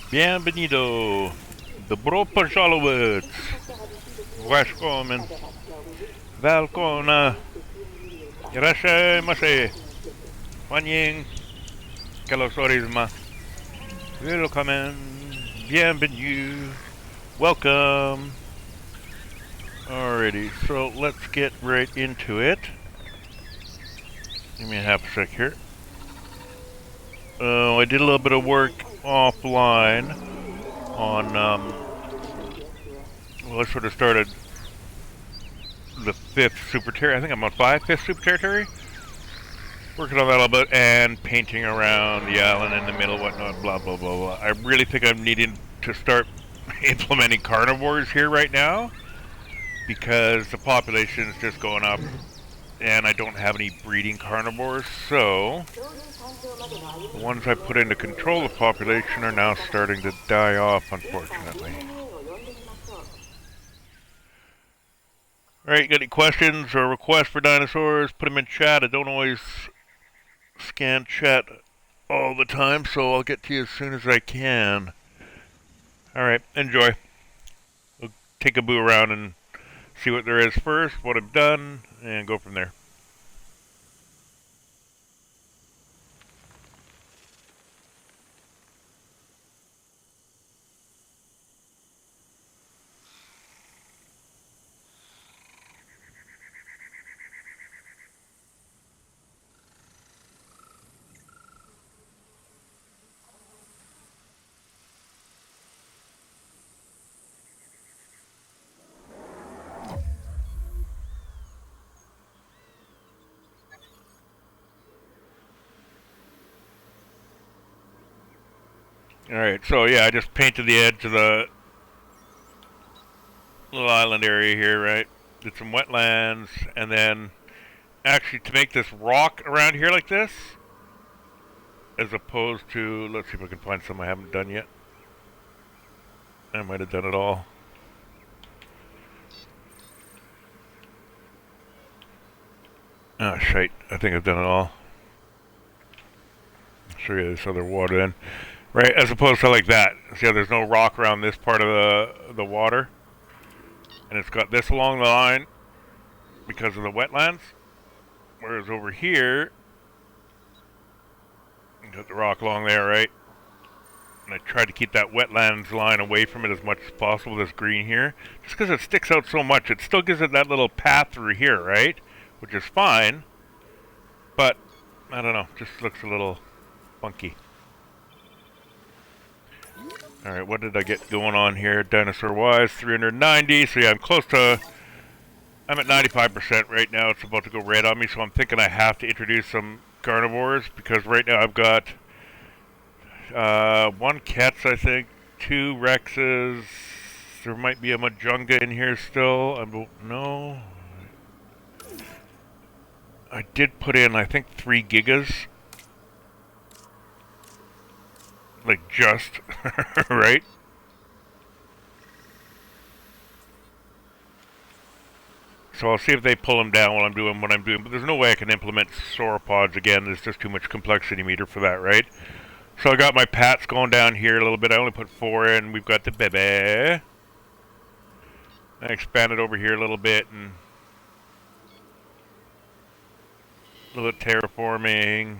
Bienvenido. Dobro pожаловать. Välkommen. Välkomna. Irashaimase. Hwanyin. Kalosorimasu. Willkommen. Bienvenue. Welcome. Alrighty, so let's get right into it. Give me a half a sec here. I did a little bit of work offline on, well, I sort of started the 5th super territory. I think I'm on 5th super territory. Working on that a little bit and painting around the island in the middle, whatnot, blah, blah, blah, blah. I really think I'm needing to start implementing carnivores here right now because the population is just going up and I don't have any breeding carnivores, so the ones I put in to control the population are now starting to die off, unfortunately. Alright, got any questions or requests for dinosaurs? Put them in chat. I don't always scan chat all the time, so I'll get to you as soon as I can. Alright, enjoy. We'll take a boo around and see what there is first, what I've done, and go from there. Alright, so yeah, I just painted the edge of the little island area here, right? Did some wetlands, and then actually to make this rock around here like this, as opposed to, let's see if I can find some I haven't done yet. I might have done it all. Oh, shite. I think I've done it all. I'll show you this other water then. Right, as opposed to like that. See how there's no rock around this part of the water? And it's got this along the line because of the wetlands. Whereas over here, you got the rock along there, right? And I tried to keep that wetlands line away from it as much as possible, this green here. Just because it sticks out so much, it still gives it that little path through here, right? Which is fine. But, I don't know, just looks a little funky. Alright, what did I get going on here dinosaur-wise? 390, so yeah, I'm at 95% right now. It's about to go red on me, so I'm thinking I have to introduce some carnivores, because right now I've got 1 Ketz, I think, 2 Rexes, there might be a Majunga in here still, no. I did put in, I think, 3 Gigas. Like, just, right? So I'll see if they pull them down while I'm doing what I'm doing. But there's no way I can implement sauropods again. There's just too much complexity meter for that, right? So I got my pats going down here a little bit. I only put 4 in. We've got the bebe. I expanded over here a little bit and a little bit terraforming.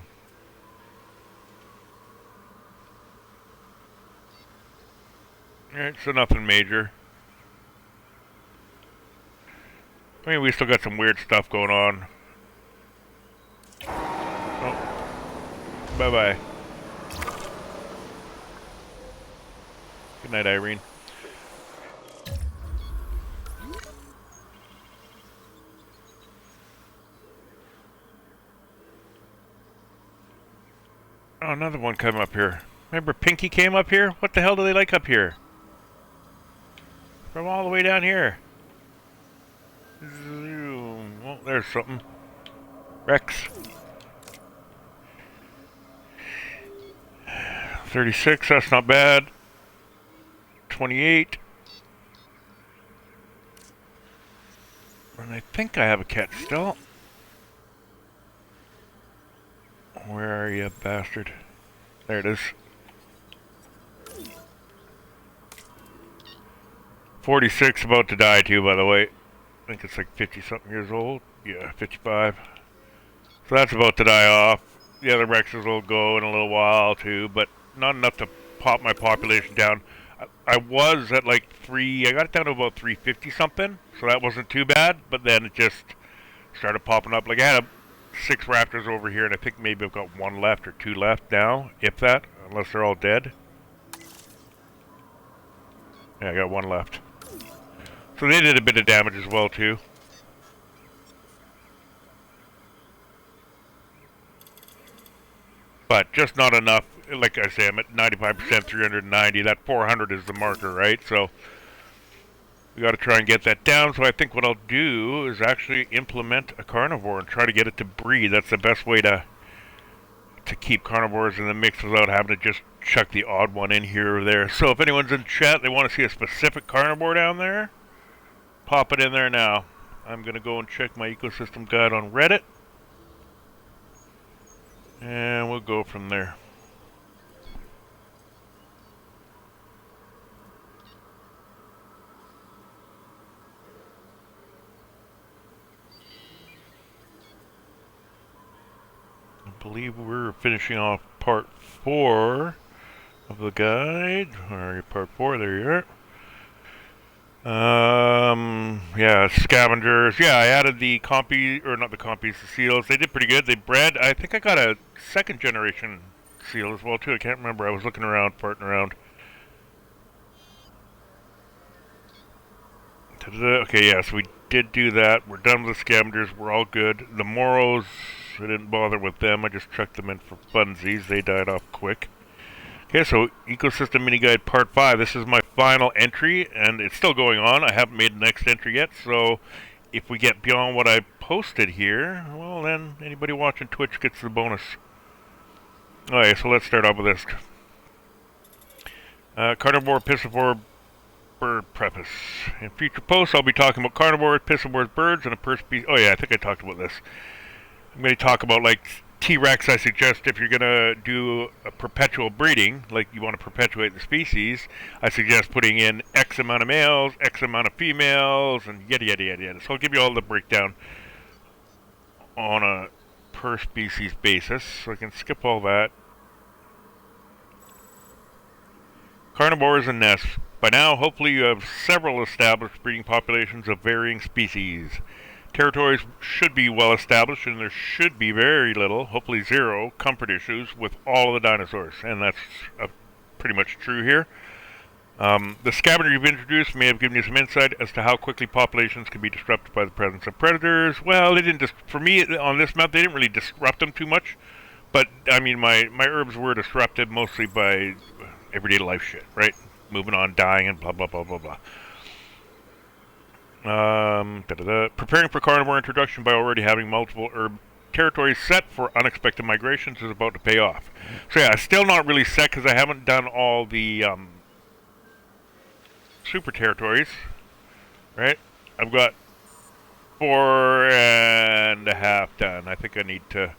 Alright, so nothing major. I mean, we still got some weird stuff going on. Oh. Bye-bye. Good night, Irene. Oh, another one came up here. Remember Pinky came up here? What the hell do they like up here? From all the way down here. Oh, there's something. Rex. 36, that's not bad. 28. And I think I have a cat still. Where are you, bastard? There it is. 46 about to die too, by the way. I think it's like 50-something years old. Yeah, 55. So that's about to die off. The other Rexes will go in a little while too, but not enough to pop my population down. I was at like I got it down to about 350 something, so that wasn't too bad, but then it just started popping up. Like I had 6 raptors over here, and I think maybe I've got 1 left or 2 left now, if that, unless they're all dead. Yeah, I got 1 left. So they did a bit of damage as well too. But just not enough. Like I say, I'm at 95%, 390. That 400 is the marker, right? So we got to try and get that down. So I think what I'll do is actually implement a carnivore and try to get it to breed. That's the best way to keep carnivores in the mix without having to just chuck the odd one in here or there. So if anyone's in chat, they want to see a specific carnivore down there, pop it in there now. I'm going to go and check my ecosystem guide on Reddit. And we'll go from there. I believe we're finishing off part 4 of the guide. Or part 4, there you are. Yeah, scavengers. Yeah, I added the compies, or not the compies, the seals. They did pretty good. They bred. I think I got a 2nd generation seal as well too. I can't remember. I was looking around, farting around. Okay, yeah, so we did do that. We're done with the scavengers. We're all good. The Moros, I didn't bother with them. I just chucked them in for funsies. They died off quick. Okay, so Ecosystem Mini Guide Part 5. This is my final entry, and it's still going on. I haven't made the next entry yet, so if we get beyond what I posted here, well, then anybody watching Twitch gets the bonus. Alright, so let's start off with this. Carnivore, piscivore, bird preface. In future posts, I'll be talking about carnivores, piscivores, birds, and a per species. Oh yeah, I think I talked about this. I'm going to talk about, like, T-Rex. I suggest if you're going to do a perpetual breeding, like you want to perpetuate the species, I suggest putting in X amount of males, X amount of females, and yada yada yada yada. So I'll give you all the breakdown on a per species basis, so I can skip all that. Carnivores and nests. By now, hopefully you have several established breeding populations of varying species. Territories should be well established, and there should be very little, hopefully 0, comfort issues with all of the dinosaurs, and that's pretty much true here. The scavenger you've introduced may have given you some insight as to how quickly populations can be disrupted by the presence of predators. Well, they didn't for me, on this map, they didn't really disrupt them too much, but, I mean, my herbs were disrupted mostly by everyday life shit, right? Moving on, dying, and blah, blah, blah, blah, blah. Preparing for carnivore introduction by already having multiple herb territories set for unexpected migrations is about to pay off. So yeah, still not really set because I haven't done all the super territories, right? I've got 4.5 done. I think I need to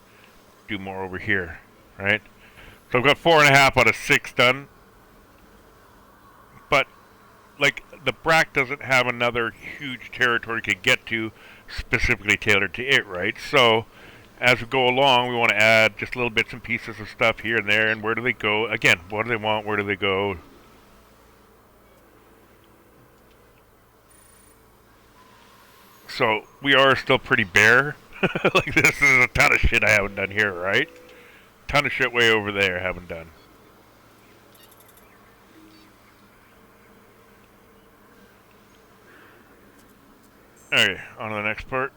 do more over here, right? So I've got 4.5 out of 6 done. But, like, the BRAC doesn't have another huge territory to get to specifically tailored to it, right? So, as we go along, we want to add just little bits and pieces of stuff here and there, and where do they go? Again, what do they want? Where do they go? So, we are still pretty bare. Like, this is a ton of shit I haven't done here, right? Ton of shit way over there I haven't done. Okay, on to the next part.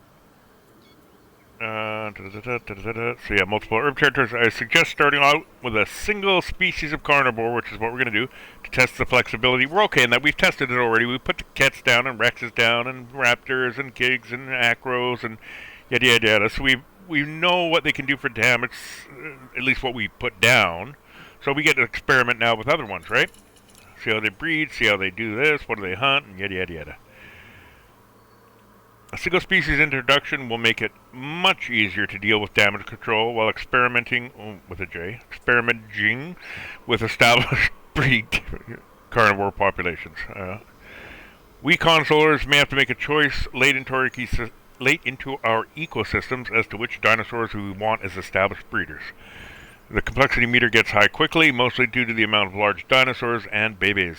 So yeah, multiple herb territories. I suggest starting out with a single species of carnivore, which is what we're going to do, to test the flexibility. We're okay in that. We've tested it already. We put the cats down, and rexes down, and raptors, and gigs, and acros, and yada yada yada. So we know what they can do for damage, at least what we put down. So we get to experiment now with other ones, right? See how they breed, see how they do this, what do they hunt, and yada yada yada. A single species introduction will make it much easier to deal with damage control while experimenting with established breed carnivore populations. We consolers may have to make a choice late into our ecosystems as to which dinosaurs we want as established breeders. The complexity meter gets high quickly, mostly due to the amount of large dinosaurs and babies.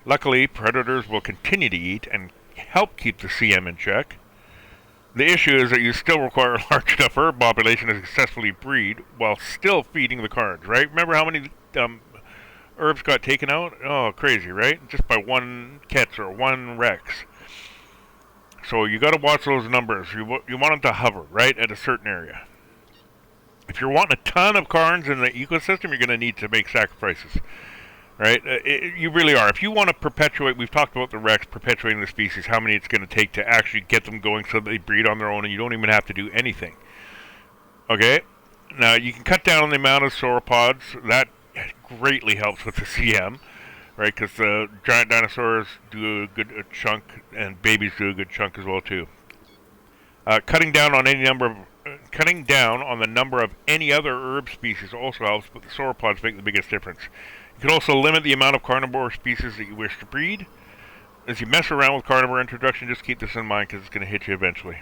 Luckily, predators will continue to eat and help keep the CM in check. The issue is that you still require a large enough herb population to successfully breed while still feeding the carns, right? Remember how many herbs got taken out? Oh, crazy, right? Just by one Ketz or one Rex. So you got to watch those numbers. You want them to hover, right, at a certain area. If you're wanting a ton of carns in the ecosystem, you're going to need to make sacrifices, right? You really are. If you want to perpetuate, we've talked about the Rex perpetuating the species, how many it's going to take to actually get them going so that they breed on their own and you don't even have to do anything. Okay? Now, you can cut down on the amount of sauropods. That greatly helps with the CM, right? Because the giant dinosaurs do a good chunk, and babies do a good chunk as well, too. Cutting down on the number of any other herb species also helps, but the sauropods make the biggest difference. You can also limit the amount of carnivore species that you wish to breed. As you mess around with carnivore introduction, just keep this in mind because it's going to hit you eventually.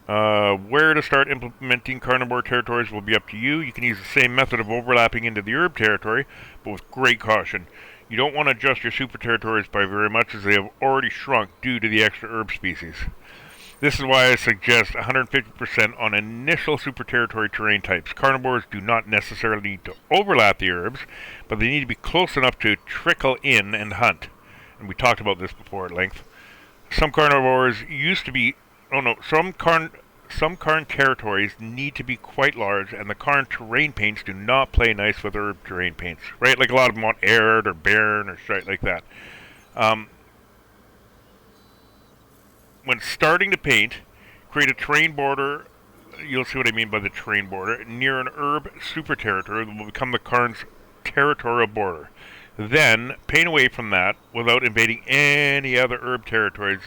Where to start implementing carnivore territories will be up to you. You can use the same method of overlapping into the herb territory, but with great caution. You don't want to adjust your super territories by very much, as they have already shrunk due to the extra herb species. This is why I suggest 150% on initial super territory terrain types. Carnivores do not necessarily need to overlap the herbs, but they need to be close enough to trickle in and hunt. And we talked about this before at length. Some carnivores used to be... some carn territories need to be quite large, and the carn terrain paints do not play nice with herb terrain paints. Right? Like a lot of them want arid or barren or shit like that. When starting to paint, create a terrain border, you'll see what I mean by the terrain border, near an herb super territory that will become the carn's territorial border. Then, paint away from that without invading any other herb territories.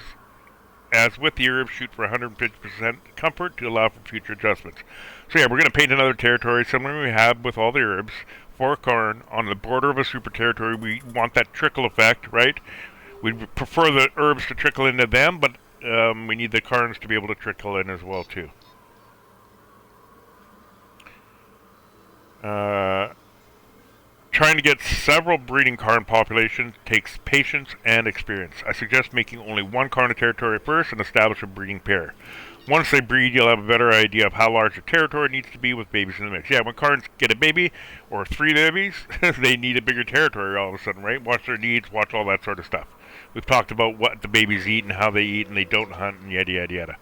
As with the herb, shoot for 150% comfort to allow for future adjustments. So yeah, we're going to paint another territory, similar to we have with all the herbs, for a carn on the border of a super territory. We want that trickle effect, right? We prefer the herbs to trickle into them, but we need the carns to be able to trickle in as well too. Trying to get several breeding carn populations takes patience and experience. I suggest making only one carn territory first and establish a breeding pair. Once they breed, you'll have a better idea of how large the territory needs to be with babies in the mix. Yeah, when carns get a baby, or 3 babies, they need a bigger territory all of a sudden, right? Watch their needs, watch all that sort of stuff. We've talked about what the babies eat and how they eat and they don't hunt and yada yada yada.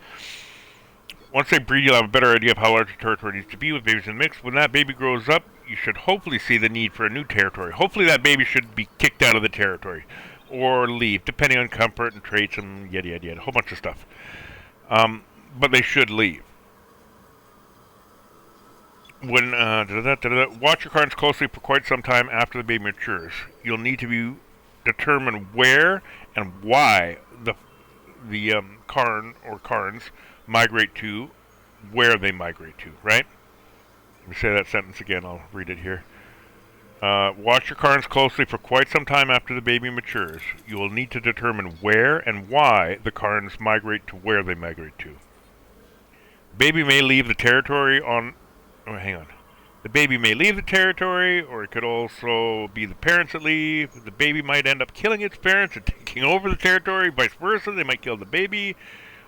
Once they breed, you'll have a better idea of how large the territory needs to be with babies in the mix. When that baby grows up, you should hopefully see the need for a new territory. Hopefully that baby should be kicked out of the territory or leave, depending on comfort and traits and yada yada yada, a whole bunch of stuff. But they should leave. When watch your carns closely for quite some time after the baby matures. You'll need to determine where and why the carn or carns migrate to, where they migrate to, right? Let me say that sentence again, I'll read it here. Watch your carns closely for quite some time after the baby matures. You will need to determine where and why the carns migrate to where they migrate to. Baby may leave the territory The baby may leave the territory, or it could also be the parents that leave. The baby might end up killing its parents and taking over the territory, vice versa. They might kill the baby.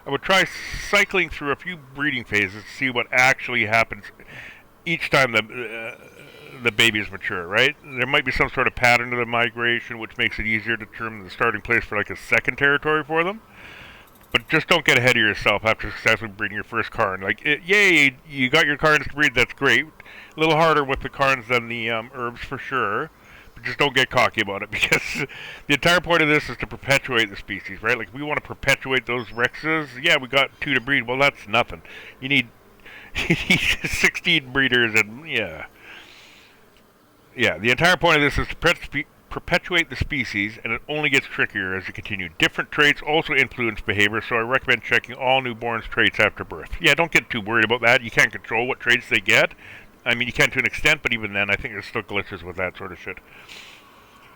I would try cycling through a few breeding phases to see what actually happens each time the baby is mature, right? There might be some sort of pattern to the migration, which makes it easier to determine the starting place for like a second territory for them. But just don't get ahead of yourself after successfully breeding your first carn. Like, yay, you got your carns to breed, that's great. A little harder with the carns than the herbs for sure. But just don't get cocky about it, because the entire point of this is to perpetuate the species, right? Like, we want to perpetuate those Rexes. Yeah, we got 2 to breed. Well, that's nothing. You need 16 breeders, and yeah. Yeah, the entire point of this is to perpetuate the species, and it only gets trickier as you continue. Different traits also influence behavior, so I recommend checking all newborns' traits after birth. Yeah, don't get too worried about that. You can't control what traits they get. I mean, you can to an extent, but even then, I think there's still glitches with that sort of shit.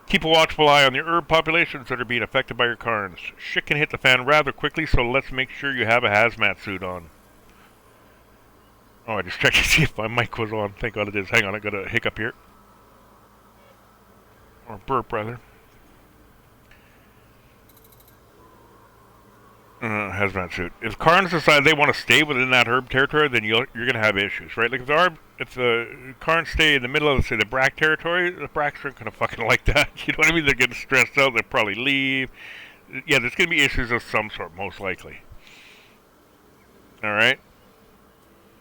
Keep a watchful eye on the herb populations that are being affected by your carns. Shit can hit the fan rather quickly, so let's make sure you have a hazmat suit on. Oh, I just checked to see if my mic was on. Thank God it is. Hang on, I got a hiccup here. Or burp, rather. Hazmat suit. If Karns decide they want to stay within that herb territory, then you're going to have issues, right? Like if the Karns stay in the middle of, say, the Brack territory, the Bracks aren't going to fucking like that. You know what I mean? They're getting stressed out. They'll probably leave. Yeah, there's going to be issues of some sort, most likely. All right.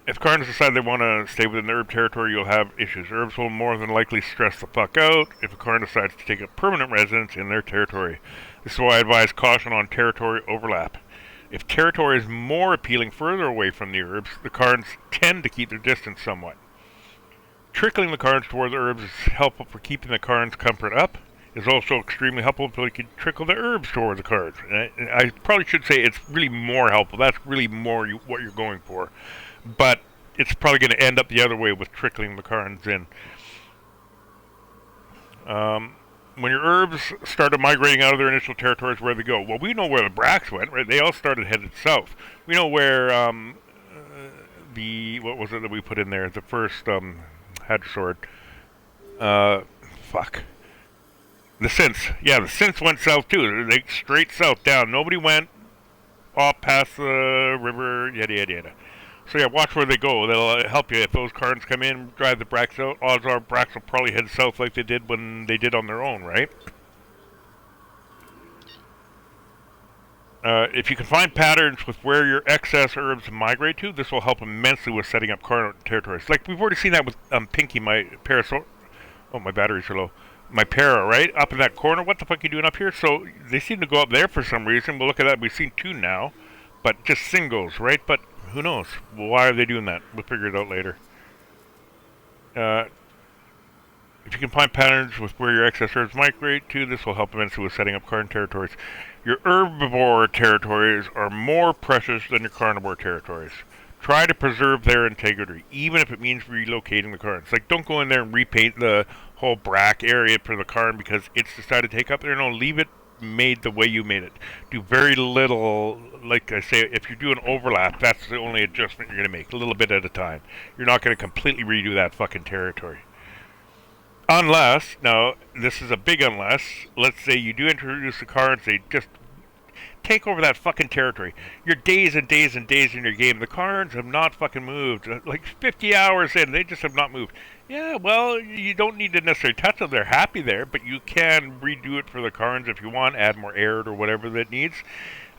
If Karns decide they want to stay within the herb territory, you'll have issues. Herbs will more than likely stress the fuck out if a Karn decides to take up permanent residence in their territory. This is why I advise caution on territory overlap. If territory is more appealing further away from the herbs, the Karns tend to keep their distance somewhat. Trickling the Karns toward the herbs is helpful for keeping the Karns' comfort up. It's also extremely helpful if you can trickle the herbs toward the Karns. I probably should say it's really more helpful. That's really more what you're going for. But it's probably going to end up the other way with trickling the Karns in. When your herbs started migrating out of their initial territories, where they go? Well, we know where the Bracks went, right? They all started headed south. We know where what was it that we put in there? The first Hadrosaur. Fuck. The Synths. Yeah, the Synths went south too. They straight south down. Nobody went off past the river, yada yada yada. So yeah, watch where they go. They'll help you. If those Karns come in, drive the Bracks out, odds are Bracks will probably head south like they did when they did on their own, right? If you can find patterns with where your excess herbs migrate to, this will help immensely with setting up Karn territories. Like we've already seen that with Pinky, my Parasaur. Oh, my batteries are low. My Para, right? Up in that corner. What the fuck are you doing up here? So they seem to go up there for some reason. We'll look at that. We've seen two now. But just singles, right? But who knows? Why are they doing that? We'll figure it out later. If you can find patterns with where your excess herbs migrate to, this will help immensely with setting up Karn territories. Your herbivore territories are more precious than your carnivore territories. Try to preserve their integrity, even if it means relocating the Karns. Like, don't go in there and repaint the whole Brack area for the Karn because it's decided to take up there. No, leave it made the way you made it. Do very little, like I say, if you do an overlap, that's the only adjustment you're going to make, a little bit at a time. You're not going to completely redo that fucking territory. Unless, now, this is a big unless, let's say you do introduce the Karns, they just take over that fucking territory. You're days and days and days in your game. The Karns have not fucking moved. Like 50 hours in, they just have not moved. Yeah, well, you don't need to necessarily touch them. They're happy there, but you can redo it for the Karns if you want, add more air or whatever that needs.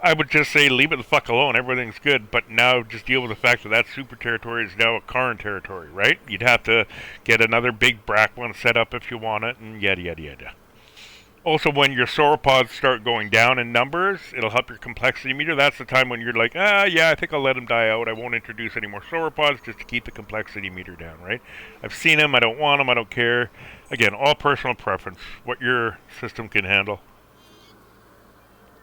I would just say leave it the fuck alone. Everything's good, but now just deal with the fact that that super territory is now a Karn territory, right? You'd have to get another big Brack one set up if you want it, and yada yada yada. Also, when your sauropods start going down in numbers, it'll help your complexity meter. That's the time when you're like, yeah, I think I'll let them die out. I won't introduce any more sauropods just to keep the complexity meter down, right? I've seen them. I don't want them. I don't care. Again, all personal preference. What your system can handle.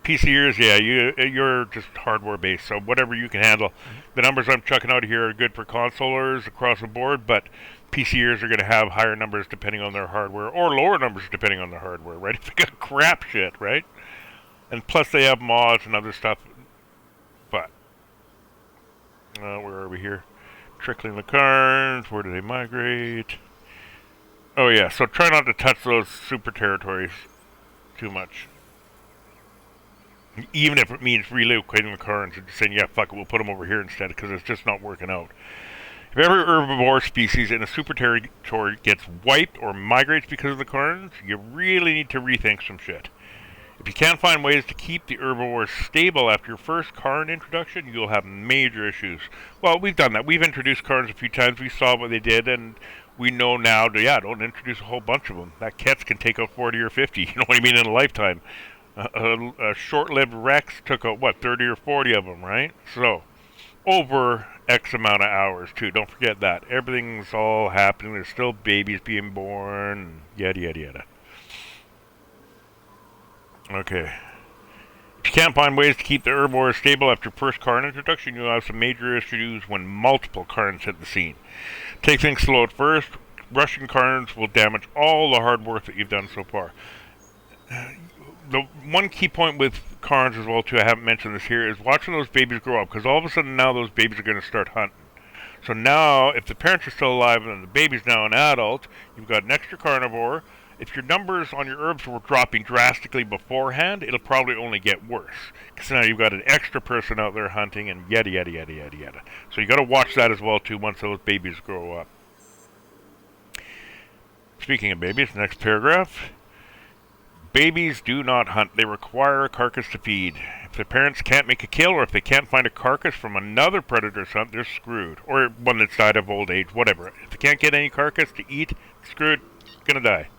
PCers, yeah, you're just hardware based, so whatever you can handle. The numbers I'm chucking out here are good for consolers across the board, but PCers are going to have higher numbers depending on their hardware, or lower numbers depending on their hardware, right? If they got crap shit, right? And plus they have mods and other stuff. But where are we here? Trickling the Karns. Where do they migrate? Oh yeah, so try not to touch those super territories too much. Even if it means relocating the Karns and just saying, yeah, fuck it, we'll put them over here instead, because it's just not working out. If every herbivore species in a super territory gets wiped or migrates because of the Karns, you really need to rethink some shit. If you can't find ways to keep the herbivores stable after your first Karn introduction, you'll have major issues. Well, we've done that. We've introduced Karns a few times. We saw what they did, and we know now, don't introduce a whole bunch of them. That Kets can take out 40 or 50, you know what I mean, in a lifetime. A short-lived Rex took out, 30 or 40 of them, right? So, over X amount of hours, too. Don't forget that. Everything's all happening. There's still babies being born, yada, yada, yada. Okay. If you can't find ways to keep the herbivores stable after first Karn introduction, you'll have some major issues when multiple Karns hit the scene. Take things slow at first. Rushing Karns will damage all the hard work that you've done so far. the one key point with Carnes as well too, I haven't mentioned this here, is watching those babies grow up, because all of a sudden now those babies are going to start hunting. So now, if the parents are still alive and the baby's now an adult, you've got an extra carnivore. If your numbers on your herbs were dropping drastically beforehand, it'll probably only get worse. Because now you've got an extra person out there hunting and yada yada yada yada yada. So you got to watch that as well too once those babies grow up. Speaking of babies, next paragraph. Babies do not hunt. They require a carcass to feed. If the parents can't make a kill, or if they can't find a carcass from another predator's hunt, they're screwed. Or one that's died of old age, whatever. If they can't get any carcass to eat, screwed, gonna die.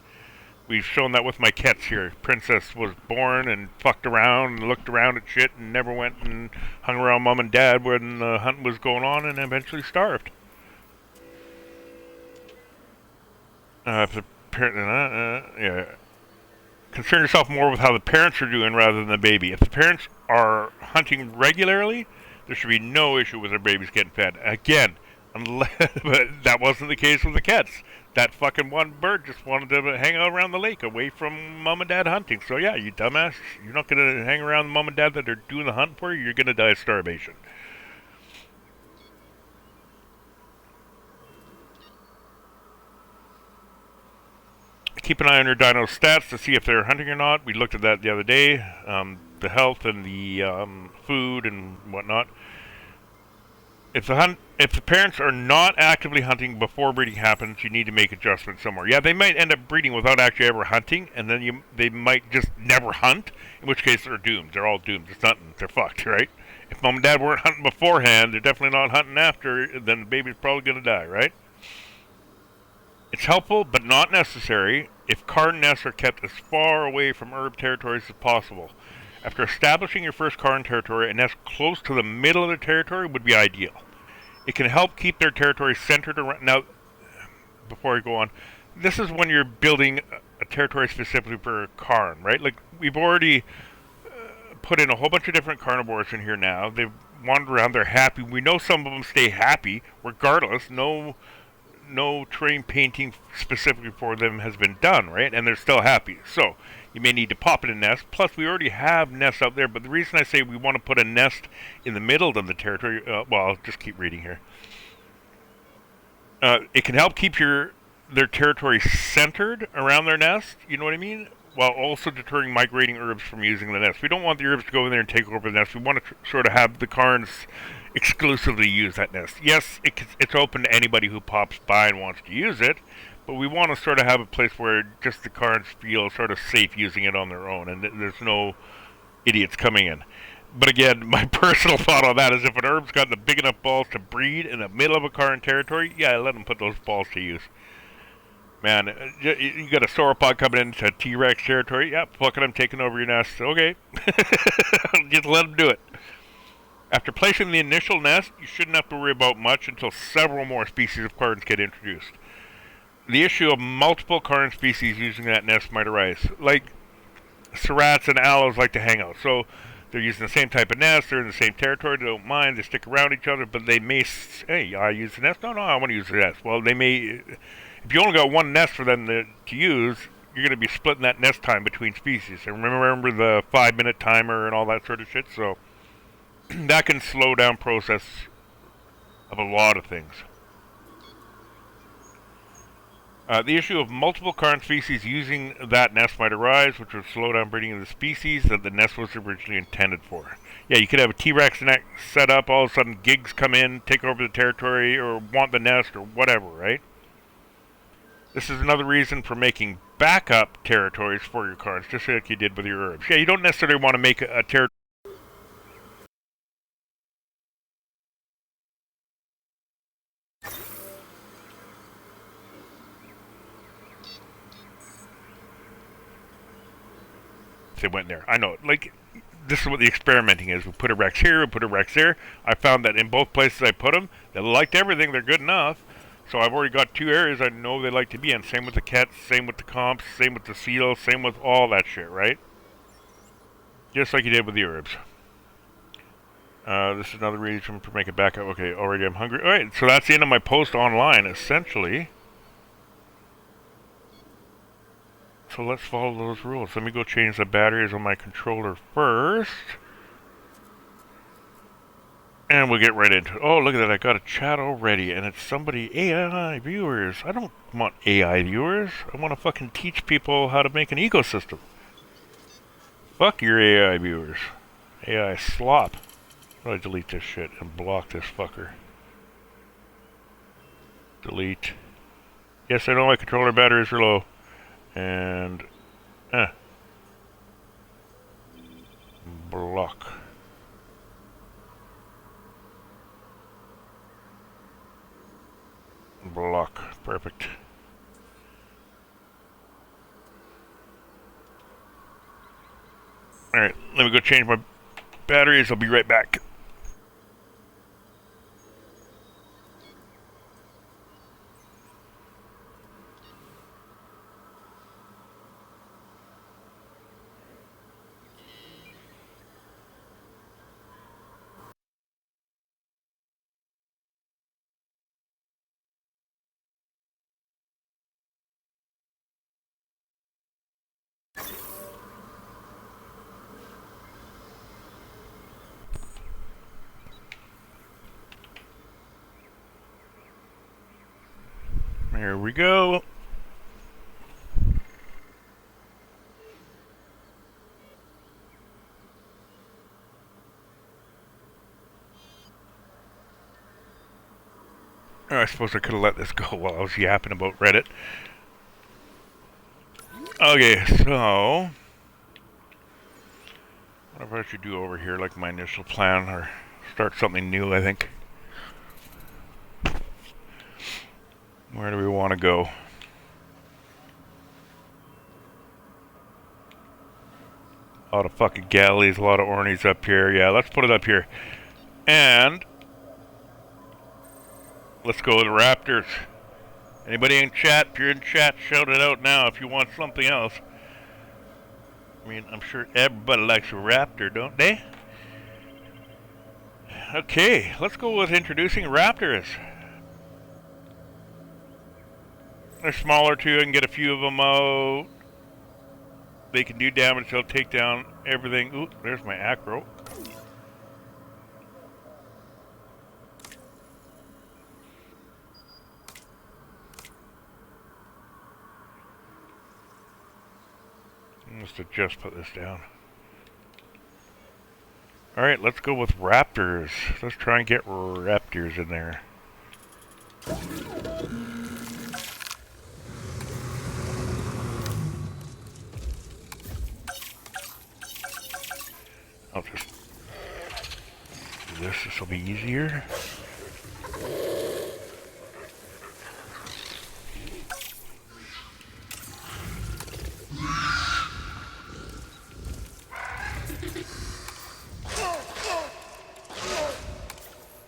We've shown that with my cats here. Princess was born and fucked around and looked around at shit and never went and hung around mom and dad when the hunt was going on and eventually starved. If the parent, yeah. Concern yourself more with how the parents are doing rather than the baby. If the parents are hunting regularly, there should be no issue with their babies getting fed. Again, unless, but that wasn't the case with the cats. That fucking one bird just wanted to hang out around the lake away from mom and dad hunting. So yeah, you dumbass, you're not going to hang around mom and dad that are doing the hunt for you. You're going to die of starvation. Keep an eye on your dino stats to see if they're hunting or not. We looked at that the other day. The health and the food and whatnot. If the parents are not actively hunting before breeding happens, you need to make adjustments somewhere. Yeah, they might end up breeding without actually ever hunting, and then they might just never hunt. In which case, they're doomed. They're all doomed. It's nothing. They're fucked, right? If mom and dad weren't hunting beforehand, they're definitely not hunting after. Then the baby's probably gonna die, right? It's helpful, but not necessary, if carn nests are kept as far away from herb territories as possible. After establishing your first carn territory, a nest close to the middle of the territory would be ideal. It can help keep their territory centered around... Now, before I go on, this is when you're building a territory specifically for carn, right? Like, we've already put in a whole bunch of different carnivores in here now. They've wandered around, they're happy. We know some of them stay happy, regardless. No terrain painting specifically for them has been done, right? And they're still happy. So you may need to pop in a nest. Plus, we already have nests out there. But the reason I say we want to put a nest in the middle of the territory, well, I'll just keep reading here. It can help keep their territory centered around their nest. You know what I mean? While also deterring migrating herbs from using the nest. We don't want the herbs to go in there and take over the nest. We want to sort of have the carns exclusively use that nest. Yes, it's open to anybody who pops by and wants to use it, but we want to sort of have a place where just the carns feel sort of safe using it on their own, and there's no idiots coming in. But again, my personal thought on that is if an herb's got the big enough balls to breed in the middle of a carn territory, yeah, let them put those balls to use. Man, you got a sauropod coming into T-Rex territory, yeah, fucking them taking over your nest. Okay. Just let them do it. After placing the initial nest, you shouldn't have to worry about much until several more species of carns get introduced. The issue of multiple carn species using that nest might arise. Like, serrats and aloes like to hang out. So, they're using the same type of nest, they're in the same territory, they don't mind, they stick around each other, but they may say, hey, I use the nest? No, I want to use the nest. Well, they may... If you only got one nest for them to use, you're going to be splitting that nest time between species. And remember the 5-minute timer and all that sort of shit? So... that can slow down process of a lot of things. The issue of multiple carn species using that nest might arise, which would slow down breeding of the species that the nest was originally intended for. Yeah, you could have a T-Rex set up, all of a sudden gigs come in, take over the territory, or want the nest, or whatever, right? This is another reason for making backup territories for your carns, just like you did with your herbs. Yeah, you don't necessarily want to make a territory. They went there. I know, like, this is what the experimenting is. We put a Rex here, we put a Rex there. I found that in both places I put them, they liked everything, they're good enough. So I've already got 2 areas I know they like to be in. Same with the cats, same with the comps, same with the seals, same with all that shit, right? Just like you did with the herbs. This is another reason for making backup. Okay, already I'm hungry. Alright, so that's the end of my post online, essentially. So let's follow those rules. Let me go change the batteries on my controller first. And we'll get right into it. Oh, look at that. I got a chat already, and it's somebody, AI viewers. I don't want AI viewers. I want to fucking teach people how to make an ecosystem. Fuck your AI viewers. AI slop. How do I delete this shit and block this fucker? Delete. Yes, I know my controller batteries are low. And, block. Block. Perfect. Alright, let me go change my batteries. I'll be right back. Here we go. Oh, I suppose I could have let this go while I was yapping about Reddit. Okay, so what I should do over here, like my initial plan, or start something new, I think. Where do we want to go? A lot of fucking galleys, a lot of ornies up here. Yeah, let's put it up here. And let's go with Raptors. Anybody in chat? If you're in chat, shout it out now if you want something else. I mean, I'm sure everybody likes a Raptor, don't they? Okay, let's go with introducing Raptors. They're smaller too. I can get a few of them out. They can do damage. They'll take down everything. Ooh, there's my acro. I must have just put this down. Alright, let's go with Raptors. Let's try and get Raptors in there. I'll just do this. This will be easier.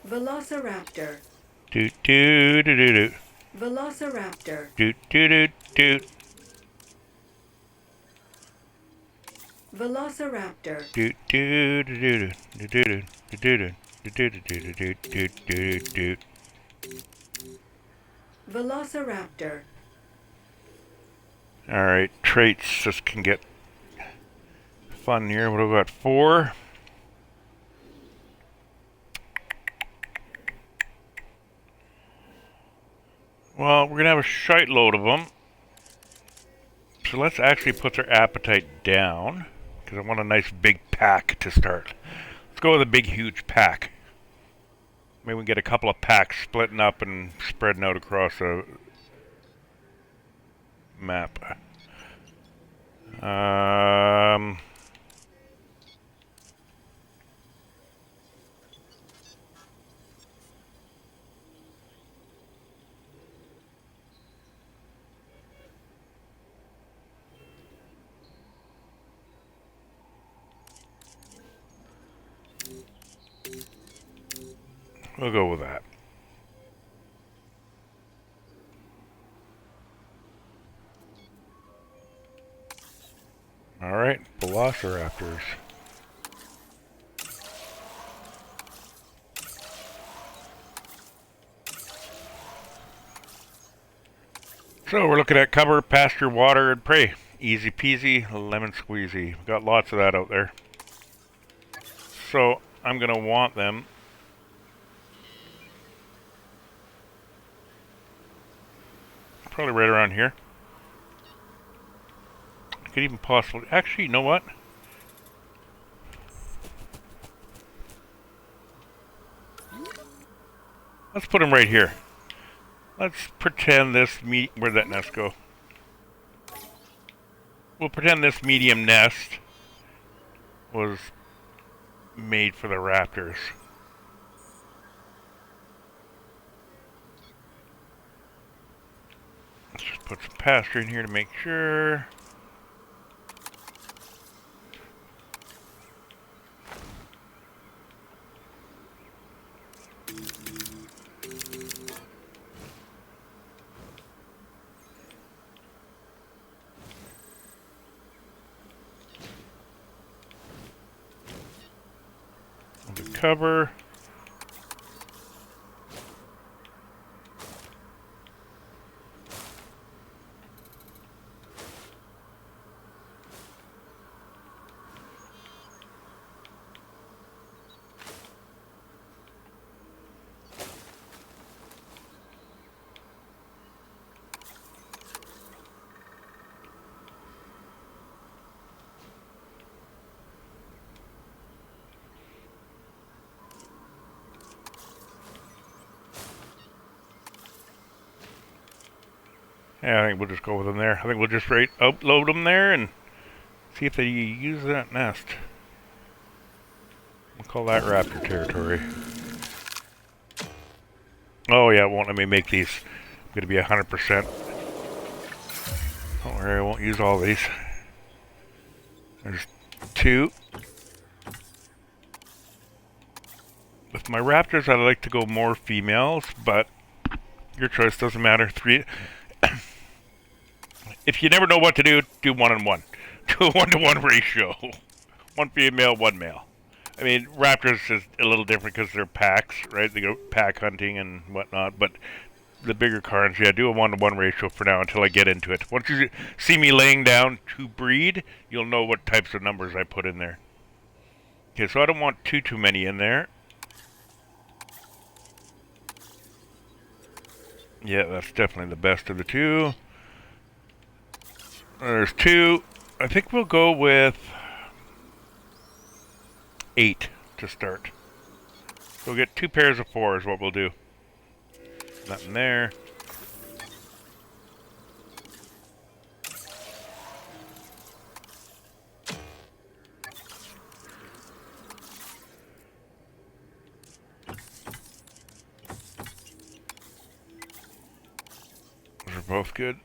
Velociraptor. Doot doot doot doot doot. Velociraptor. Doot doot doot doot. Velociraptor. Doot doot doot doot doot doot doot doot doot doot doot. Velociraptor. Alright, traits. This can get fun here. What have we got? 4. Well, we're going to have a shite load of them. So let's actually put their appetite down. Because I want a nice big pack to start. Let's go with a big, huge pack. Maybe we can get a couple of packs splitting up and spreading out across the map. We'll go with that. Alright, Velociraptors. So we're looking at cover, pasture, water, and prey. Easy peasy, lemon squeezy. Got lots of that out there. So I'm going to want them. Probably right around here. Could even possibly... Actually, you know what? Let's put them right here. Let's pretend this... Where'd that nest go? We'll pretend this medium nest was made for the raptors. Let's just put some pasture in here to make sure. The cover. Yeah, I think we'll just go with them there. I think we'll just upload them there and see if they use that nest. We'll call that raptor territory. Oh yeah, it won't let me make these. I'm going to be 100%. Don't worry, I won't use all these. There's 2. With my raptors, I like to go more females, but your choice, doesn't matter. 3. If you never know what to do 1-on-1. Do a 1-to-1 ratio. 1 female, 1 male. I mean, raptors is a little different because they're packs, right? They go pack hunting and whatnot, but the bigger carns, yeah, do a 1-to-1 ratio for now until I get into it. Once you see me laying down to breed, you'll know what types of numbers I put in there. Okay, so I don't want too many in there. Yeah, that's definitely the best of the 2. There's 2. I think we'll go with 8 to start. So we'll get 2 pairs of 4 is what we'll do. Nothing there. Those are both good.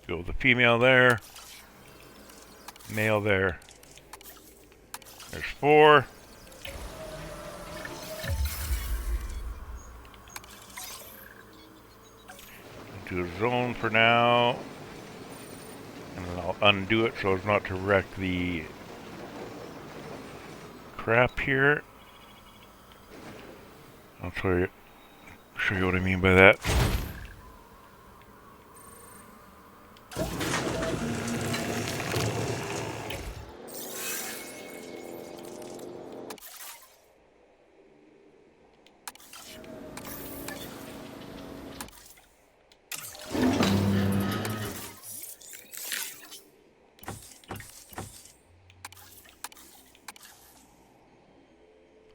Go with the female there. Male there. There's 4. Do a zone for now. And then I'll undo it so as not to wreck the crap here. I'll show you what I mean by that.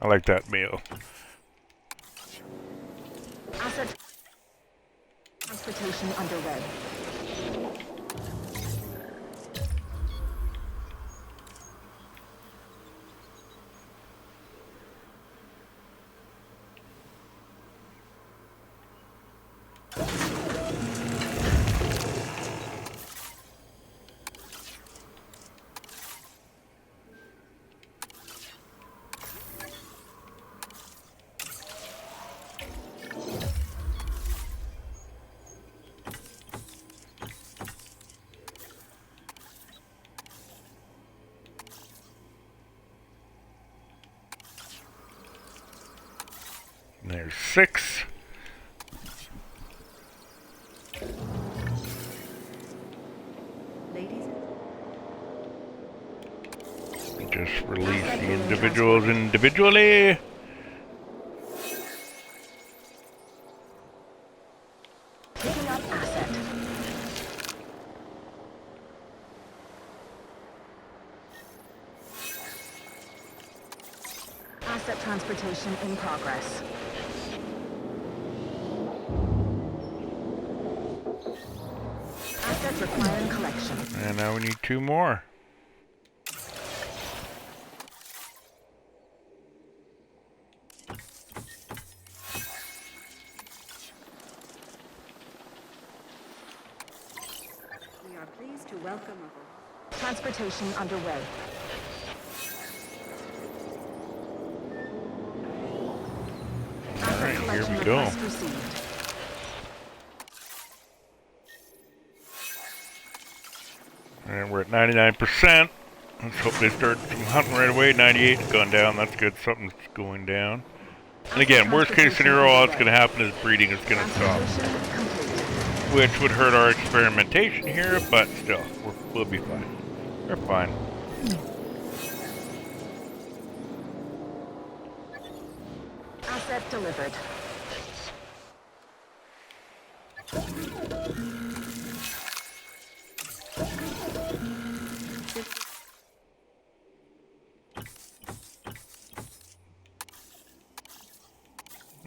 I like that male. Asset transportation underway. There's 6. Ladies, Just release the individuals individually. Picking up asset. Asset transportation in progress. Assets requiring collection. And now we need 2 more. we are pleased to welcome Transportation underway. Asset Alright, here collection we go. request received. And we're at 99%. Let's hope they start some hunting right away. 98 has gone down. That's good. Something's going down. And again, worst case scenario, all that's going to happen is breeding is going to stop. Transportation complete. Which would hurt our experimentation here, but still, we'll be fine. We're fine. Asset delivered.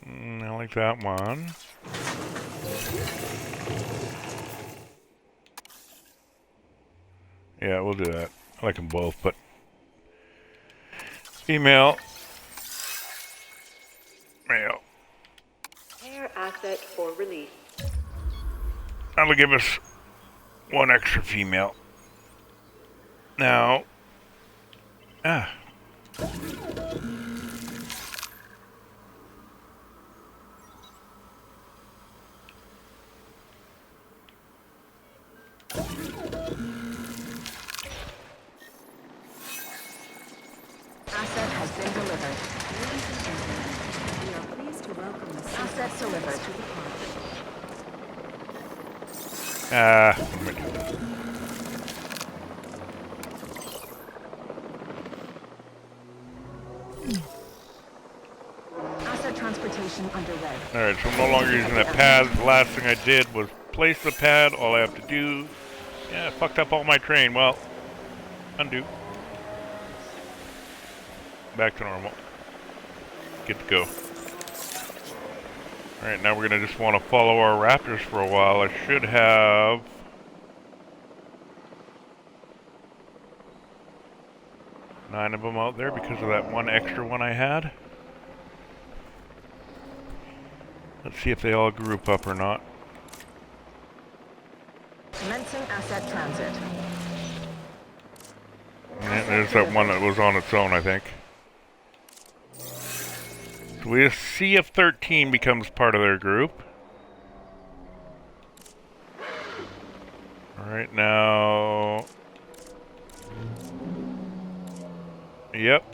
I like that one. Yeah, we'll do that. I like them both, but female, male. air asset for release. That'll give us 1 extra female. Now, Asset has been delivered. Ladies and gentlemen, we are pleased to welcome the Asset delivered. to the park. what am I doing? Asset transportation underway. Alright, so I'm no longer using that pad. The last thing I did was place the pad. All I have to do... Yeah, I fucked up all my train. Well, undo. Back to normal. Good to go. Alright, now we're going to just want to follow our raptors for a while. I should have... 9 of them out there because of that 1 extra one I had. Let's see if they all group up or not. Commencing asset transit. And there's that one that was on its own, I think. So we see if 13 becomes part of their group. Alright, now... Yep.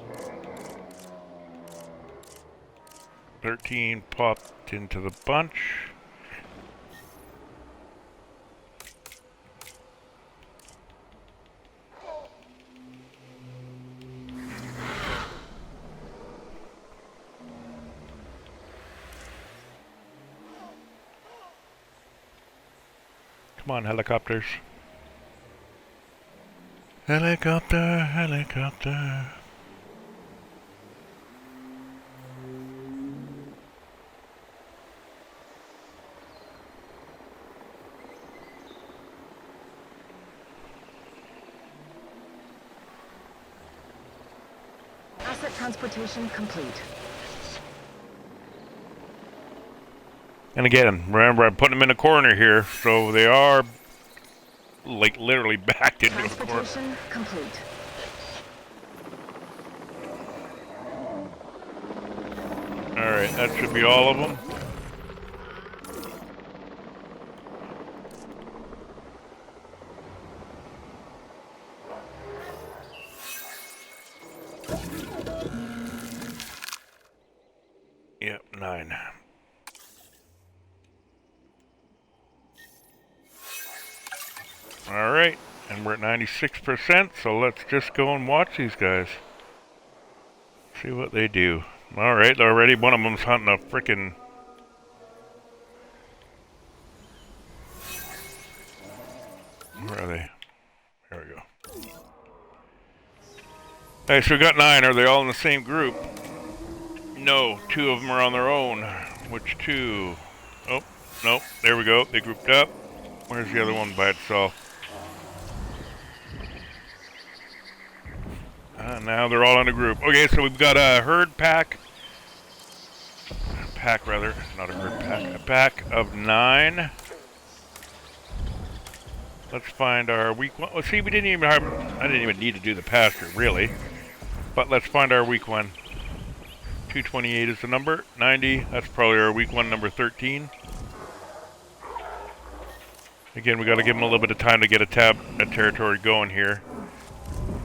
13 popped into the bunch. Come on, helicopters. Helicopter, helicopter. Asset transportation complete. And again, remember I'm putting them in a corner here, so they are like literally backed into a corner. Transportation complete. Alright, that should be all of them. Yep, 9. Alright, and we're at 96%, so let's just go and watch these guys. See what they do. Alright, already one of them's hunting a frickin'... Where are they? There we go. Alright, so we got 9. Are they all in the same group? No, 2 of them are on their own. Which 2? Oh, no, there we go. They grouped up. Where's the other one by itself? Now they're all in a group. Okay, so we've got a herd pack. Pack, rather. Not a herd pack. A pack of 9. Let's find our weak one. Well, see, we didn't even have... I didn't even need to do the pasture, really. But let's find our weak one. 228 is the number. 90, that's probably our weak one, number 13. Again, we got to give them a little bit of time to get a territory going here.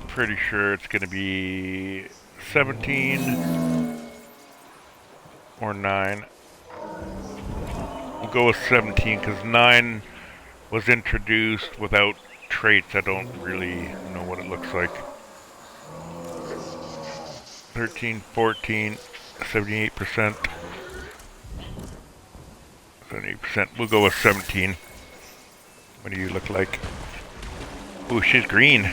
Pretty sure it's going to be 17 or 9. We'll go with 17 because 9 was introduced without traits. I don't really know what it looks like. 13, 14, 78%. 78%. We'll go with 17. What do you look like? Ooh, she's green.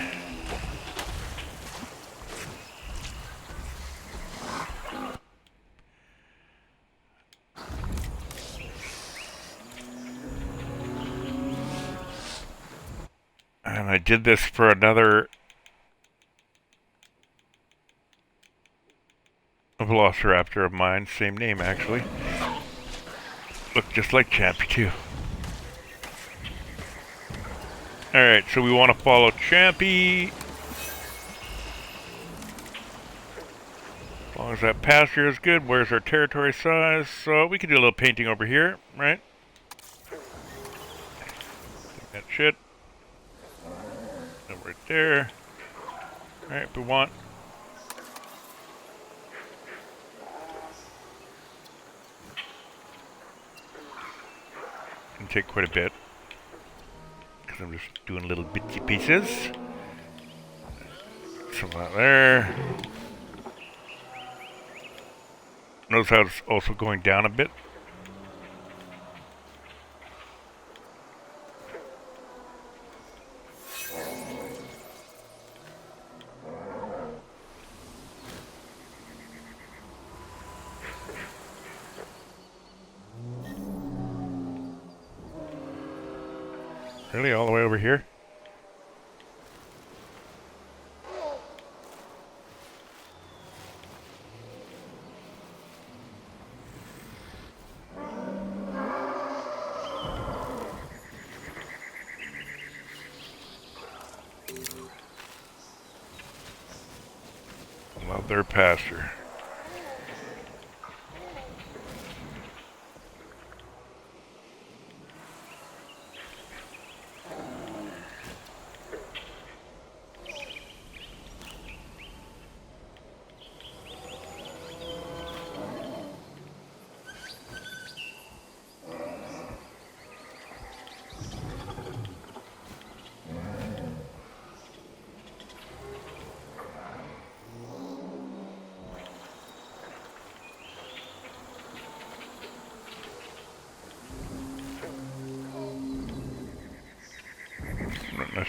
And I did this for another velociraptor of mine. Same name, actually. Look just like Champy, too. Alright, so we want to follow Champy. As long as that pasture is good. Where's our territory size? So we can do a little painting over here, right? Take that shit. Right there. Alright, if we want. Can take quite a bit. Because I'm just doing little bitsy pieces. Some of that there. Notice how it's also going down a bit. Really? All the way over here? Love their pasture.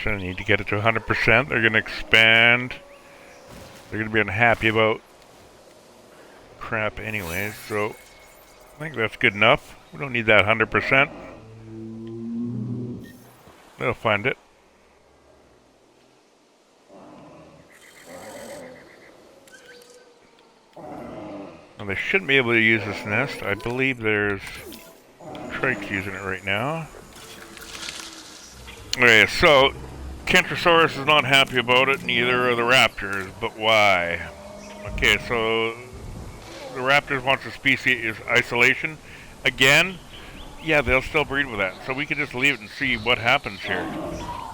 I need to get it to 100%. They're going to expand. They're going to be unhappy about crap anyways, so I think that's good enough. We don't need that 100%. They'll find it. Now they shouldn't be able to use this nest. I believe there's trikes using it right now. Okay, so Kentrosaurus is not happy about it, neither are the raptors, but why? Okay, so the raptors want the species isolation. Again, yeah, they'll still breed with that. So we can just leave it and see what happens here.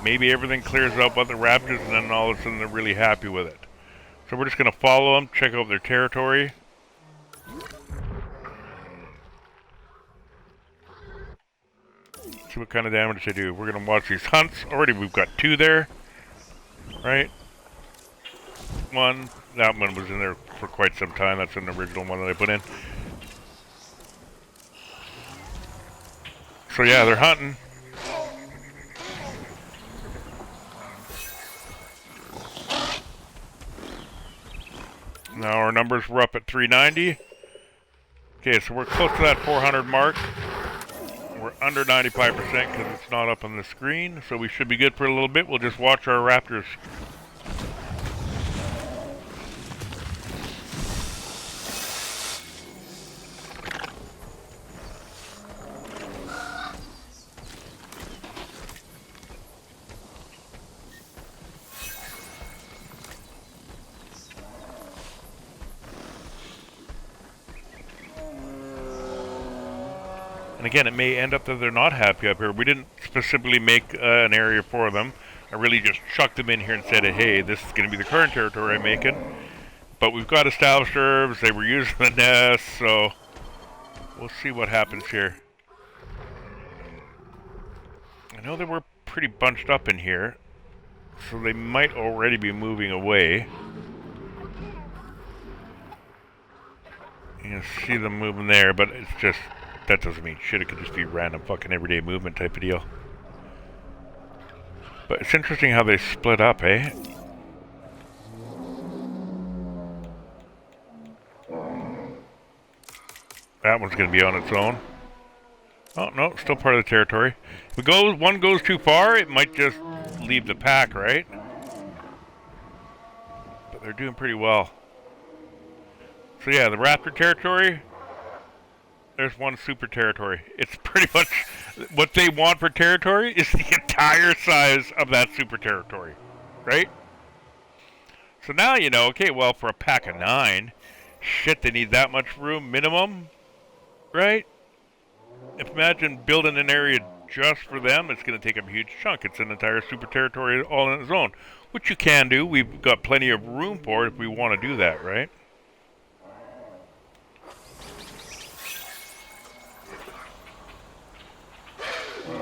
Maybe everything clears up with the raptors and then all of a sudden they're really happy with it. So we're just going to follow them, check out their territory. See what kind of damage they do. We're gonna watch these hunts. Already we've got 2 there. Right? 1. That one was in there for quite some time. That's an original one that I put in. So yeah, they're hunting. Now our numbers were up at 390. Okay, so we're close to that 400 mark. We're under 95% because it's not up on the screen, so we should be good for a little bit. We'll just watch our raptors. And again, it may end up that they're not happy up here. We didn't specifically make an area for them. I really just chucked them in here and said, hey, this is going to be the current territory I'm making. But we've got established herbs. They were using the nest, so we'll see what happens here. I know they were pretty bunched up in here, so they might already be moving away. You can see them moving there, but it's just... that doesn't mean shit. It could just be random fucking everyday movement type of deal. But it's interesting how they split up, eh? That one's going to be on its own. Oh, no, still part of the territory. If one goes too far, it might just leave the pack, right? But they're doing pretty well. So yeah, the raptor territory... there's one super territory. It's pretty much what they want for territory is the entire size of that super territory, right? So now you know, okay, well, for a pack of 9, shit, they need that much room minimum, right? Imagine building an area just for them. It's going to take a huge chunk. It's an entire super territory all on its own, which you can do. We've got plenty of room for it if we want to do that, right?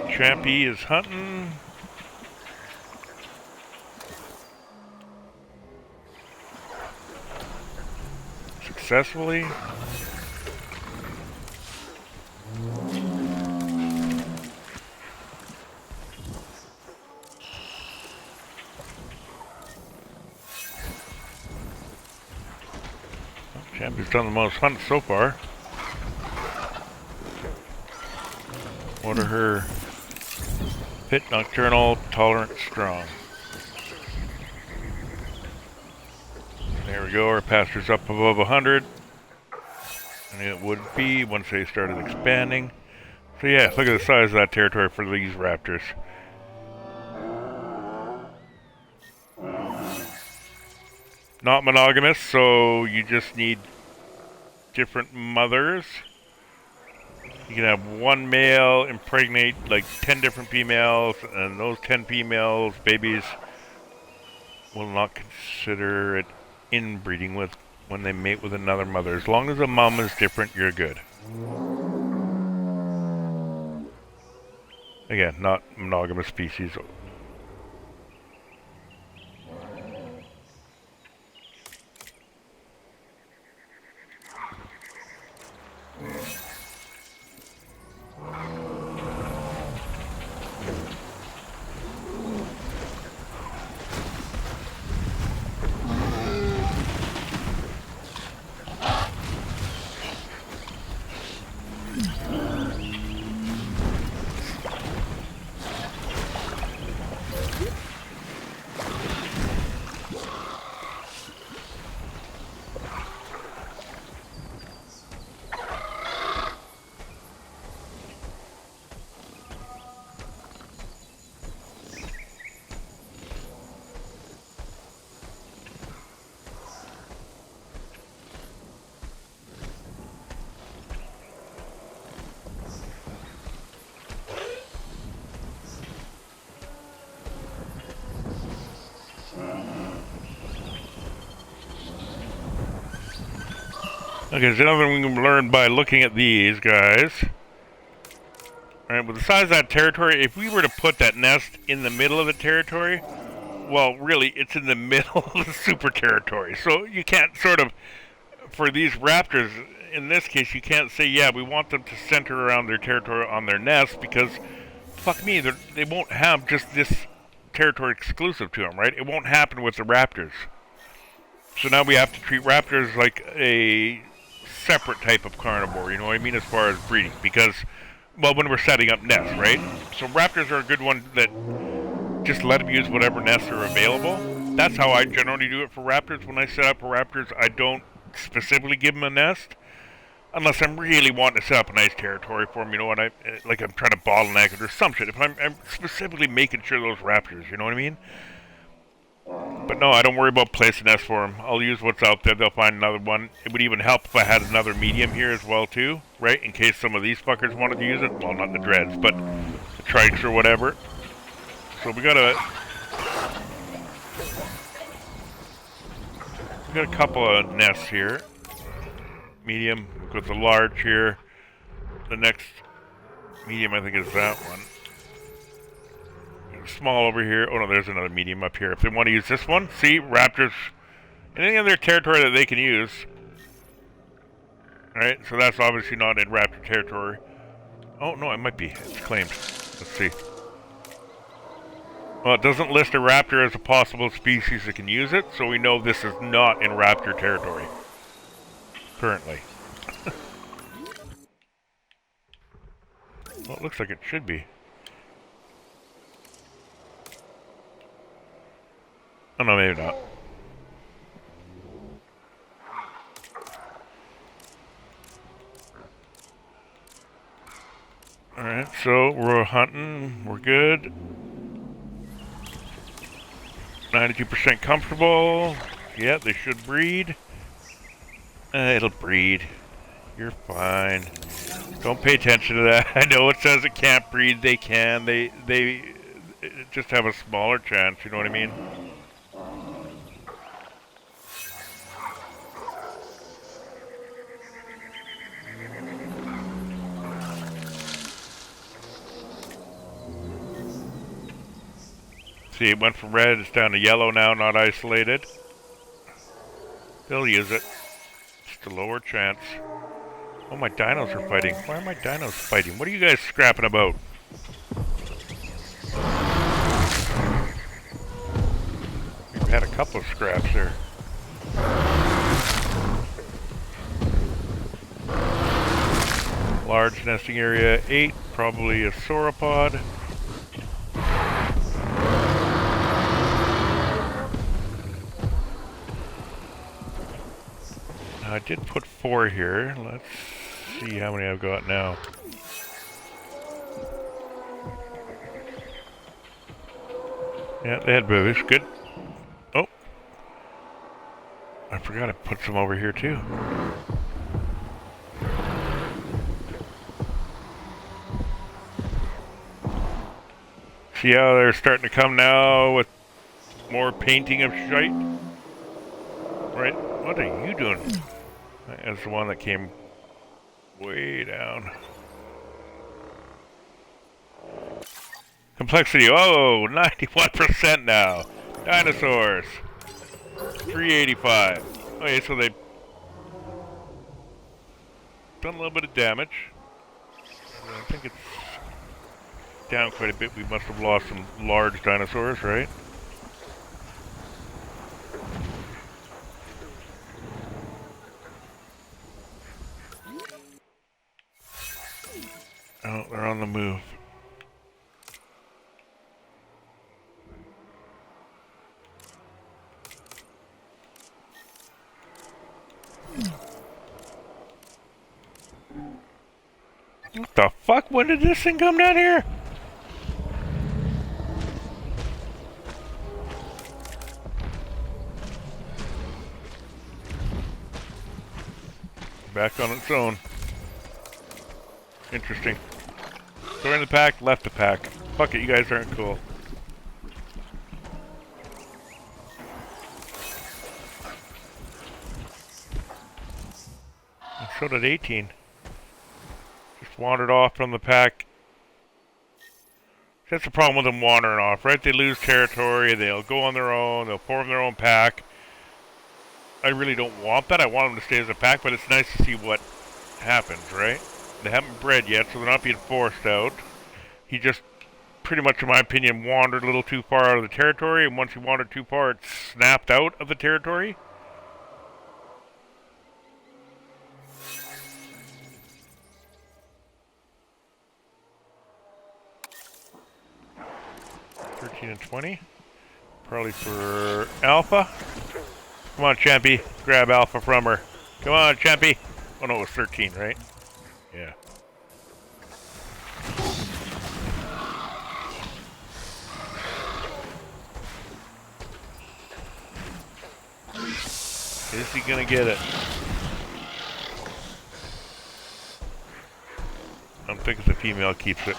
Trampy is hunting. Successfully. Champy's done the most hunts so far. What are her... Pit, nocturnal, tolerant, strong. There we go, our pasture's up above 100. And it would be once they started expanding. So yeah, look at the size of that territory for these raptors. Not monogamous, so you just need different mothers. You can have one male impregnate like 10 different females, and those 10 females, babies, will not consider it inbreeding with when they mate with another mother. As long as the mom is different, you're good. Again, not monogamous species. Okay, so another thing we can learn by looking at these guys. Right, Right, with the size of that territory, if we were to put that nest in the middle of the territory, well, really, it's in the middle of the super territory. So you can't sort of, for these raptors, in this case, you can't say, yeah, we want them to center around their territory on their nest, because, fuck me, they won't have just this territory exclusive to them, right? It won't happen with the raptors. So now we have to treat raptors like a separate type of carnivore, you know what I mean, as far as breeding, because, well, when we're setting up nests, right? So raptors are a good one that just let them use whatever nests are available. That's how I generally do it for raptors. When I set up for raptors, I don't specifically give them a nest, unless I'm really wanting to set up a nice territory for them, you know what, like I'm trying to bottleneck it or some shit. If I'm specifically making sure those raptors, you know what I mean? But no, I don't worry about placing nests for them. I'll use what's out there. They'll find another one. It would even help if I had another medium here as well, too, right? In case some of these fuckers wanted to use it. Well, not the dreads, but the trikes or whatever. So we got a couple of nests here. Medium. We've got the large here. The next medium, I think, is that one. Small over here. Oh no, there's another medium up here. If they want to use this one, see, raptors, any other territory that they can use. Alright, so that's obviously not in raptor territory. Oh no, it might be. It's claimed. Let's see. Well, it doesn't list a raptor as a possible species that can use it, so we know this is not in raptor territory. Currently. Well, it looks like it should be. Oh no, maybe not. Alright, so we're hunting, we're good. 92% comfortable. Yeah, they should breed. It'll breed. You're fine. Don't pay attention to that. I know it says it can't breed. They can. They just have a smaller chance, you know what I mean? See, it went from red, it's down to yellow now, not isolated. They'll use it. Just a lower chance. Oh, my dinos are fighting. Why are my dinos fighting? What are you guys scrapping about? We've had a couple of scraps there. Large nesting area 8, probably a sauropod. I did put 4 here. Let's see how many I've got now. Yeah, they had boobies. Good. Oh. I forgot to put some over here too. See how they're starting to come now with more painting of shite? Right? What are you doing? That's the one that came way down. Complexity, oh, 91% now. Dinosaurs. 385. Okay, so they've done a little bit of damage. I think it's down quite a bit. We must have lost some large dinosaurs, right? Oh, they're on the move. What the fuck? When did this thing come down here? Back on its own. Interesting. So we're in the pack, left the pack. Fuck it, you guys aren't cool. And so did 18. Just wandered off from the pack That's the problem with them wandering off, right? They lose territory, they'll go on their own, they'll form their own pack. I really don't want that. I want them to stay as a pack, but it's nice to see what happens, right? They haven't bred yet, so they're not being forced out. He just, pretty much in my opinion, wandered a little too far out of the territory, and once he wandered too far, it snapped out of the territory. $13 and $20. Probably for Alpha. Come on, Champy. Grab Alpha from her. Come on, Champy. Oh no, it was 13, right? Yeah. Is he gonna get it? I'm thinking the female keeps it.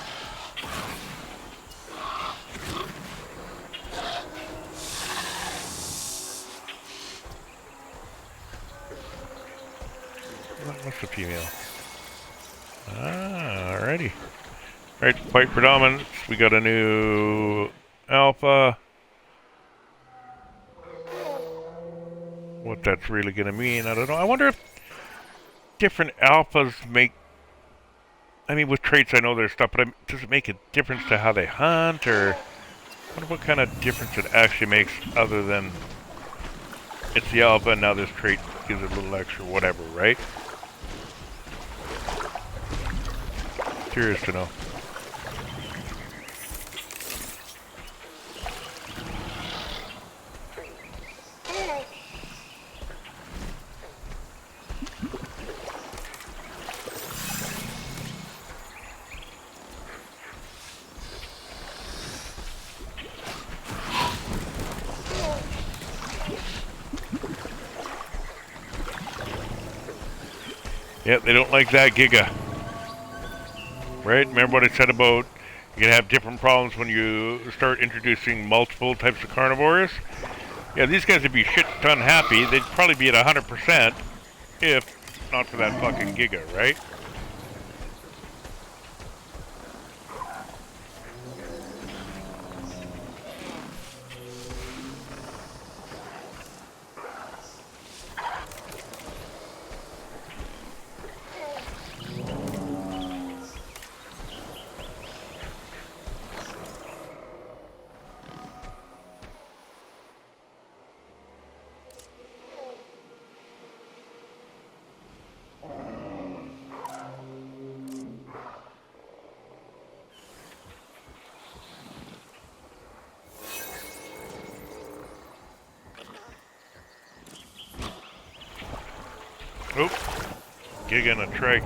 What's the female? Ah, alrighty. Right, white predominance. We got a new alpha. What that's really gonna mean, I don't know. I wonder if different alphas make... I mean, with traits I know there's stuff, but does it make a difference to how they hunt, or... I wonder what kind of difference it actually makes other than... It's the alpha and now this trait gives it a little extra whatever, right? Curious to know. Yep, they don't like that Giga. Right? Remember what I said about you're going to have different problems when you start introducing multiple types of carnivores? Yeah, these guys would be shit ton happy. They'd probably be at 100% if not for that fucking Giga, right? Oop. Giga and a trike.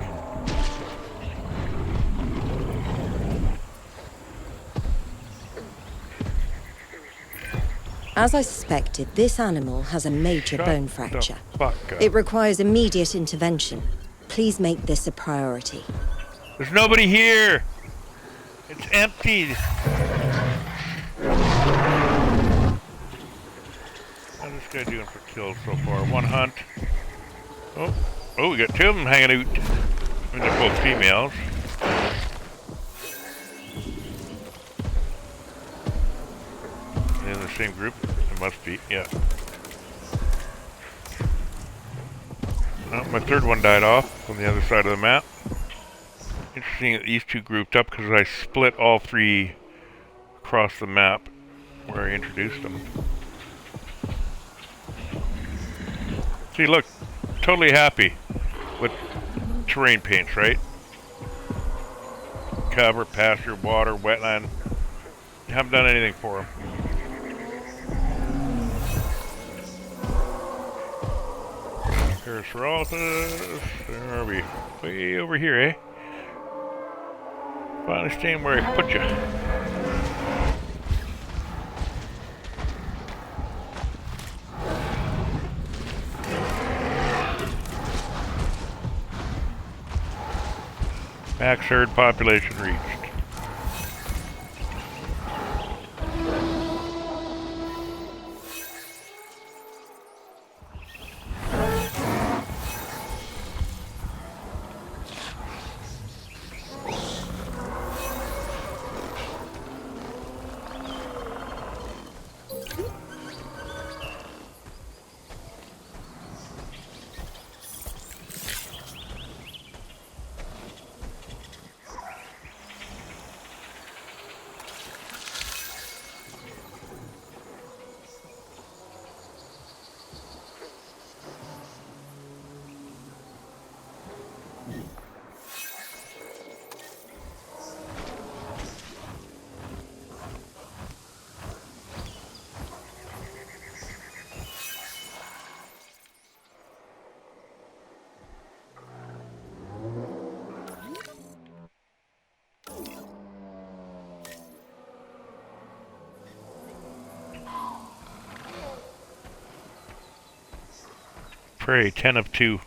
As I suspected, this animal has a major Shut bone the fracture. fuck up. It requires immediate intervention. Please make this a priority. There's nobody here! It's empty! How's this guy doing for kills so far? One hunt. Oh, we got two of them hanging out. And they're both females. In the same group? It must be, yeah. Oh, my third one died off on the other side of the map. Interesting that these two grouped up because I split all three across the map where I introduced them. See, look, totally happy with terrain paints, right? Cover, pasture, water, wetland. Haven't done anything for them. Parasaurolophus. Where are we? Way over here, eh? Finally staying where I put you. Max herd population reached. Prey, 10 of 2.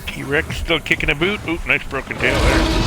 T-Rex still kicking a boot. Oop, nice broken tail there.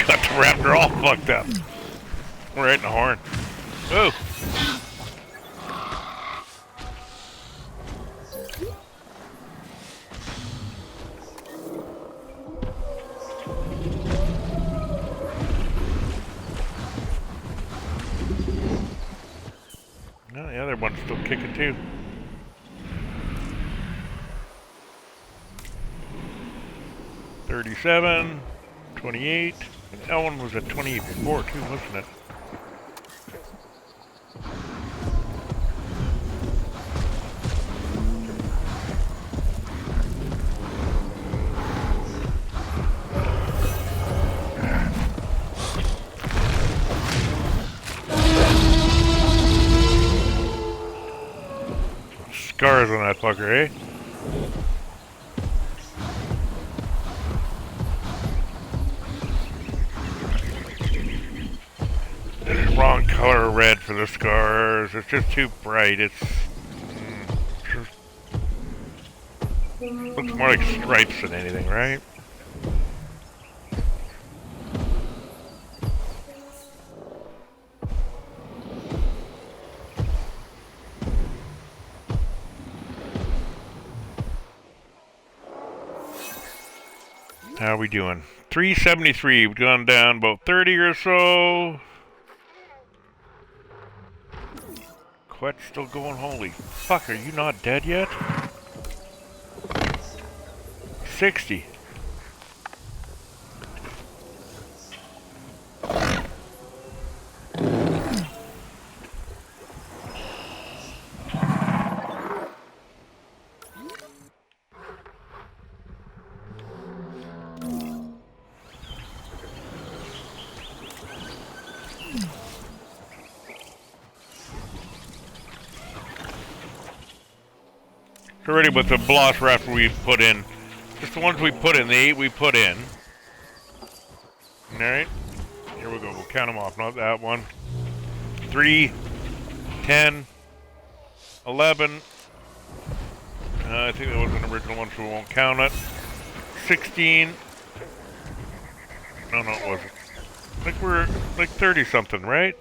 Got the raptor all fucked up. Right in the horn. Oh. No, the other one's still kicking too. $37, $28, and that one was at $28 before too, wasn't it? Scars on that fucker, eh? color red for the scars. It's just too bright. It's just looks more like stripes than anything, right? How are we doing? 373. We've gone down about 30 or so. Quet's still going. Holy fuck, are you not dead yet? 60. Already with the velociraptor we put in. Just the ones we put in, the 8 we put in. Alright. Here we go. We'll count them off. Not that one. 3, 10, 11. I think that was an original one, so we won't count it. 16. No, it wasn't. I think we're like 30 something, right?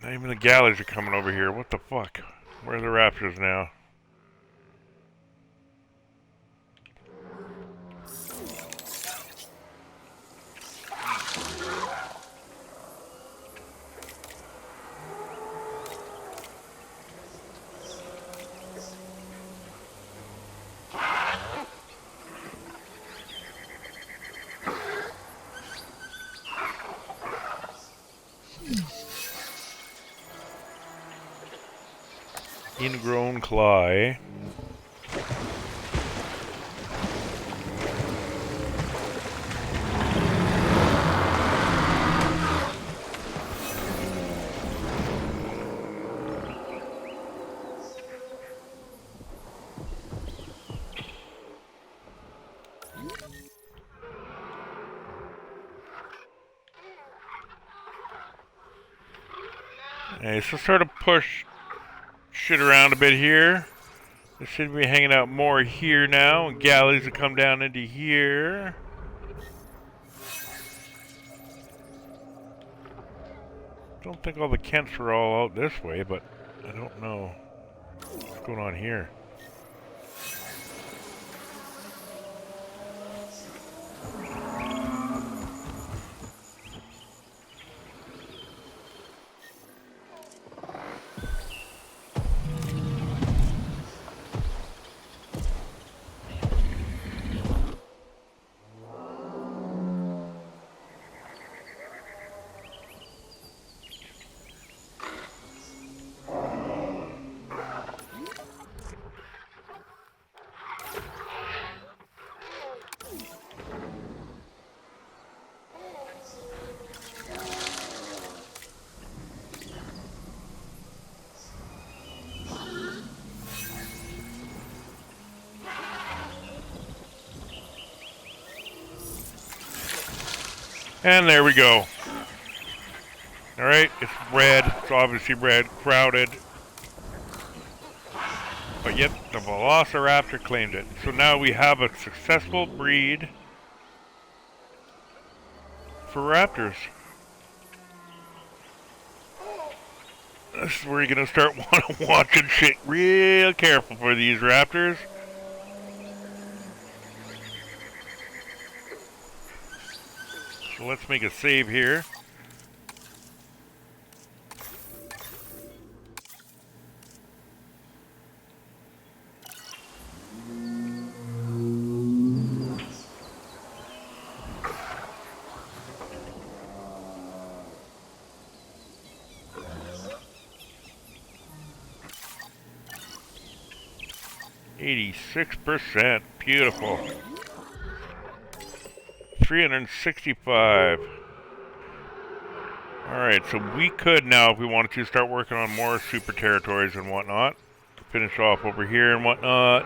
Not even the galleys are coming over here. What the fuck? Where are the raptors now? Ingrown clay. Okay, so start to push shit around a bit here. They should be hanging out more here now, and galleys will come down into here. Don't think all the Kents are all out this way, but I don't know what's going on here. And there we go. Alright, it's red. It's obviously red, crowded. But yet, the velociraptor claimed it. So now we have a successful breed for raptors. This is where you're going to start watching shit real careful for these raptors. So let's make a save here. %, beautiful. 365. Alright, so we could now, if we wanted to, start working on more super territories and whatnot. finish off over here and whatnot.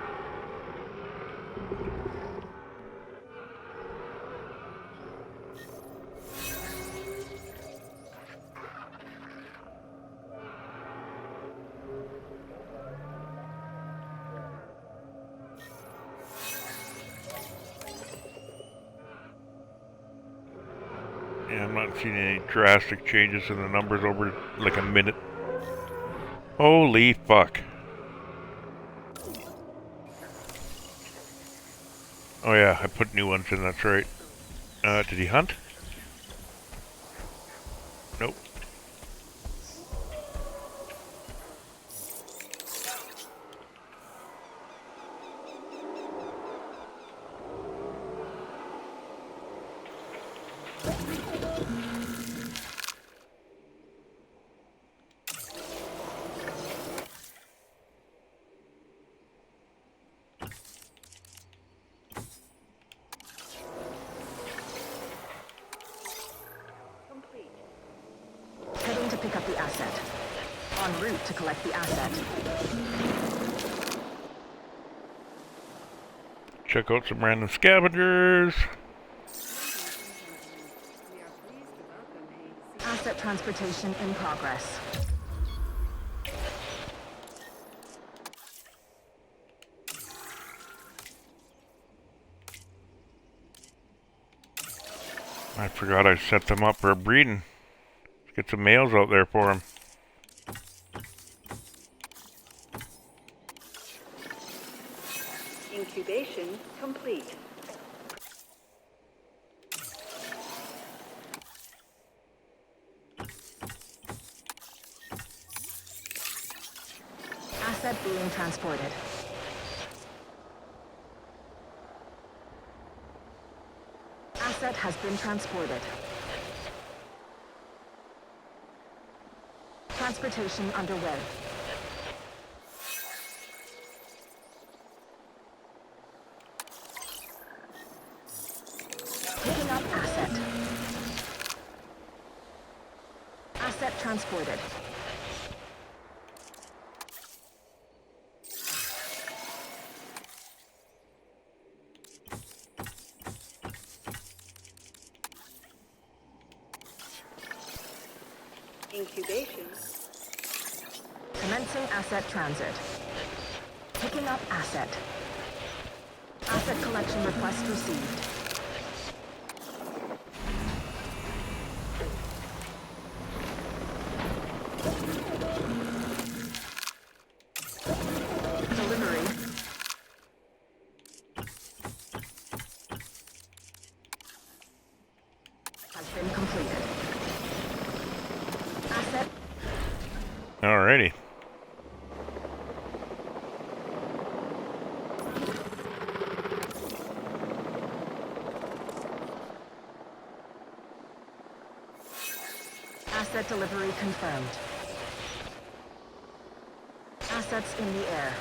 Yeah, I'm not seeing any drastic changes in the numbers over like a minute. Holy fuck. Oh yeah, I put new ones in, that's right. Did he hunt? Nope. Heading to pick up the asset. En route to collect the asset. Check out some random scavengers. We are pleased to welcome a Asset transportation in progress. I forgot I set them up for breeding. Let's get some males out there for them. incubation complete. Asset being transported. Asset has been transported. Transportation underway. Picking up asset. Asset transported. Incubation. Commencing asset transit. Picking up asset. Asset collection request received. Delivery. Has been completed. Asset. Alrighty. Asset delivery confirmed. Assets in the air.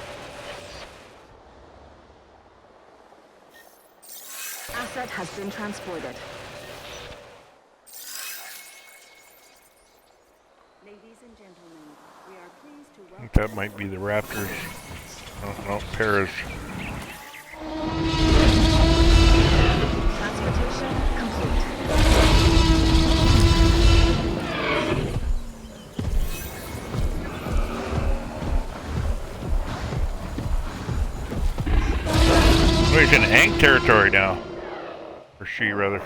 Asset has been transported. Ladies and gentlemen, we are pleased to I welcome think that might be the Raptors. Oh, no, Paras. Transportation complete. Oh, he's in Hank territory now. Or she, rather.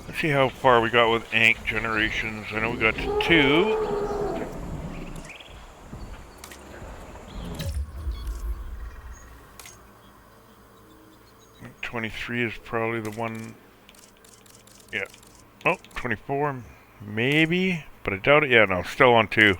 Let's see how far we got with Ank generations. I know we got to 2. 23 is probably the one. Yeah. Oh, 24, maybe, but I doubt it. Yeah, no, still on 2.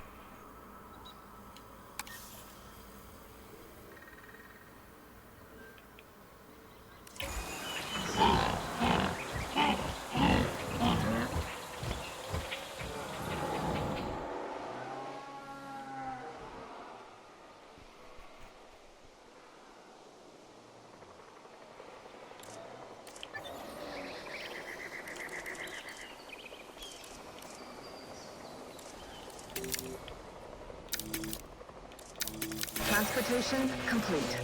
Transportation complete.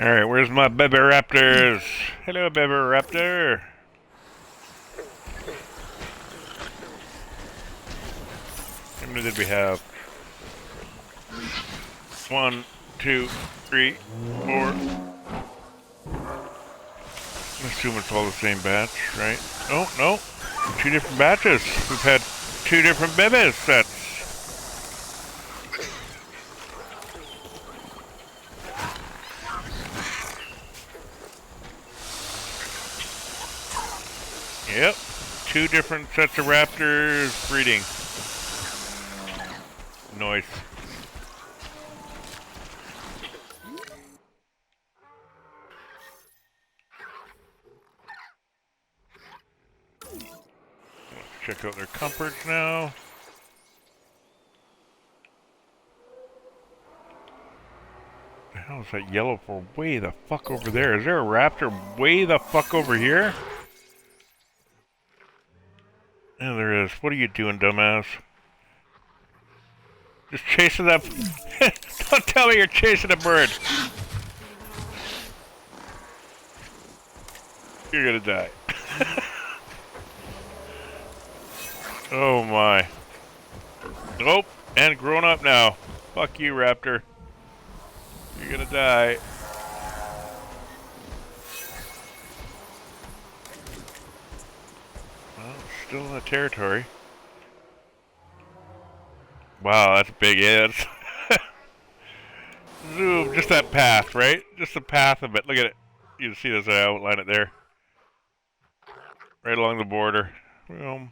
Alright, where's my baby raptors? Hello, baby raptor. How many did we have? 1, 2, 3, 4. I assume it's all the same batch, right? Oh, no. 2 different batches. We've had 2 different baby sets. Yep. 2 different sets of raptors breeding. Nice. Let's check out their comforts now. The hell is that yellow for way the fuck over there? Is there a raptor way the fuck over here? Yeah, there is. What are you doing, dumbass? Just chasing that... Don't tell me you're chasing a bird. You're gonna die. Oh my. Nope. And grown up now. Fuck you, raptor. You're gonna die. Well, still in the territory. Wow, that's big. Yeah, that's zoom. Just that path, right? Just the path of it. Look at it. You can see this. I outline it there. Right along the border. Boom.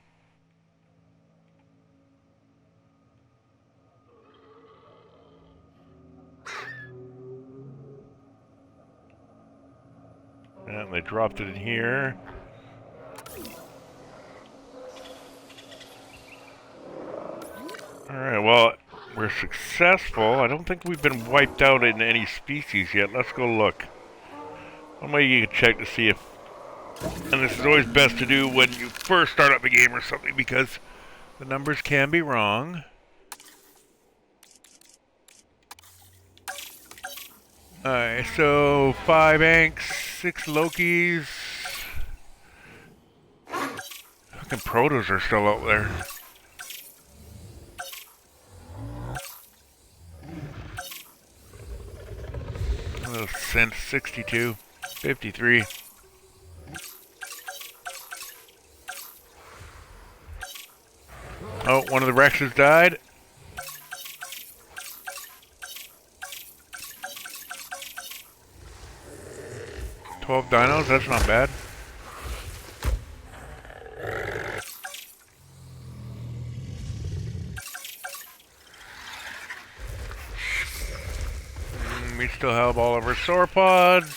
And they dropped it in here. Alright, well, we're successful. I don't think we've been wiped out in any species yet. Let's go look. One way you can check to see if... And this is always best to do when you first start up a game or something, because the numbers can be wrong. Alright, so 5 Anks, 6 Lokis. Fucking Protos are still out there. Cent 62, 53. Oh, one of the Rexes died. $12 dinos, that's not bad. We still have all of our sauropods.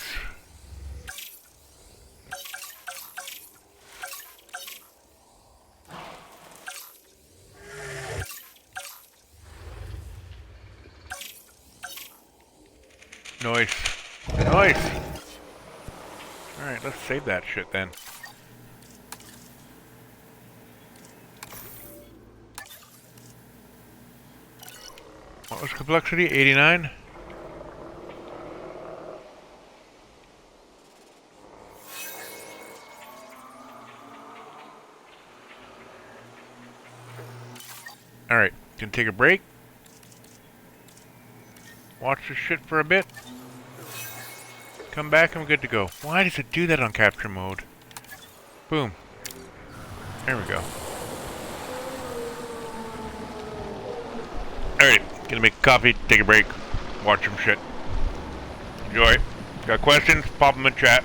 Nice. Nice! Alright, let's save that shit then. What was complexity? 89? Alright, gonna take a break. Watch this shit for a bit. Come back and we're good to go. Why does it do that on capture mode? Boom. There we go. Alright, gonna make a coffee, take a break, watch some shit. Enjoy. Got questions? Pop them in chat.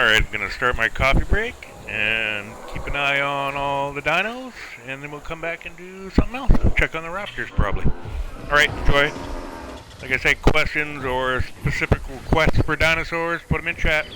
Alright, I'm gonna start my coffee break and keep an eye on all the dinos, and then we'll come back and do something else. Check on the raptors, probably. Alright, enjoy. Like I say, questions or specific requests for dinosaurs, put them in chat.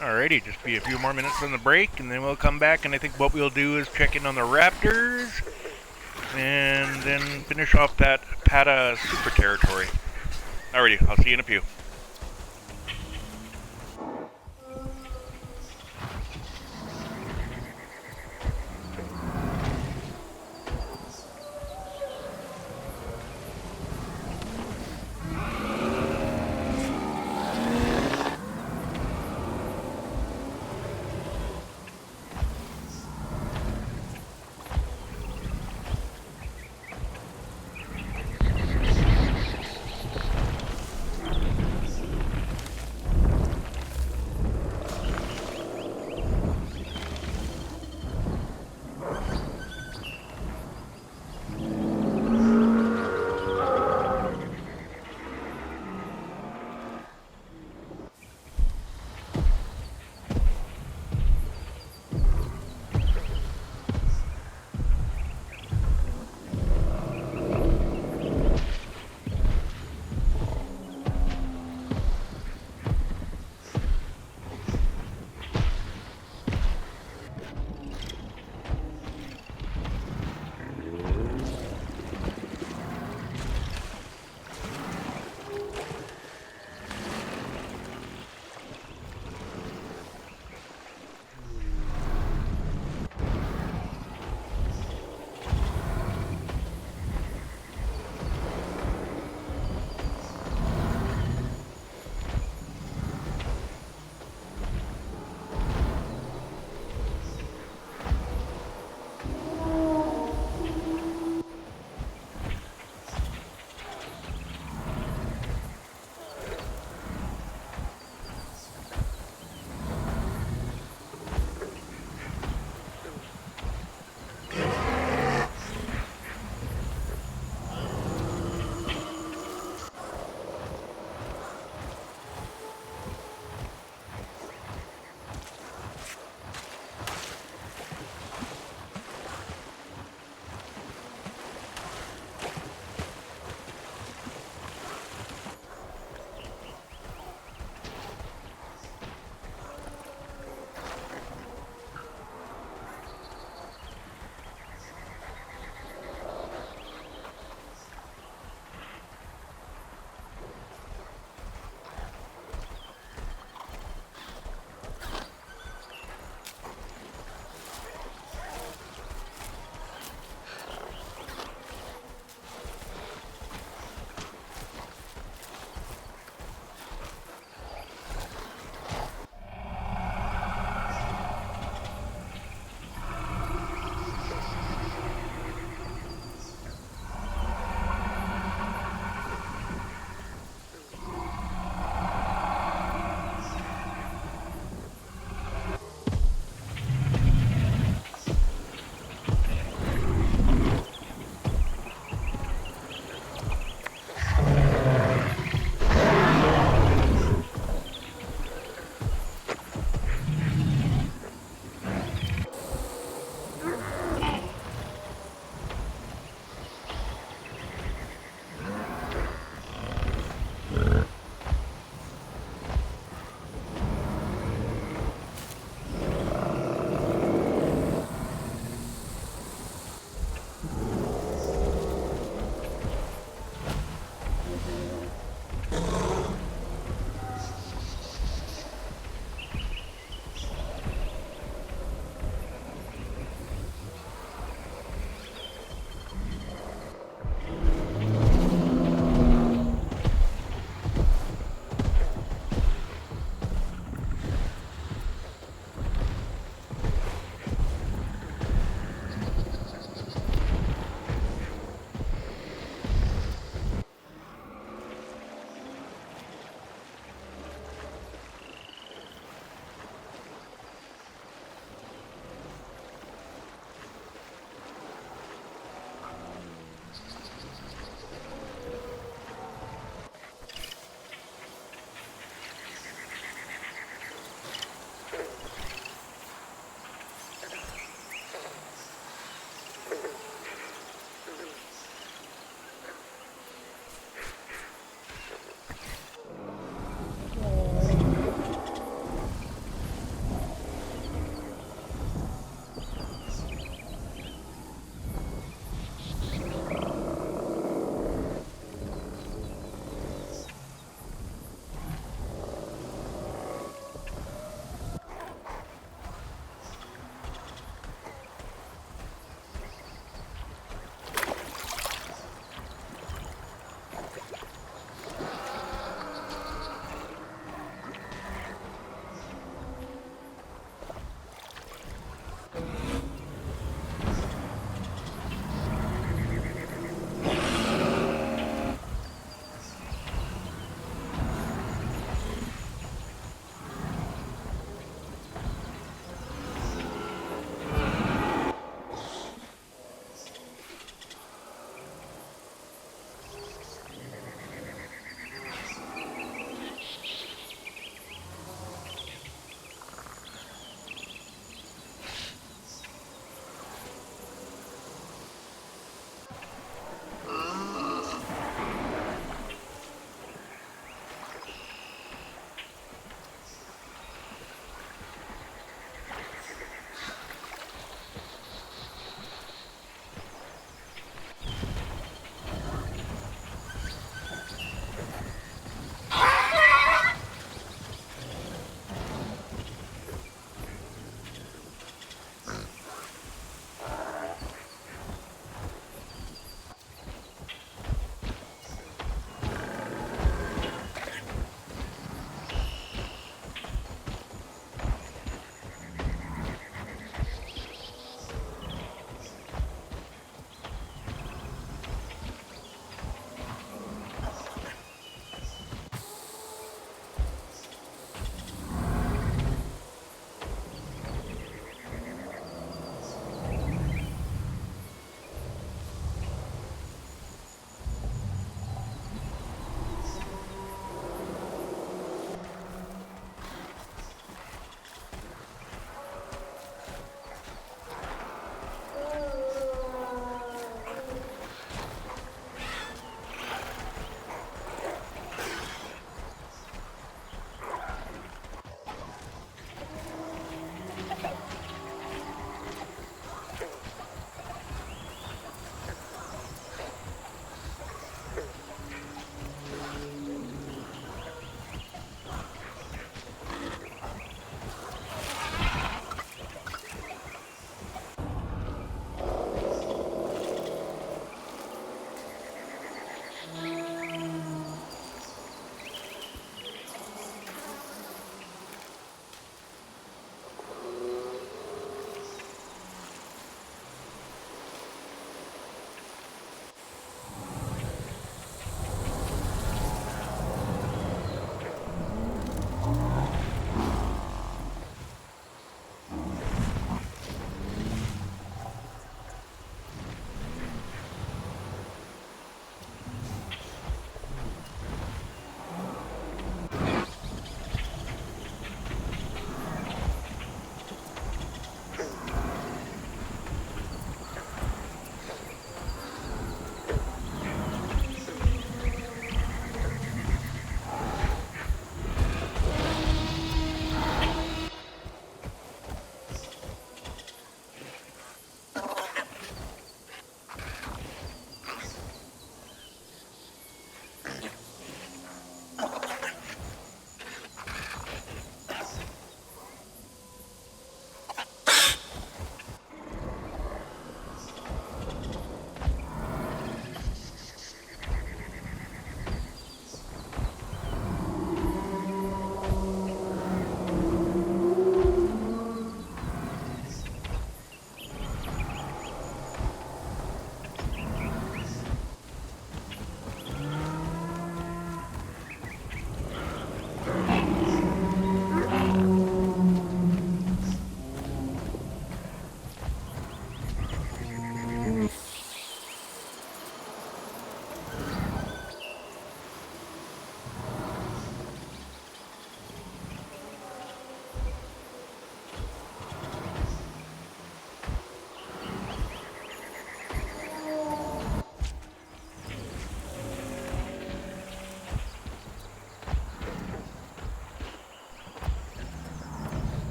Alrighty, just be a few more minutes on the break, and then we'll come back, and I think what we'll do is check in on the Raptors, and then finish off that Pata super territory. Alrighty, I'll see you in a few.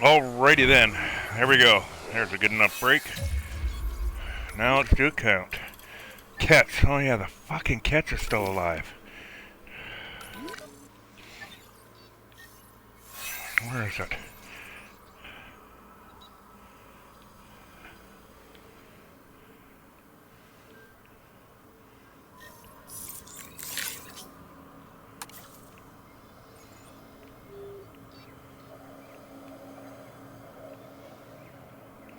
Alrighty then. There we go. There's a good enough break. Now let's do a count. Cats. Oh yeah, the fucking cats are still alive. Where is it?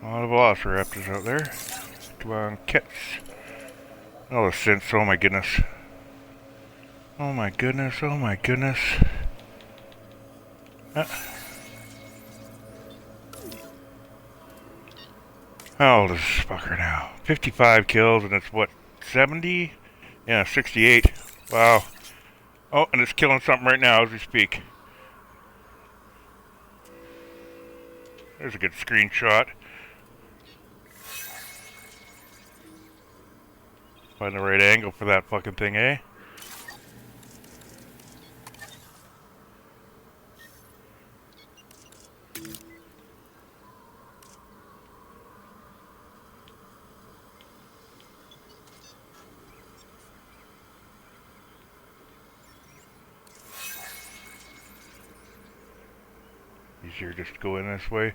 A lot of velociraptors out there. Come on, cats. Oh, the synths. Oh my goodness. Oh my goodness. Oh my goodness. How old is this fucker now? 55 kills, and it's what, 70? Yeah, 68. Wow. Oh, and it's killing something right now as we speak. There's a good screenshot. Find the right angle for that fucking thing, eh? Easier just to go in this way.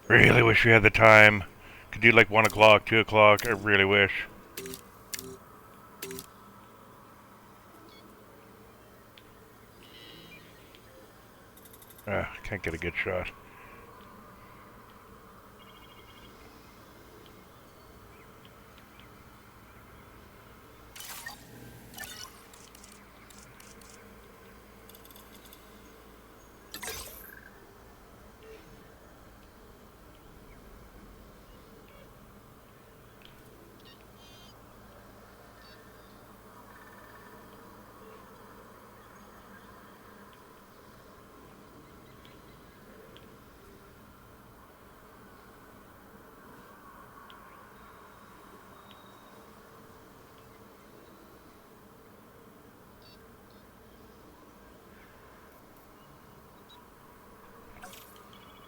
Really wish we had the time. Could do like 1 o'clock, 2 o'clock. I really wish. Can't get a good shot.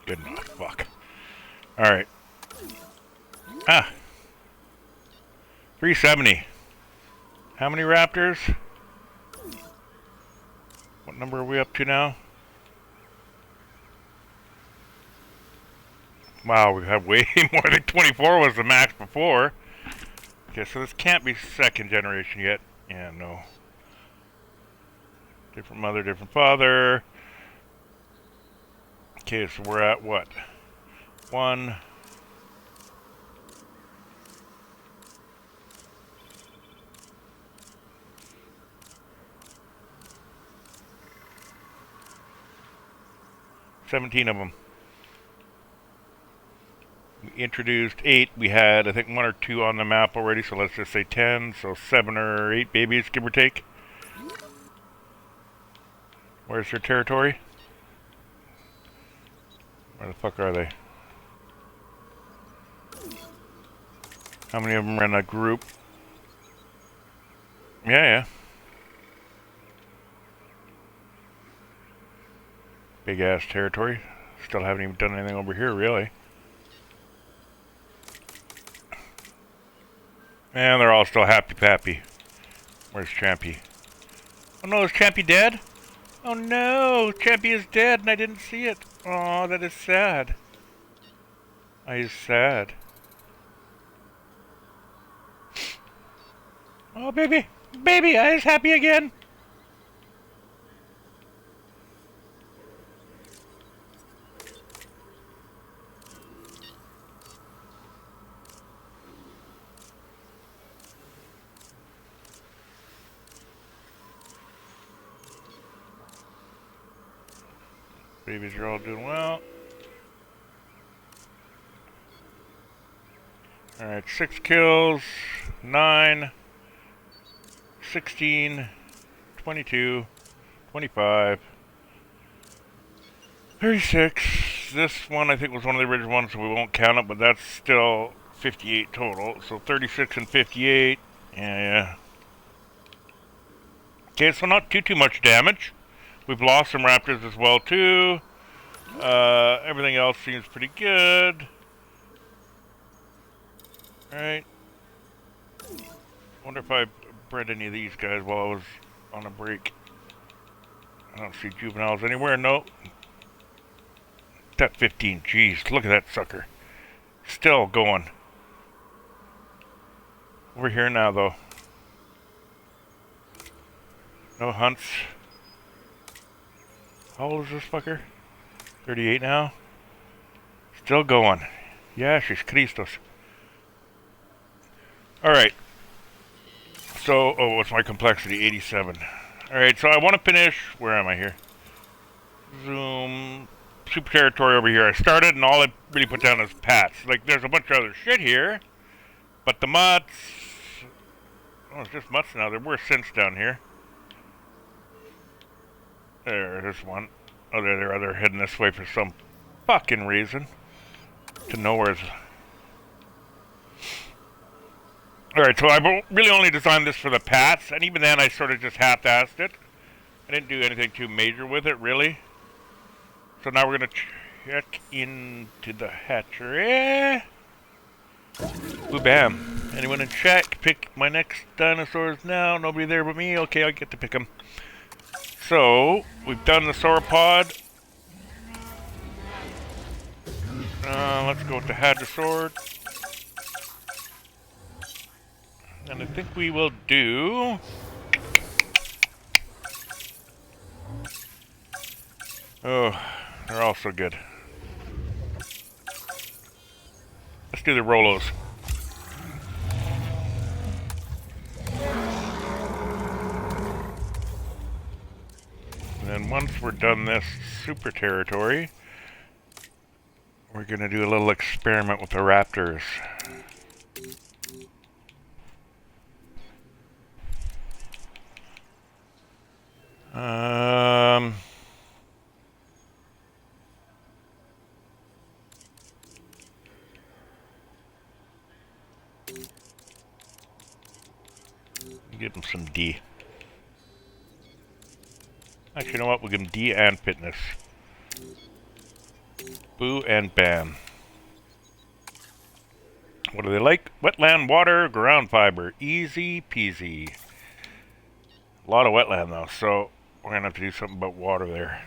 Good enough. Fuck. Alright. 370. How many raptors? What number are we up to now? Wow, we have way more than 24 was the max before. Okay, so this can't be second generation yet. Yeah, no. Different mother, different father. Okay, so we're at what? 1. $17 of them. We introduced 8. We had, I think, 1 or 2 on the map already, so let's just say 10. So 7 or 8 babies, give or take. Where's their territory? Where the fuck are they? How many of them are in a group? Yeah. Big ass territory. Still haven't even done anything over here, really. And they're all still happy-pappy. Where's Champy? Oh no, is Champy dead? Oh no, Champy is dead and I didn't see it. Oh, that is sad. I is sad. Oh, baby. Baby, I is happy again. Babies are all doing well. Alright, 6 kills, 9, 16, 22, 25, 36. This one I think was one of the original ones, so we won't count it, but that's still 58 total. So 36 and 58. Yeah. Okay, so not too much damage. We've lost some raptors as well too. Everything else seems pretty good. Alright. Wonder if I bred any of these guys while I was on a break. I don't see juveniles anywhere. Nope. That 15. Jeez, look at that sucker. Still going. Over here now, though. No hunts. How old is this fucker? 38 now. Still going. Yeah, she's Christos. Alright. So, what's my complexity? 87. Alright, so I want to finish... Where am I here? Zoom... Super territory over here. I started and all I really put down is pats. Like, there's a bunch of other shit here. But the mutts... Oh, it's just mutts now. There were synths down here. There's one. Oh, they're heading this way for some fucking reason. To nowhere's... Alright, so I really only designed this for the pats, and even then I sort of just half-assed it. I didn't do anything too major with it, really. So now we're going to check into the hatchery. Boo bam. Anyone in check? Pick my next dinosaurs now. Nobody there but me. Okay, I get to pick them. So, we've done the sauropod. Let's go with the hadrosaur. And I think we will do... Oh, they're all so good. Let's do the Rolos. And then once we're done this super territory, we're going to do a little experiment with the raptors. Give them some D. Actually, you know what? We'll give them D and fitness. Boo and bam. What do they like? Wetland, water, ground fiber. Easy peasy. A lot of wetland though, so we're gonna have to do something about water there.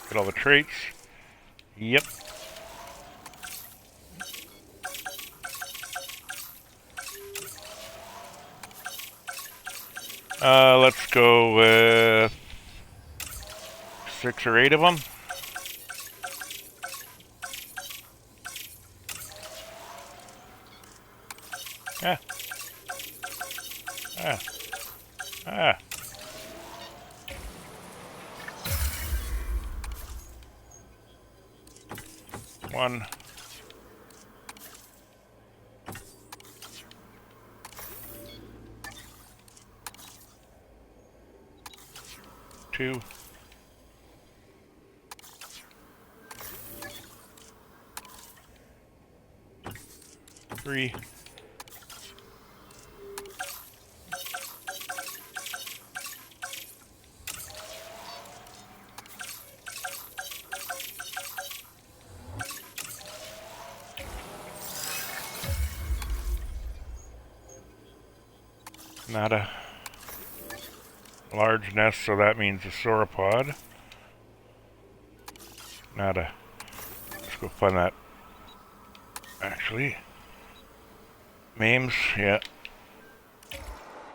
Get all the traits. Yep. Let's go with 6 or 8 of them. Ah. Ah. Ah. One. Two. Three. Nada. Large nest, so that means a sauropod. Nada. Let's go find that. Actually. Mames, yeah.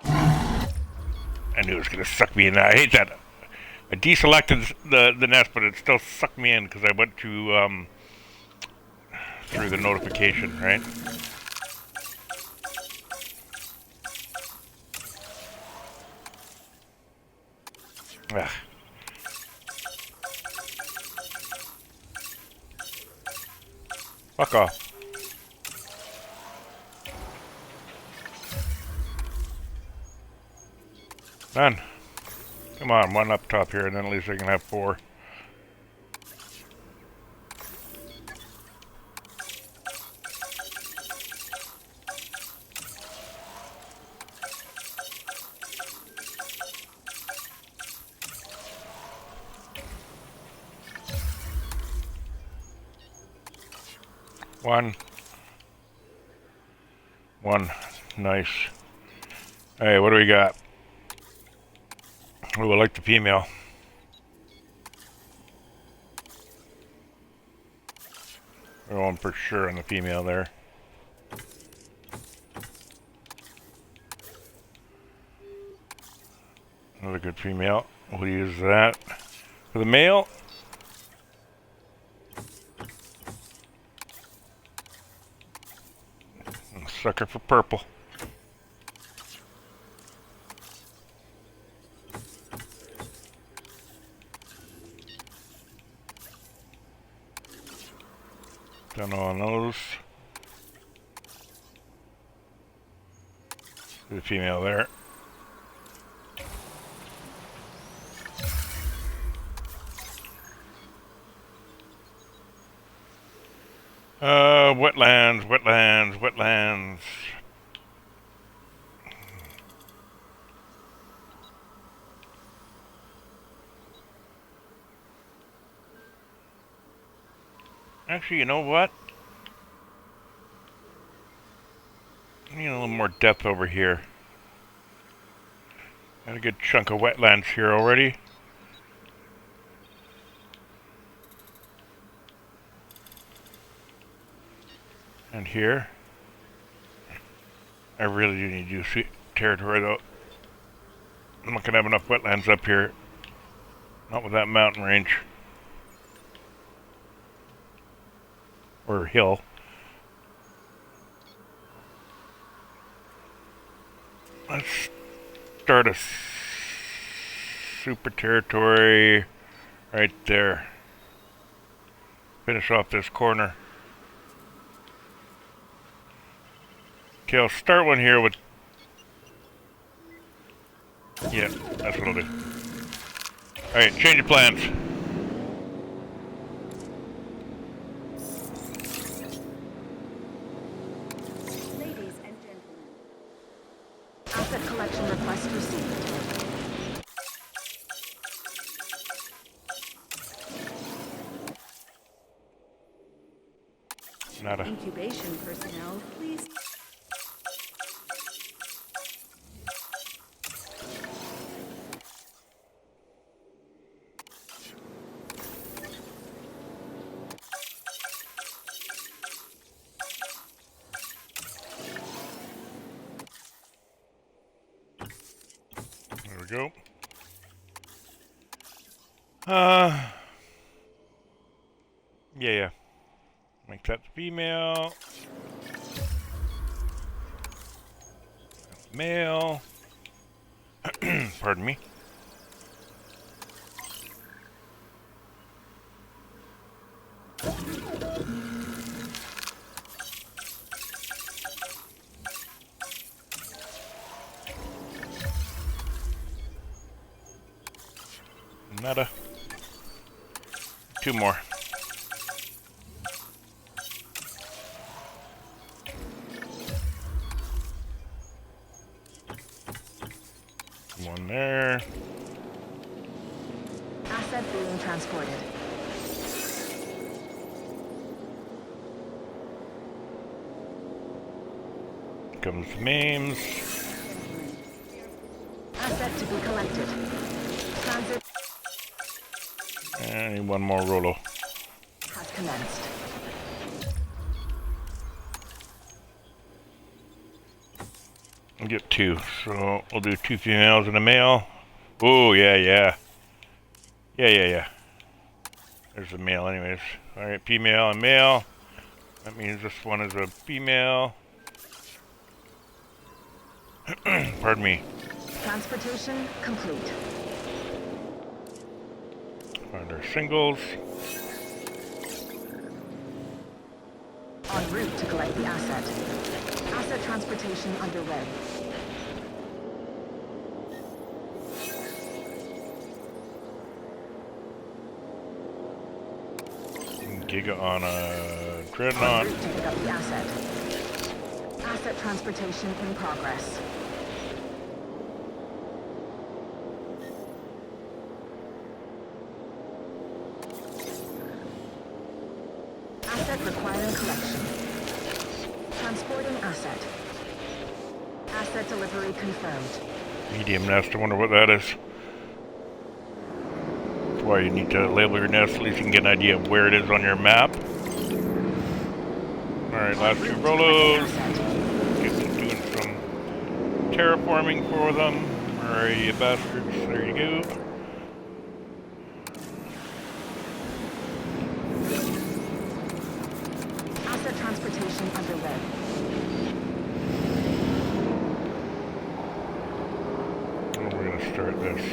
I knew it was gonna suck me in. I hate that. I deselected the nest, but it still sucked me in because I went to through the notification, right? Ugh. Fuck off. None. Come on, one up top here, and then at least I can have 4. One. Nice. Hey, what do we got? Oh, I like the female. We're going for sure on the female there. Another good female. We'll use that. For the male, sucker for purple. Don't know on those. The female there. Wetlands. Actually, you know what? I need a little more depth over here. Got a good chunk of wetlands here already. And here. I really do need to see territory though. I'm not gonna have enough wetlands up here. Not with that mountain range. Or hill. Let's start a super territory right there. Finish off this corner. Okay, I'll start one here with... Yeah, that's what I'll do. Alright, change of plans. Ladies and gentlemen, Asset collection request received. Nada. incubation personnel, please. There we go. Yeah. Make that female. Male. Pardon me. Nada. 2 more. One there. Asset being transported. Comes Mames. Asset to be collected. Transit And one more Rolo. has commenced. I'll get 2. So we'll do 2 females and a male. Oh, yeah. There's a male anyways. Alright, female and male. That means this one is a female. Pardon me. Transportation complete. Find our singles. En route to collect the asset. Asset transportation underway. Giga on a En dreadnought. route to pick up the asset. Asset transportation in progress. Asset requiring collection. Transporting asset. Asset delivery confirmed. Medium nest, I wonder what that is. That's why you need to label your nest, at least you can get an idea of where it is on your map. Alright, last two Rolos. Get to doing some terraforming for them. Alright, you bastards, there you go. Asset transportation underway. And we're gonna start this.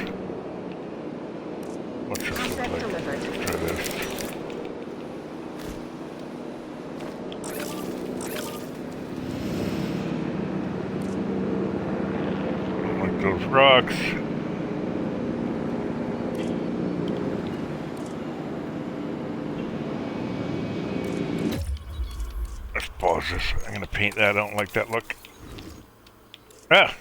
What's this look Asset like? delivered. Let's try this. Don't like those rocks. Let's pause this. I'm gonna paint that. I don't like that look. Ah!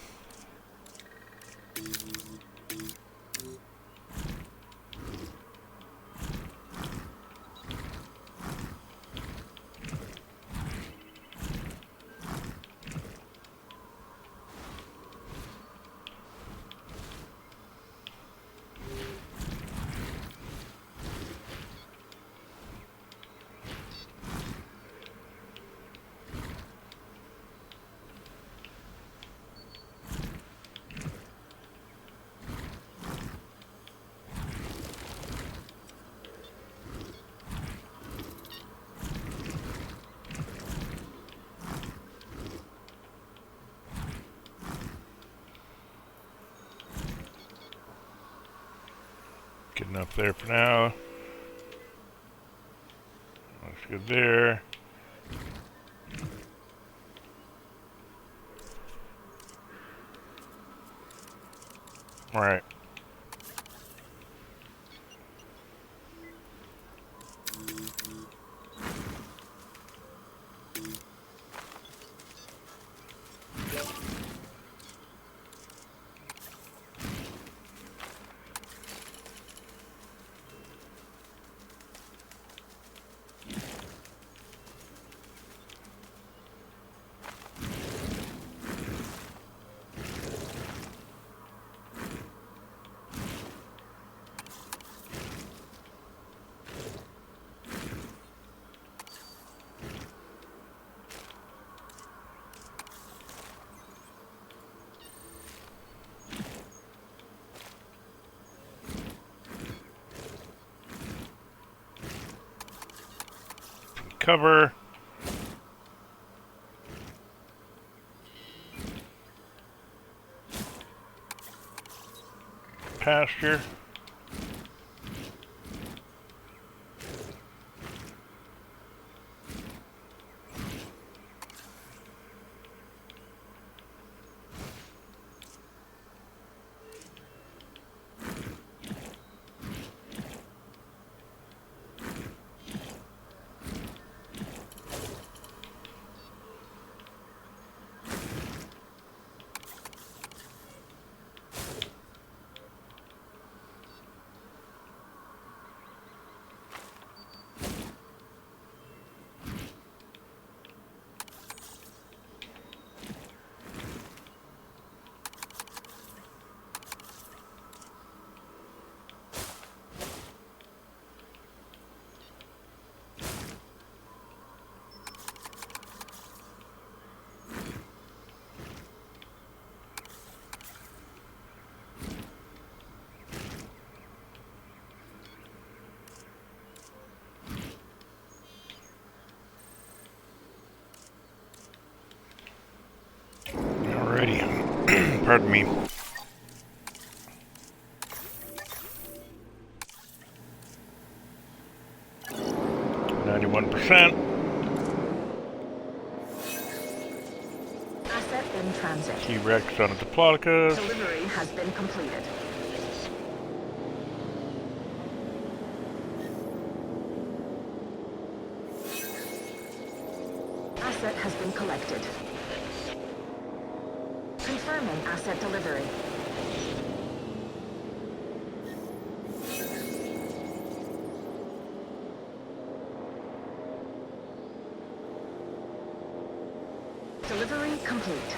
Good enough there for now. Looks good there. Alright. Cover. Pasture. Alrighty. Pardon me. %. transit. T-Rex on a Diplodocus. Delivery has been completed. Asset has been collected. Confirming asset delivery. Delivery complete.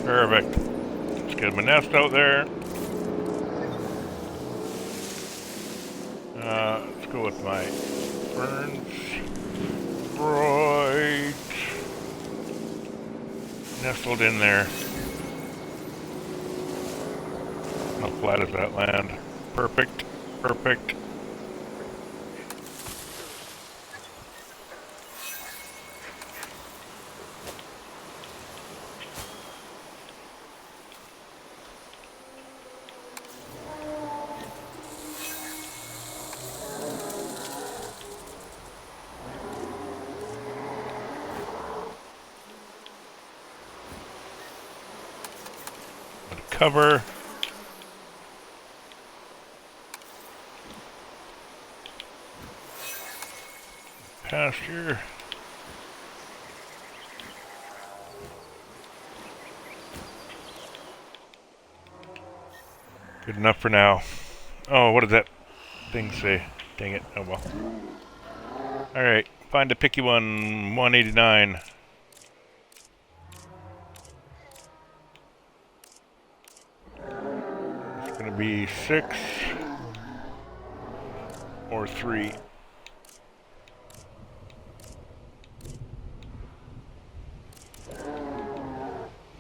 Perfect. Let's get him a nest out there. Let's go with my ferns. Right. Nestled in there. How flat is that land? Perfect. Perfect. Cover. Pasture. Good enough for now. Oh, what did that thing say? Dang it. Oh well. Alright. Find a picky one. 189. It's gonna be 6 or 3.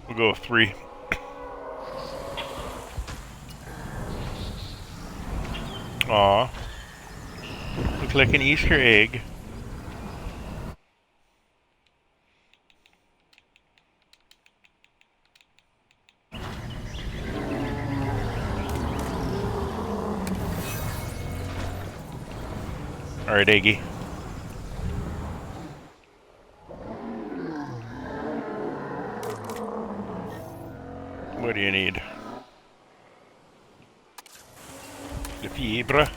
We'll go with 3. Aw. Looks like an Easter egg. Alright, Eggy. What do you need? The fibre.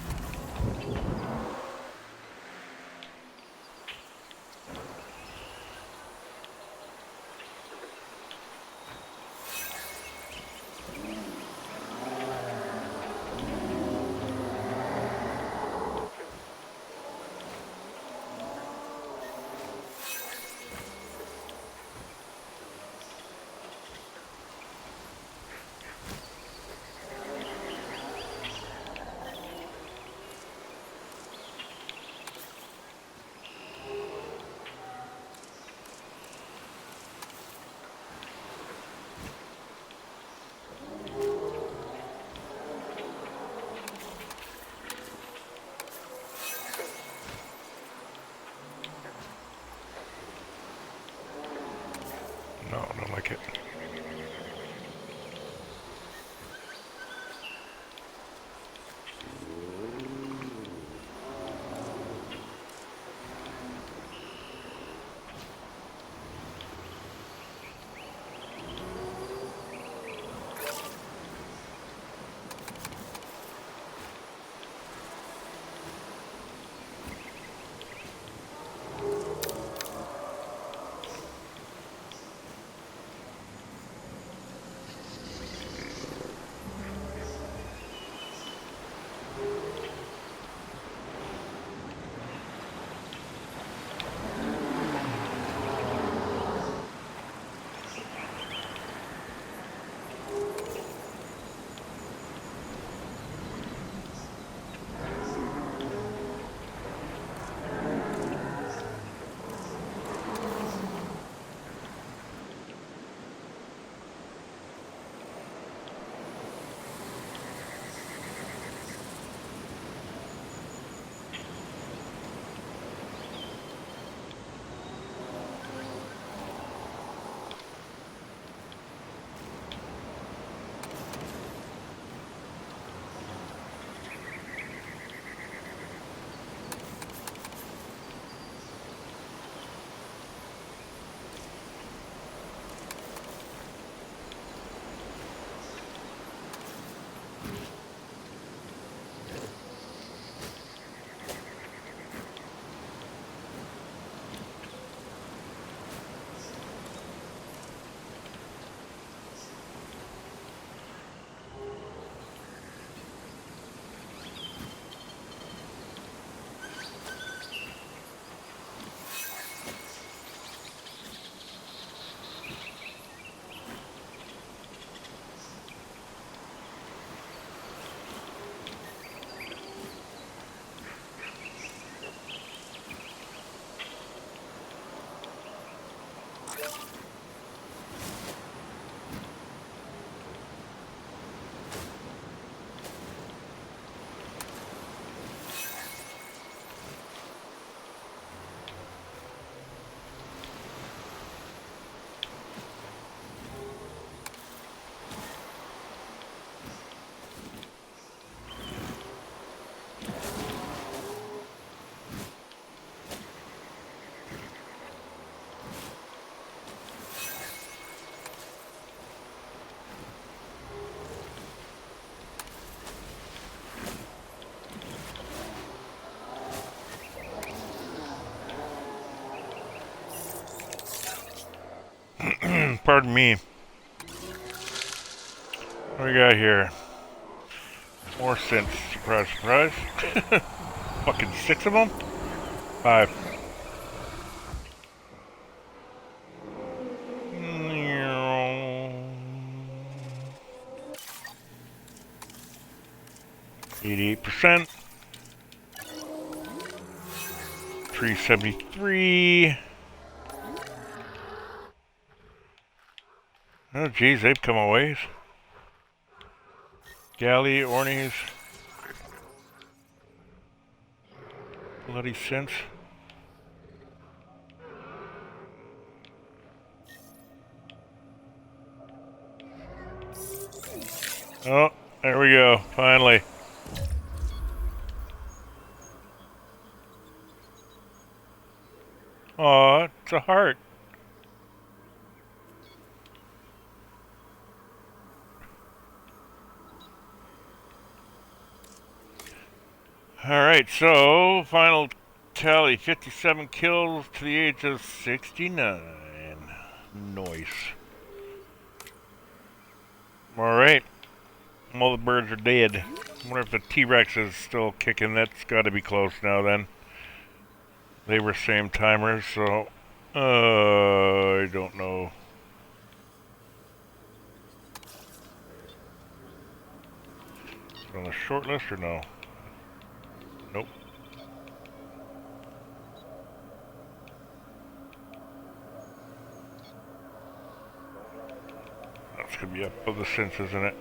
Pardon me. What do we got here? More synths. Surprise, surprise. Fucking 6 of them? 5. 88%. 373. Oh, geez, they've come a ways. Galley, Ornies. Bloody sense. Oh, there we go, finally. Aw, it's a heart. Alright, so, final tally, 57 kills to the age of 69. Nice. Alright. All the birds are dead. I wonder if the T-Rex is still kicking. That's gotta be close now then. They were same timers, so... I don't know. Is it on the short list or no? Nope. That's gonna be up of the sense, isn't it?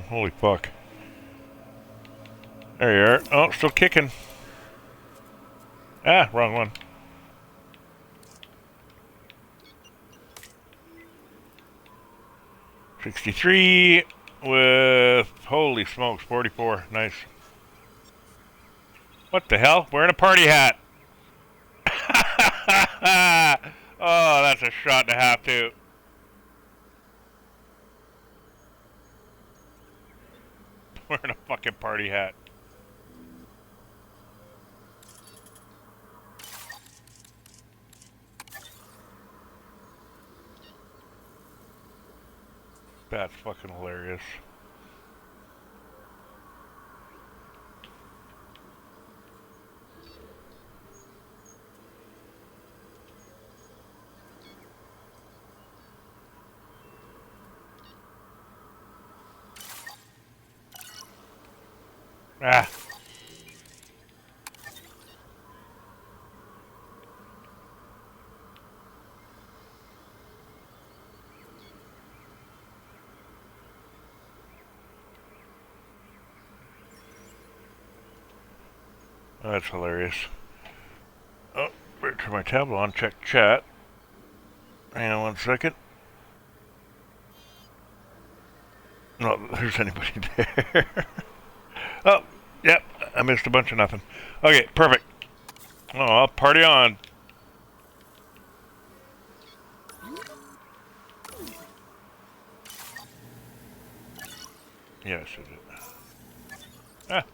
Holy fuck. There you are. Oh, still kicking. Ah, wrong one. $63 with, holy smokes, 44. Nice. What the hell? Wearing a party hat. Oh, that's a shot and a half, too. Wearing a fucking party hat. That's fucking hilarious. Ah. That's hilarious. Oh, better turn my tablet on, check chat. Hang on 1 second. No, there's anybody there. Oh, yep, I missed a bunch of nothing. Okay, perfect. Oh, I'll party on. Yes, it did. Ah.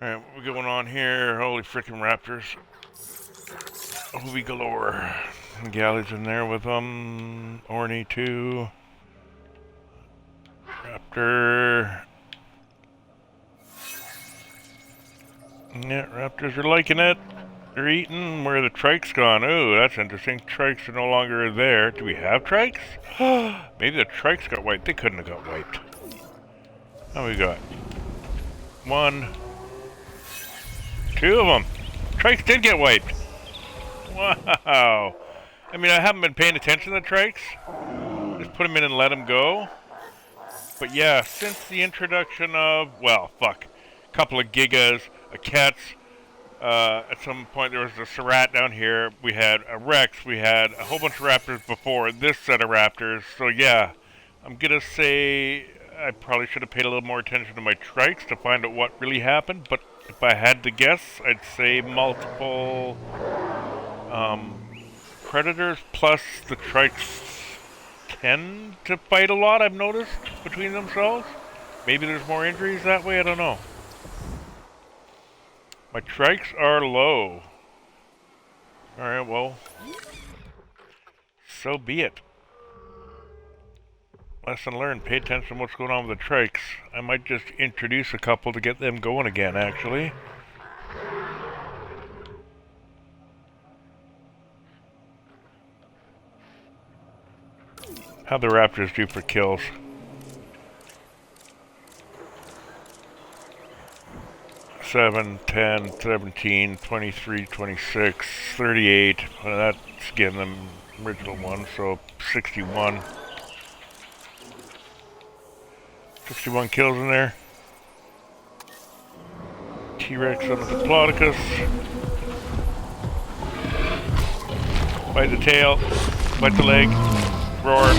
Alright, what we going on here? Holy frickin' raptors. Hoovy galore. Galleys in there with them. Orny too. Raptor. Yeah, raptors are liking it. They're eating. Where are the trikes gone? Oh, that's interesting. Trikes are no longer there. Do we have trikes? Maybe the trikes got wiped. They couldn't have got wiped. How we got? 1, 2 of them. Trikes did get wiped. Wow. I mean, I haven't been paying attention to the trikes. Just put them in and let them go. But yeah, since the introduction of, well, fuck, a couple of gigas, a Kets, at some point there was a Surratt down here, we had a Rex, we had a whole bunch of raptors before this set of raptors. So yeah, I'm gonna say I probably should have paid a little more attention to my trikes to find out what really happened, but if I had to guess, I'd say multiple predators plus the trikes tend to fight a lot, I've noticed, between themselves. Maybe there's more injuries that way, I don't know. My trikes are low. Alright, well, so be it. Lesson learned, pay attention to what's going on with the trikes. I might just introduce a couple to get them going again, actually. How'd the Raptors do for kills? 7, 10, 17, 23, 26, 38. Well, that's getting them original one, so 61. 61 kills in there. T-Rex on the Diplodocus. Bite the tail. Bite the leg. Roar.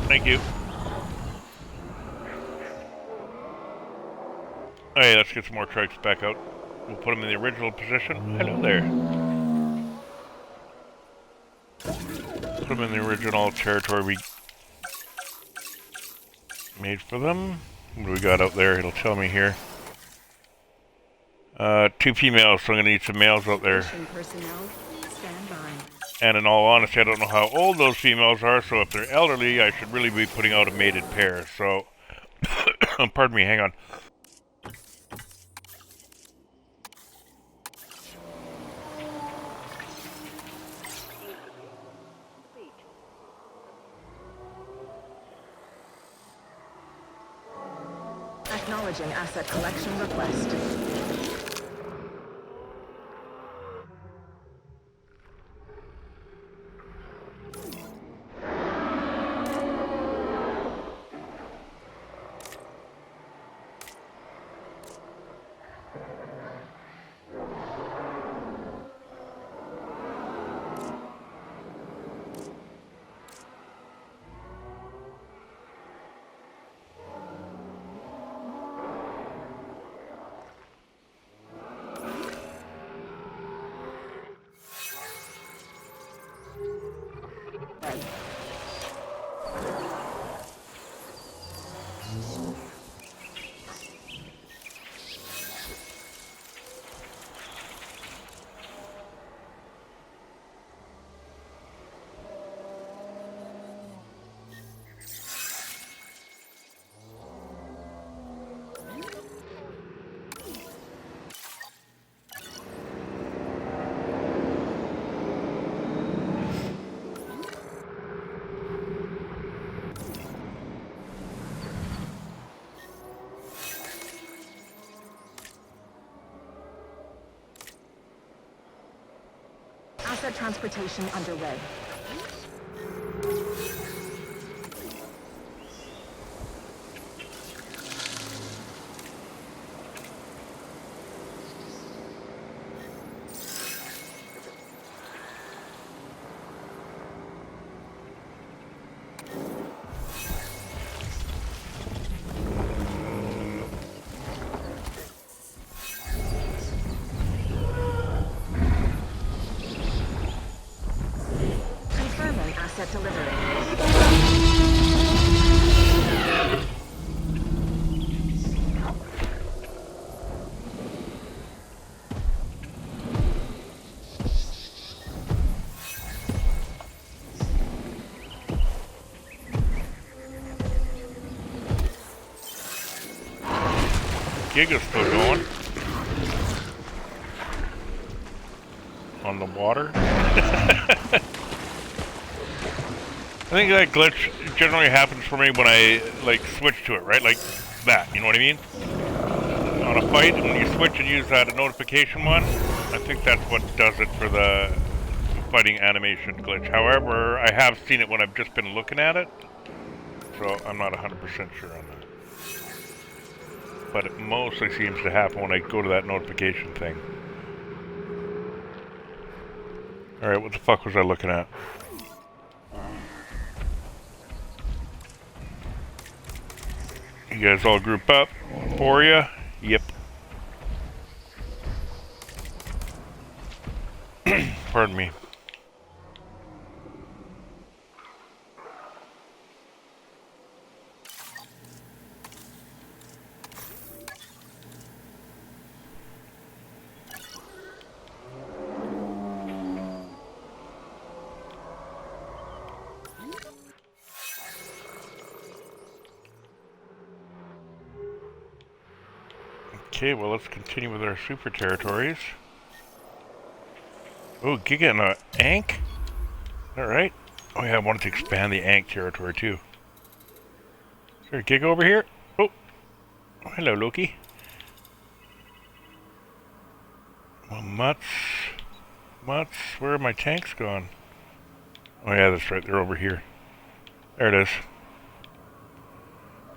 Thank you. Hey, let's get some more trikes back out. We'll put them in the original position. Hello there. Put them in the original territory we made for them. What do we got out there? It'll tell me here. 2 females, so I'm gonna need some males out there. Personnel, stand by. And in all honesty, I don't know how old those females are, so if they're elderly, I should really be putting out a mated pair. So, pardon me, hang on. Acknowledging asset collection request. Asset transportation underway. Confirming asset delivery. Giga's still going. On the water. I think that glitch generally happens for me when I, like, switch to it, right? Like that, you know what I mean? On a fight, when you switch and use that notification one, I think that's what does it for the fighting animation glitch. However, I have seen it when I've just been looking at it, so I'm not 100% sure on that. But it mostly seems to happen when I go to that notification thing. Alright, what the fuck was I looking at? You guys all group up for you? Yep. Pardon me. Okay, well, let's continue with our super territories. Oh, Giga and a Ankh? Alright. Oh yeah, I wanted to expand the Ankh territory too. Is there a Giga over here? Oh, hello, Loki. Well, Mutts, where are my tanks gone? Oh yeah, that's right, they're over here. There it is.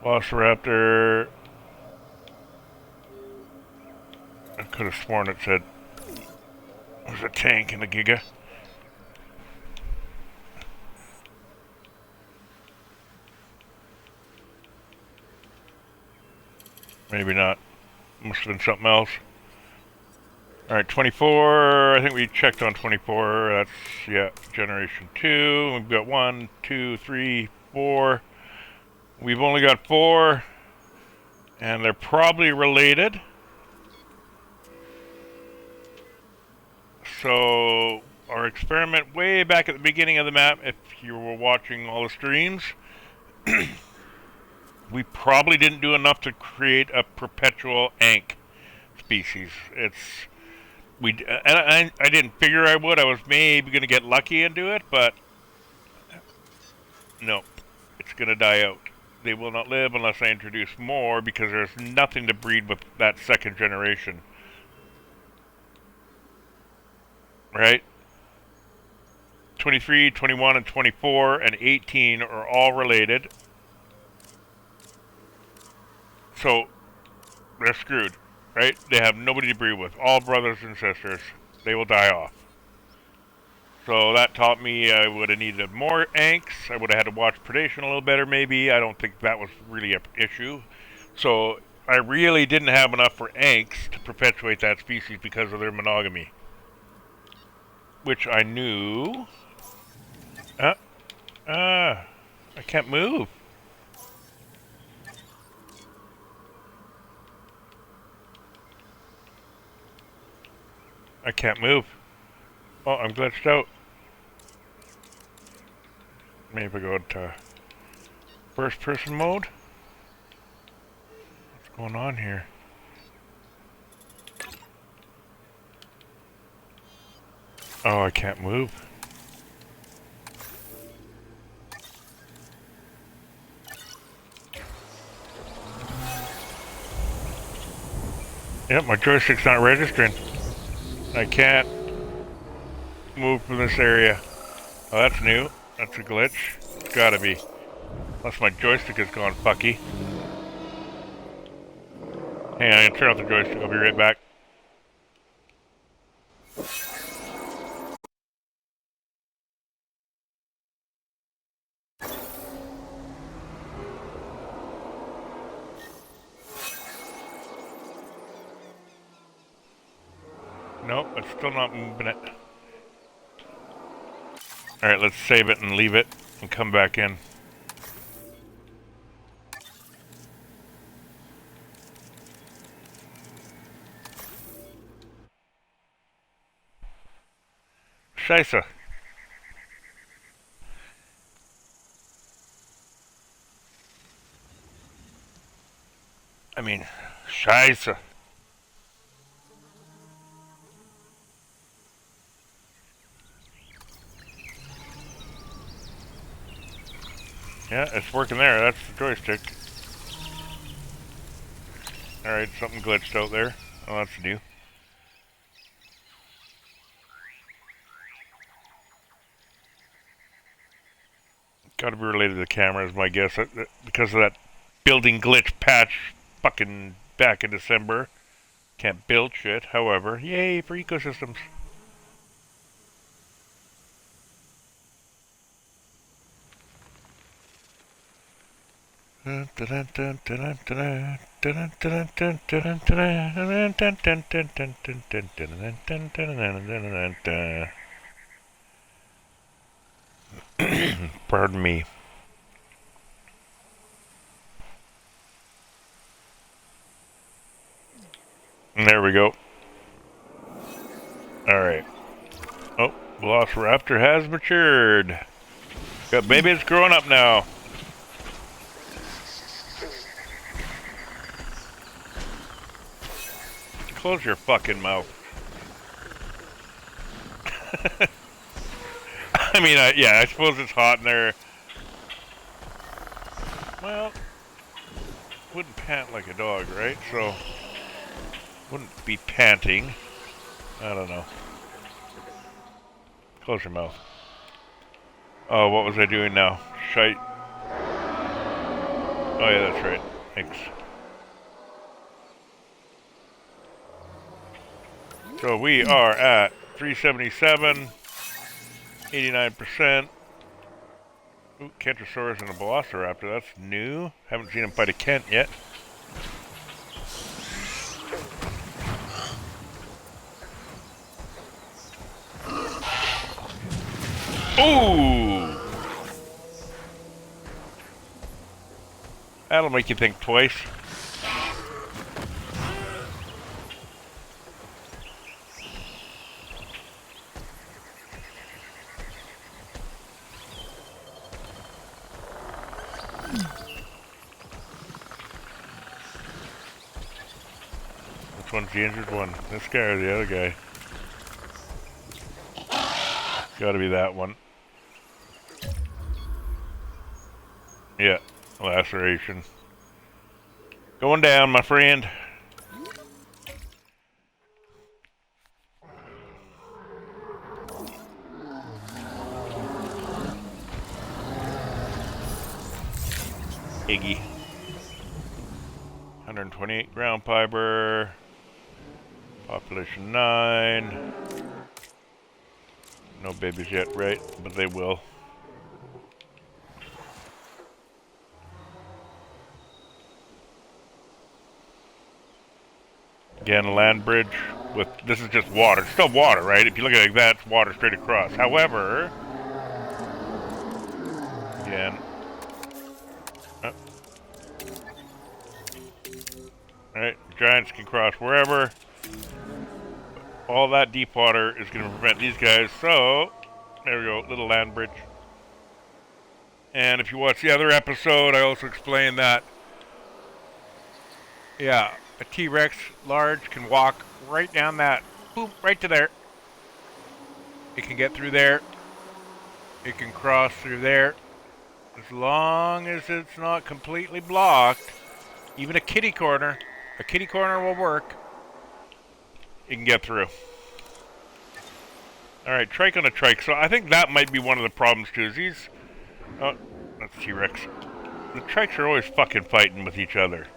Velociraptor. I could have sworn it said there's a tank in the Giga. Maybe not. Must have been something else. Alright, 24. I think we checked on 24. That's, yeah, generation 2. We've got 1, 2, 3, 4. We've only got 4. And they're probably related. So, our experiment way back at the beginning of the map, if you were watching all the streams, we probably didn't do enough to create a perpetual Ankh species. I didn't figure I would. I was maybe going to get lucky and do it, but no, it's going to die out. They will not live unless I introduce more, because there's nothing to breed with that second generation. Right? 23, 21, and 24, and 18 are all related. So, they're screwed. Right? They have nobody to breed with. All brothers and sisters. They will die off. So that taught me I would have needed more Ankhs. I would have had to watch predation a little better maybe. I don't think that was really an issue. So I really didn't have enough for Ankhs to perpetuate that species because of their monogamy. Which I knew. I can't move. I can't move. Oh, I'm glitched out. Maybe I go to first person mode. What's going on here? Oh, I can't move. Yep, my joystick's not registering. I can't move from this area. Oh, that's new. That's a glitch. It's gotta be. Unless my joystick has gone fucky. Hang on, I'm gonna turn off the joystick. I'll be right back. Nope, it's still not moving it. Alright, let's save it and leave it and come back in. Scheisse. I mean, Scheisse. Yeah, it's working there. That's the joystick. Alright, something glitched out there. Oh, that's new. Gotta be related to the camera is my guess. Because of that building glitch patch fucking back in December. Can't build shit. However, yay for ecosystems. Pardon me. And there we go. Alright. Oh, Velociraptor has matured. Got baby, it's growing up now. Close your fucking mouth. I mean, yeah, I suppose it's hot in there. Well, wouldn't pant like a dog, right? So, wouldn't be panting. I don't know. Close your mouth. Oh, what was I doing now? Shite. Oh yeah, that's right. Thanks. So we are at 377, 89%. Ooh, Kentrosaurus and a Velociraptor. That's new. Haven't seen him fight a Kent yet. Ooh! That'll make you think twice. Which one's the injured one? This guy or the other guy? Gotta be that one. Yeah, laceration. Going down, my friend. Iggy. 128 ground fiber. Population 9. No babies yet, right? But they will. Again, a land bridge with, this is just water. It's still water, right? If you look at it like that, it's water straight across. However, again, alright, giants can cross wherever. All that deep water is going to prevent these guys. So, there we go, little land bridge. And if you watch the other episode, I also explained that, yeah, a T-Rex large can walk right down that, boom, right to there. It can get through there. It can cross through there. As long as it's not completely blocked, even a kitty corner will work. You can get through. Alright, trike on a trike. So I think that might be one of the problems too, is these... Oh, that's T-Rex. The trikes are always fucking fighting with each other.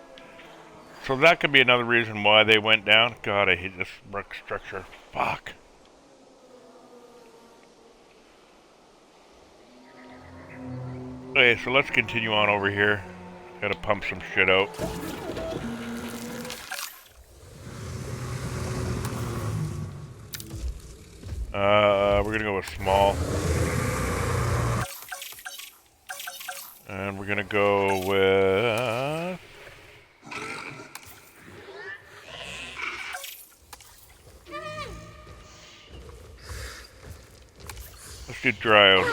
So that could be another reason why they went down. God, I hate this brick structure. Fuck. Okay, so let's continue on over here. Gotta pump some shit out. We're gonna go with small. And we're gonna go with... let's do Dryos.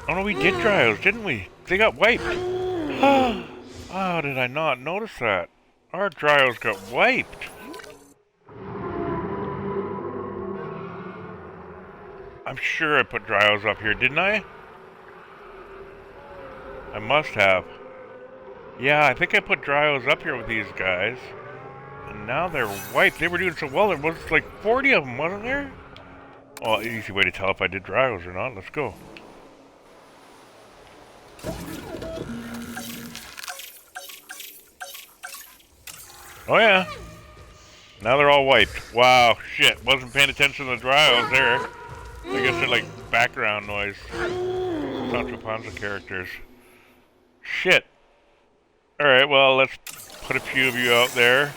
Oh no, we did Dryos, didn't we? They got wiped. Oh, did I not notice that? Our Dryos got wiped. I'm sure I put Dryos up here, didn't I? I must have. Yeah, I think I put Dryos up here with these guys. And now they're wiped. They were doing so well, there was like 40 of them, wasn't there? Well, easy way to tell if I did Dryos or not. Let's go. Oh yeah. Now they're all wiped. Wow, shit. Wasn't paying attention to the Dryos there. I guess they're like background noise. Sancho Panza characters. Shit. Alright, well, let's put a few of you out there.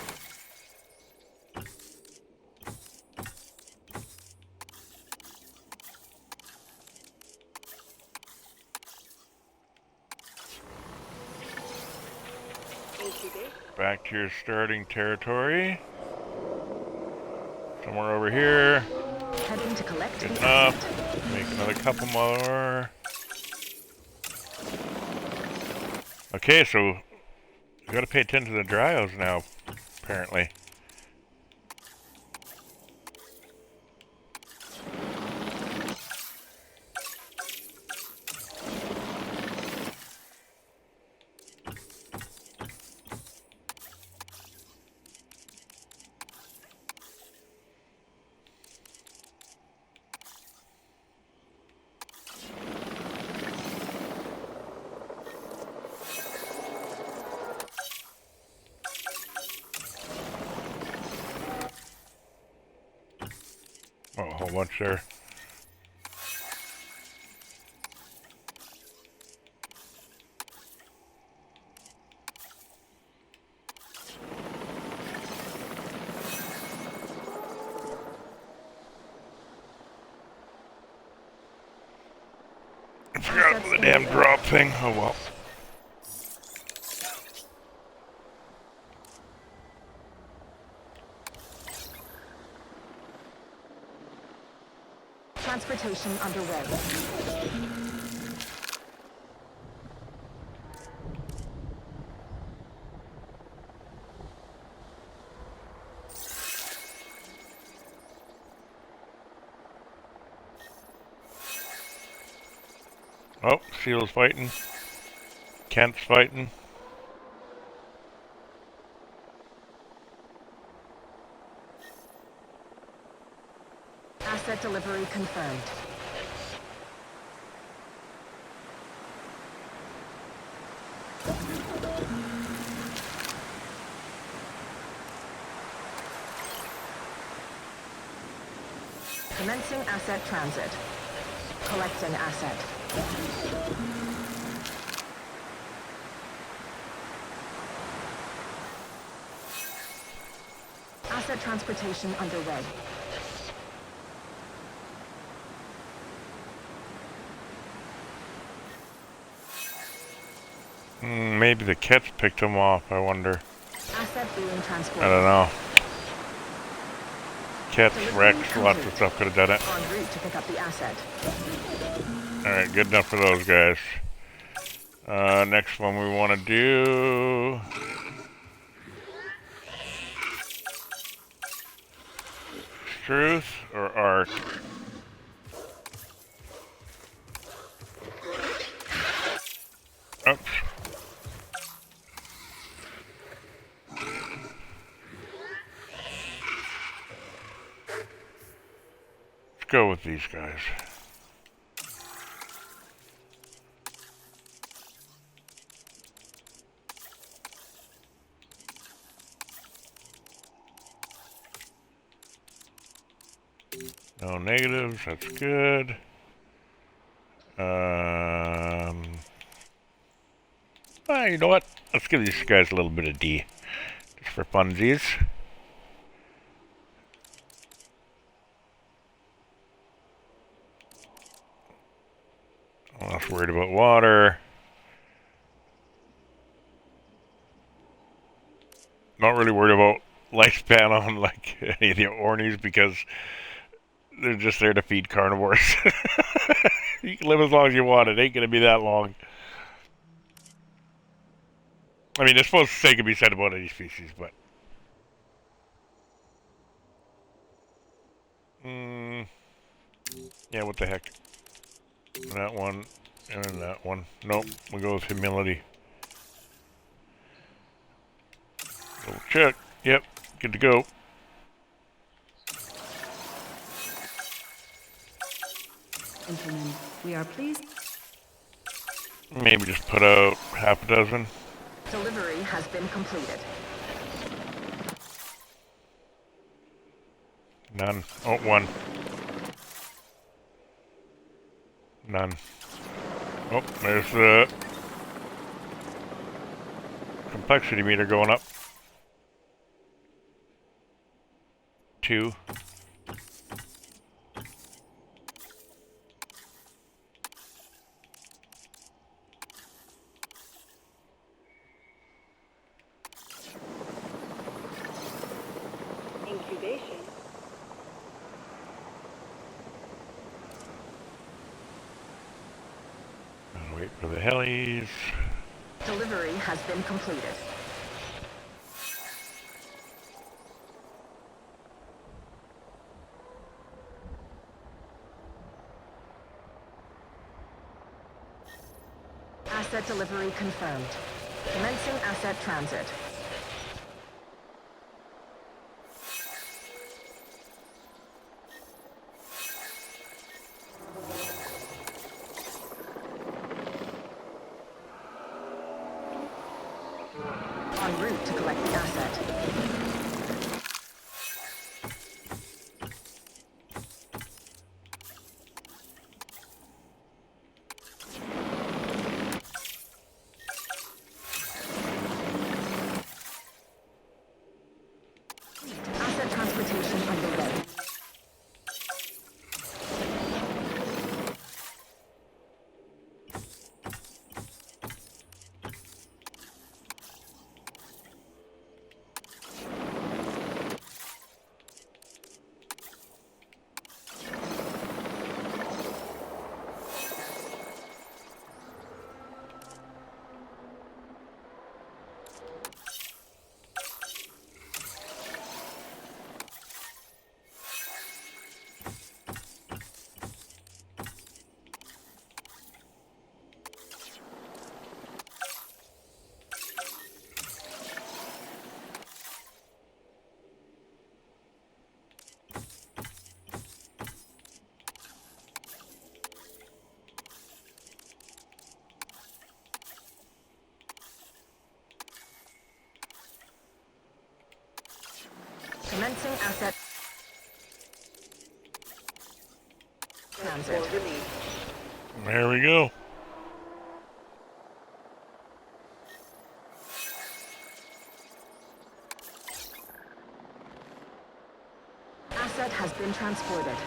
Back to your starting territory. Somewhere over here. Heading to collect Good the enough. Make another couple more. Okay, so we gotta pay attention to the Dryos now, apparently. Oh, a whole bunch there. I forgot about the damn drop thing. Oh well. Transportation underway. Oh, Seal's fighting. Kent's fighting. Asset delivery confirmed. Commencing asset transit. Collecting asset. Asset transportation underway. Maybe the Kets picked him off, I wonder. Asset being transported. I don't know. Kets, Delivery Rex, lots of complete. stuff could have done it. En route to pick up the asset. Alright, good enough for those guys. Next one we want to do... Truth or Arc? Oops. Let's go with these guys. No negatives, that's good. You know what? Let's give these guys a little bit of D. Just for funsies. I'm not worried about water. Not really worried about lifespan on like any of the Ornies because they're just there to feed carnivores. You can live as long as you want. It ain't gonna be that long. I mean, there's supposed to say could be said about any species, but yeah, what the heck? That one and then that one. Nope, we go with humility. Double check. Yep, good to go. Gentlemen, we are pleased. Maybe just put out half a dozen. Delivery has been completed. None. Oh, one. None. Oh, there's the complexity meter going up. 2. Incubation. I'll wait for the helis. Delivery has been completed. Asset delivery confirmed. Commencing asset transit. En route to collect the asset. Commencing asset transit. There we go. Asset has been transported.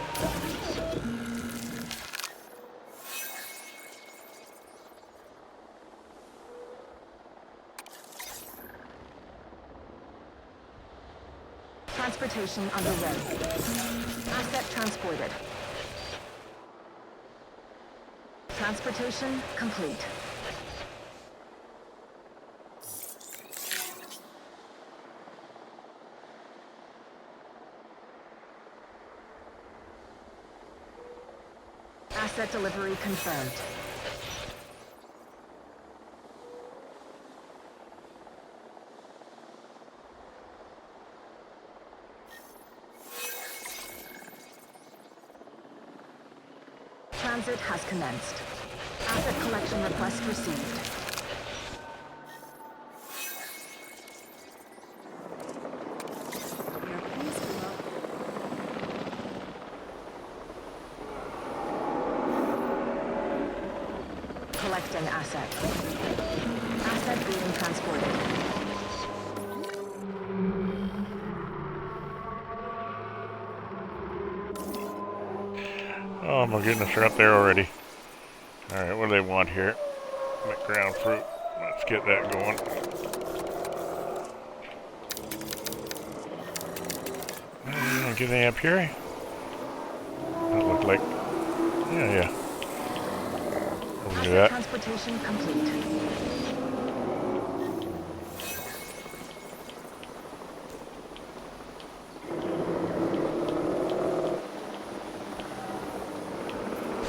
Transportation underway. Asset transported. Transportation complete. Asset delivery confirmed. Transit has commenced. Asset collection request received. We are pleased to welcome. Collecting asset. Asset being transported. Oh my goodness, they're up there already. Alright, what do they want here? Like ground fruit. Let's get that going. Get any up here? That looked like... Yeah. We'll do Asset that. transportation complete.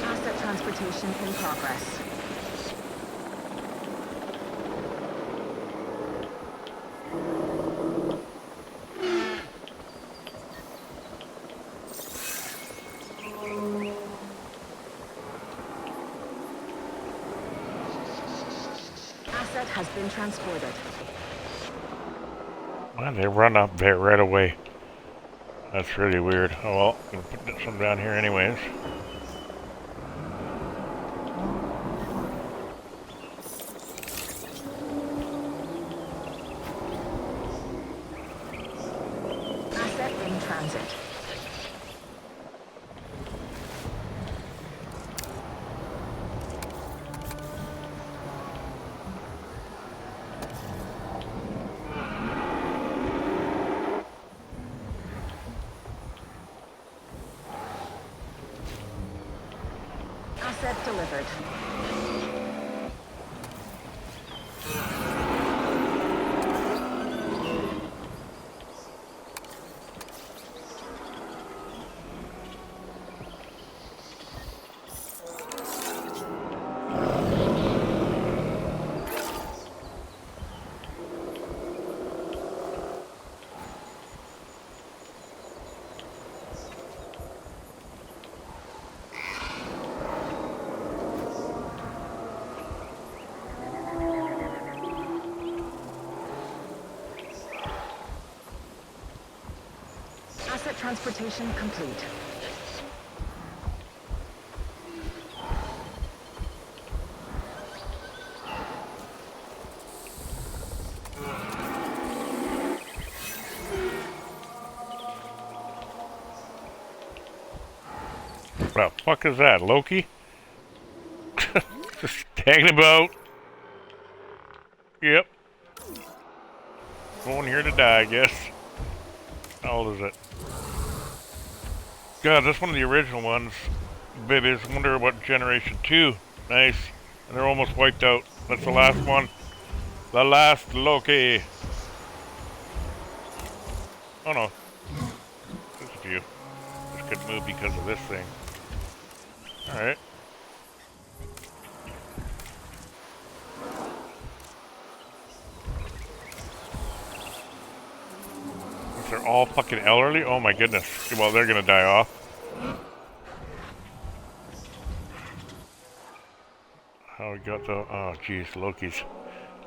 Asset transportation in progress. Asset has been transported. Why did they run up there right away? That's really weird. Oh well, I'm gonna put some down here anyways. Asset in transit. Asset delivered. Asset transportation complete. What the fuck is that? Loki? Just hanging about. Yep. Going here to die, I guess. How old is it? God, that's one of the original ones. Babies, wonder what generation 2. Nice. And they're almost wiped out. That's the last one. The last Loki. Oh no. There's a few. Just couldn't move because of this thing. Alright. They're all fucking elderly? Oh my goodness. Well, they're gonna die off. How we got the... Oh, jeez, Lokis.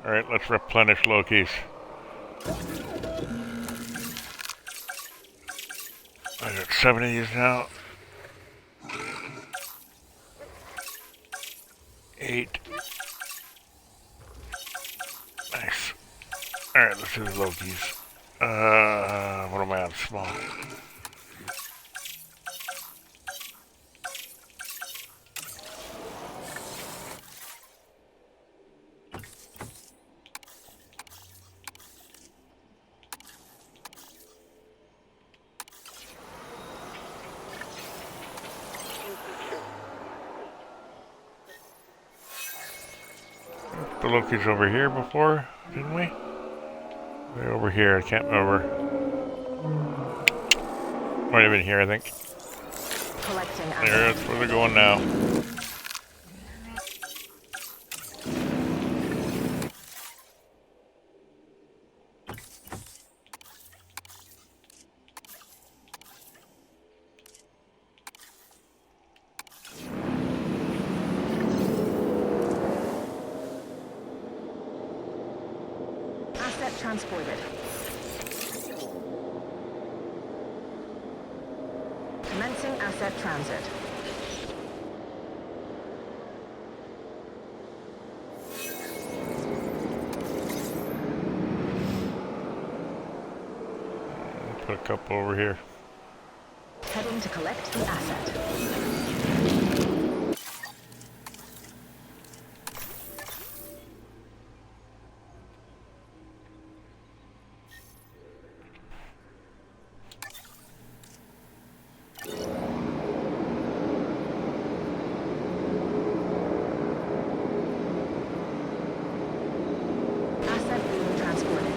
Alright, let's replenish Lokis. I got 7 of these now. 8. Nice. Alright, let's do the Loki's. What am I on? Small. The Loki's over here before, didn't we? They're over here, I can't remember. Might have been here, I think. Collecting There, assets. that's where they're going now. Asset transported. Commencing asset transit. Put a couple over here. Heading to collect the asset. Asset being transported.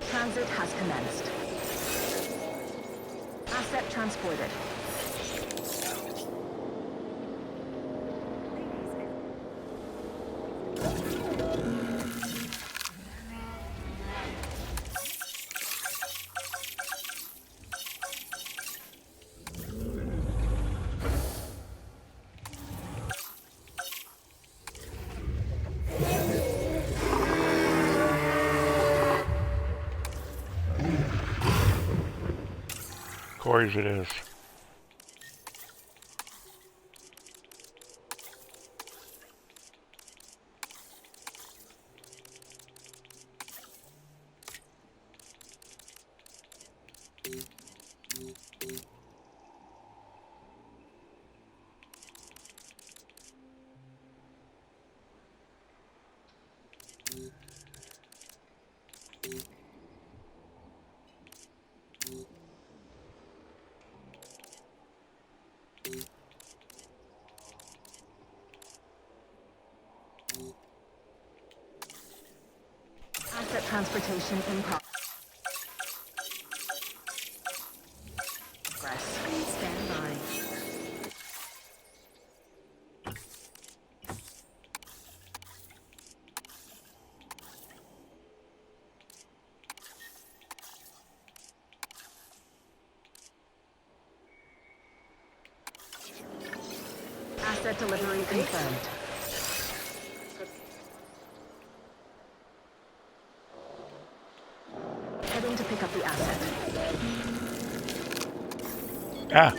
Transit has commenced. Asset transported. Corey's it is. Asset transportation in progress. Please stand by. Asset delivery confirmed. Heading to pick up the asset. Ah!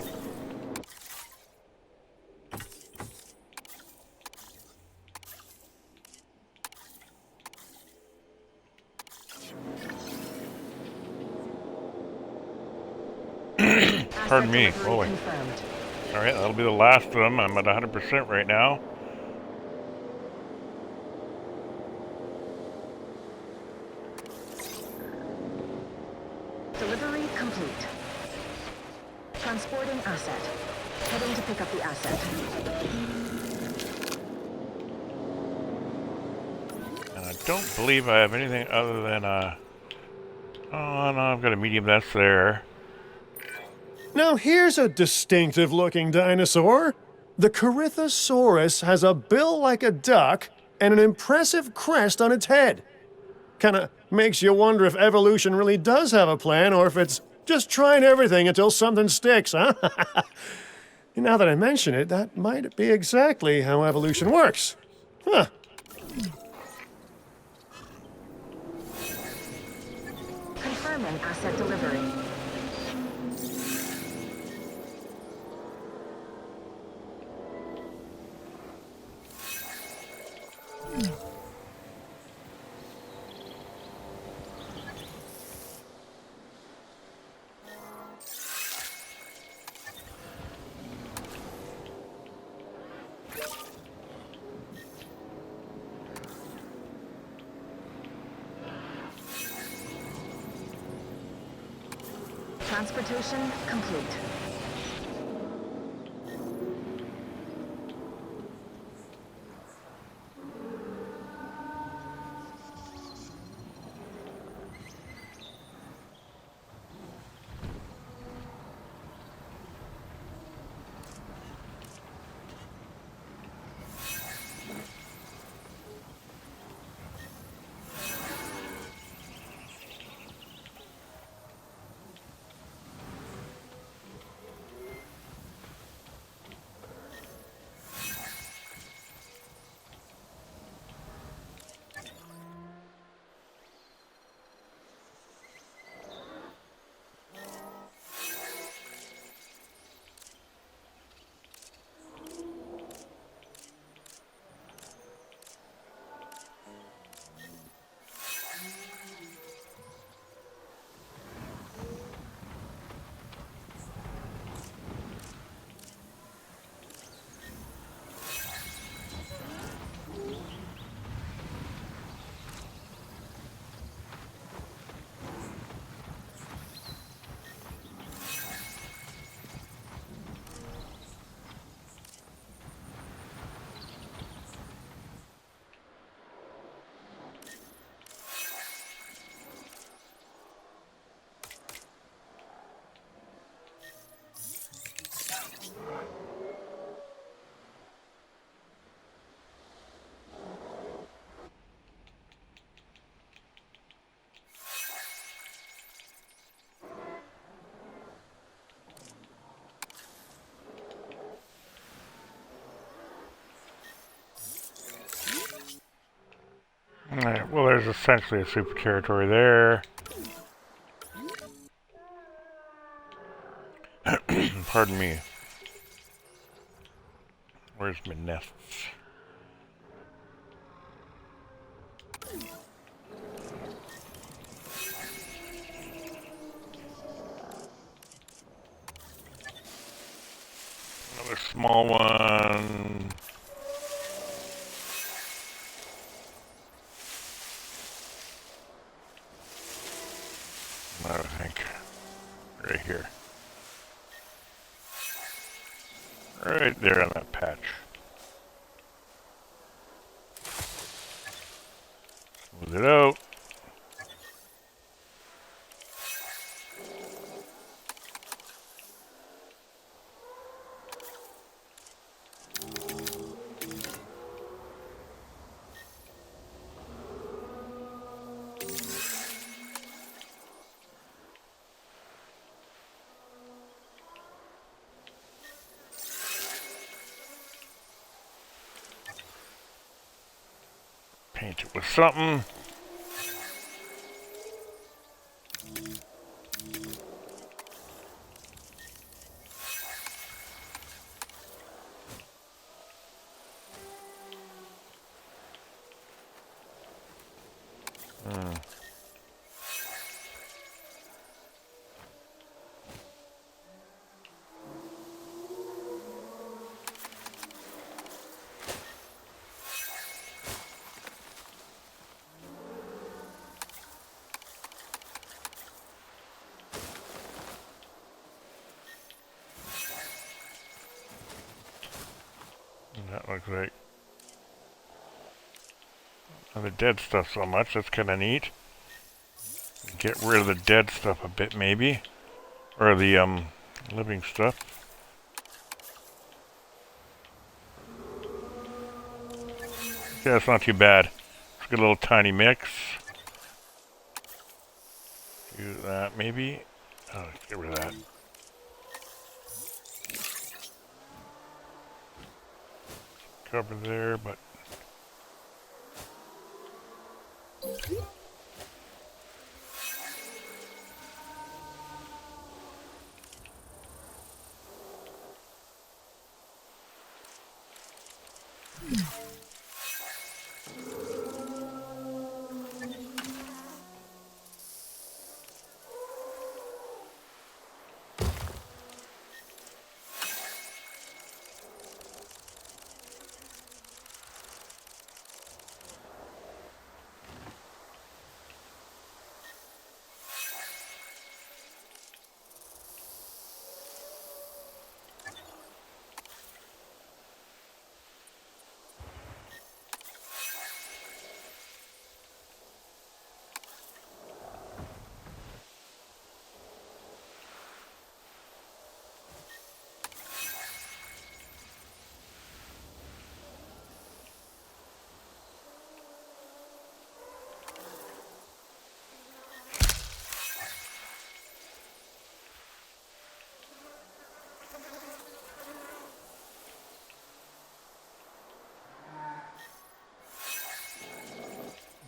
Pardon me. Asset Oh, delivery wait. confirmed. Alright, that'll be the last of them. I'm at 100% right now. Delivery complete. Transporting asset. Heading to pick up the asset. And I don't believe I have anything other than oh no, I've got a medium that's there. Now here's a distinctive-looking dinosaur. The Corythosaurus has a bill like a duck and an impressive crest on its head. Kinda makes you wonder if evolution really does have a plan or if it's just trying everything until something sticks, huh? Now that I mention it, that might be exactly how evolution works. Huh. Confirming asset delivery. Transportation complete. Alright, well there's essentially a super territory there. Pardon me. Where's my nests? Another small one. I think right here. Right there on that patch. Smooth it out. Paint it with something. That looks like the dead stuff so much. That's kind of neat. Get rid of the dead stuff a bit, maybe, or the living stuff. Yeah, it's not too bad. It's a good little tiny mix. Do that, maybe. Oh, let's get rid of that. Cover there, but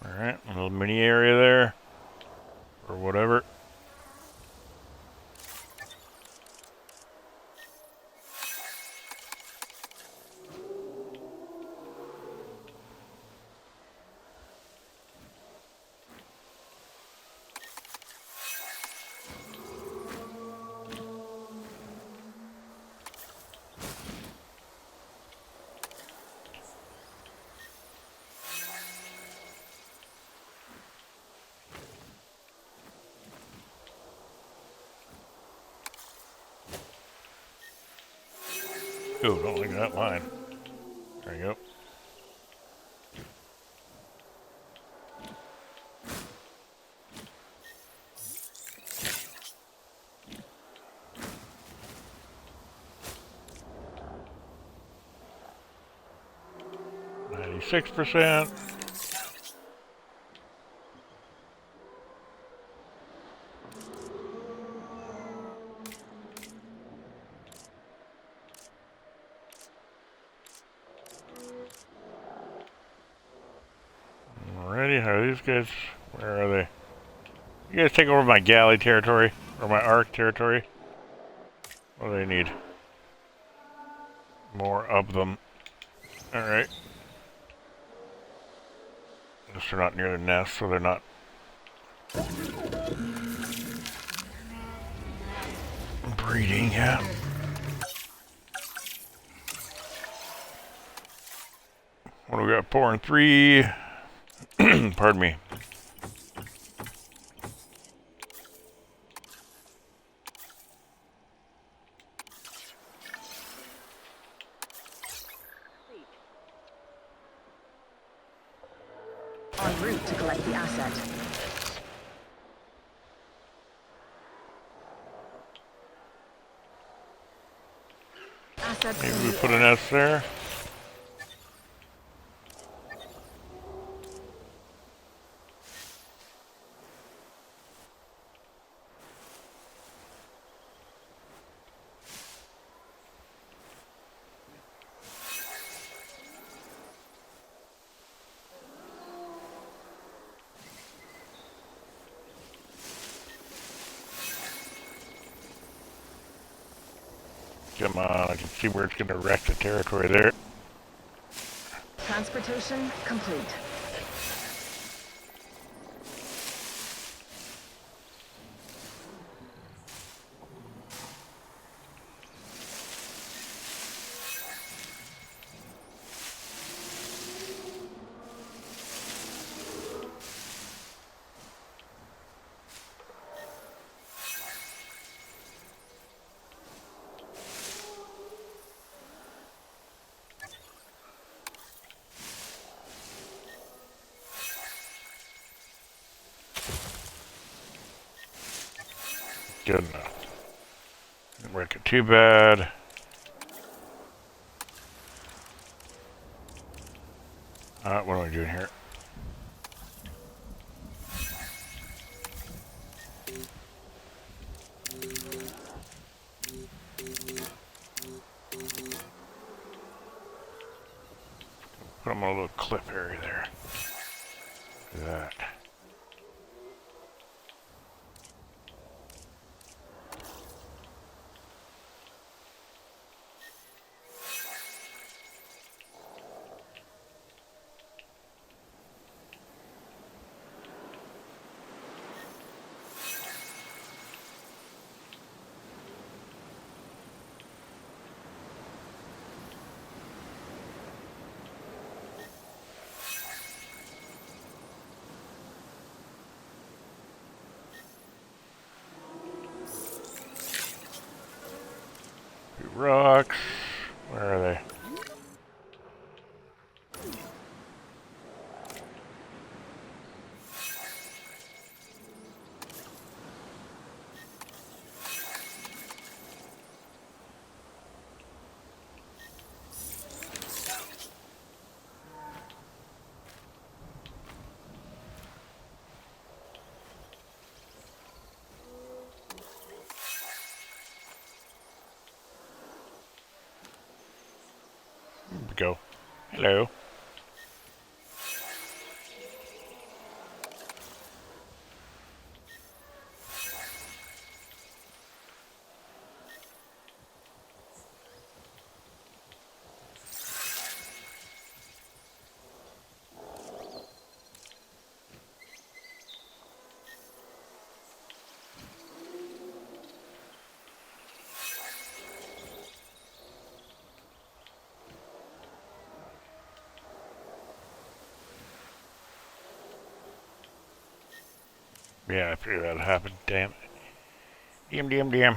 alright, a little mini area there. Or whatever. Ooh, don't look at that line. There you go. %. Alrighty, how are these guys? Where are they? You guys take over my galley territory, or my arc territory. What do they need? More of them. Alright. Guess they're not near the nest, so they're not breeding yet. What do we got? 4 and 3. Pardon me. En route to collect the asset. Assets Maybe in we the put air. an S there. Come on, I can see where it's going to wreck the territory there. Transportation complete. Good enough. Didn't wreck it too bad. What am I doing here? from a little cliff area there. Look at that. Rocks. Where are they? Here we go. Hello. Yeah, I figured that'd happen. Damn. Damn.